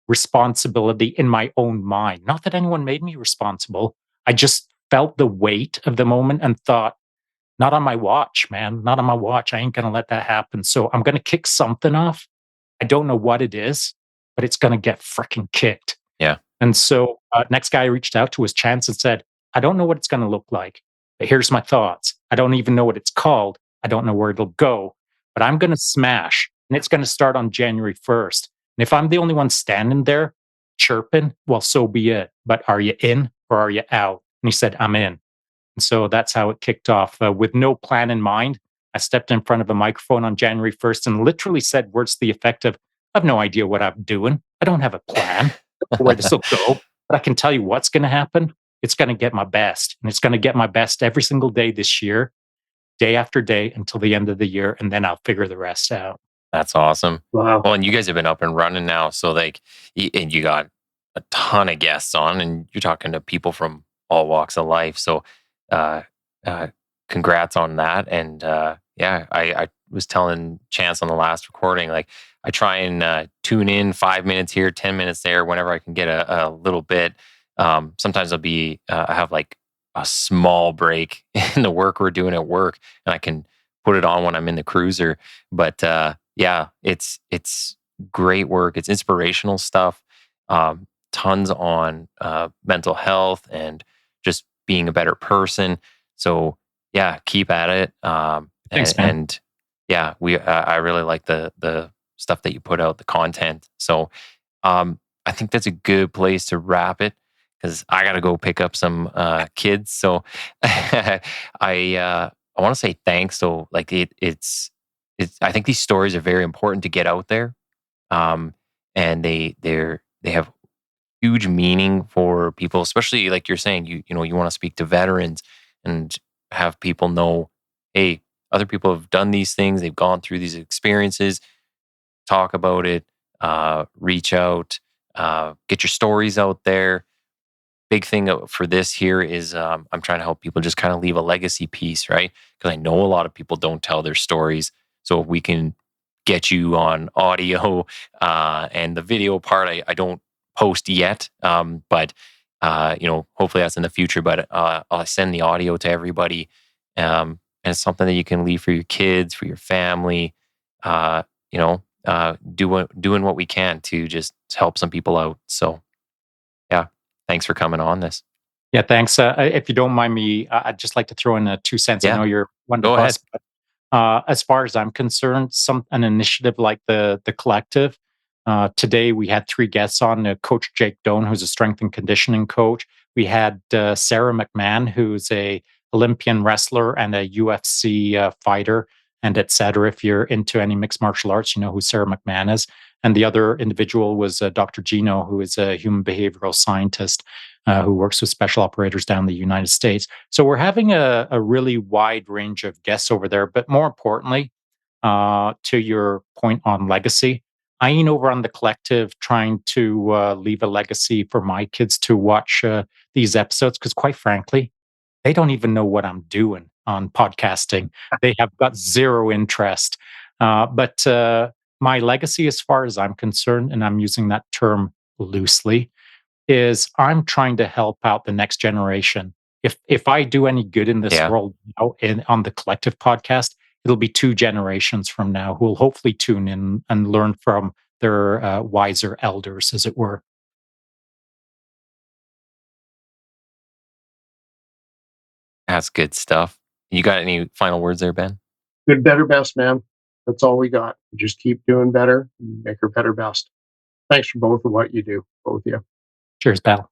responsibility in my own mind. Not that anyone made me responsible. I just felt the weight of the moment and thought, not on my watch, man, not on my watch. I ain't going to let that happen. So I'm going to kick something off. I don't know what it is, but it's going to get freaking kicked. Yeah. And so next guy I reached out to was Chance and said, I don't know what it's going to look like, but here's my thoughts. I don't even know what it's called. I don't know where it'll go, but I'm going to smash and it's going to start on January 1st. And if I'm the only one standing there chirping, well, so be it. But are you in or are you out? And he said, I'm in. And so that's how it kicked off with no plan in mind. I stepped in front of a microphone on January 1st and literally said words to the effect of, I have no idea what I'm doing. I don't have a plan where this will go, but I can tell you what's going to happen. It's going to get my best. And it's going to get my best every single day this year, day after day until the end of the year. And then I'll figure the rest out. That's awesome. Wow. Well, and you guys have been up and running now. So like, and you got a ton of guests on and you're talking to people from all walks of life. So, uh, congrats on that. And, yeah, I was telling Chance on the last recording, like I try and tune in 5 minutes here, 10 minutes there, whenever I can get a little bit. Sometimes I have like a small break in the work we're doing at work and I can put it on when I'm in the cruiser. But yeah, it's great work. It's inspirational stuff. Tons on mental health and just being a better person. So yeah, keep at it. Thanks, man. And yeah, I really like the stuff that you put out, the content. So I think that's a good place to wrap it because I got to go pick up some kids. So I want to say thanks. So like it's I think these stories are very important to get out there, and they have huge meaning for people, especially like you're saying, you know, you want to speak to veterans and have people know, hey, other people have done these things, they've gone through these experiences, talk about it, reach out, get your stories out there. Big thing for this here is I'm trying to help people just kind of leave a legacy piece, right? Because I know a lot of people don't tell their stories. So if we can get you on audio and the video part, I don't post yet, but you know, hopefully that's in the future. But I'll send the audio to everybody, and it's something that you can leave for your kids, for your family. You know, doing what we can to just help some people out. So yeah, thanks for coming on this. Yeah, thanks. If you don't mind me, I'd just like to throw in 2 cents. I Yeah, know you're one go of ahead. us, but as far as I'm concerned, an initiative like the collective. Today we had 3 guests on. Coach Jake Doan, who's a strength and conditioning coach. We had Sarah McMahon, who's a Olympian wrestler and a UFC fighter, and etc. If you're into any mixed martial arts, you know who Sarah McMahon is. And the other individual was Dr. Gino, who is a human behavioral scientist who works with special operators down in the United States. So we're having a really wide range of guests over there. But more importantly, to your point on legacy, I ain't over on the collective trying to leave a legacy for my kids to watch these episodes because, quite frankly, they don't even know what I'm doing on podcasting. They have got zero interest. But my legacy, as far as I'm concerned, and I'm using that term loosely, is I'm trying to help out the next generation. If I do any good in this Yeah. world now on the collective podcast, it'll be 2 generations from now who will hopefully tune in and learn from their wiser elders, as it were. That's good stuff. You got any final words there, Ben? Good, better, best, man. That's all we got. Just keep doing better and make her better, best. Thanks for both of what you do, both of you. Cheers, pal.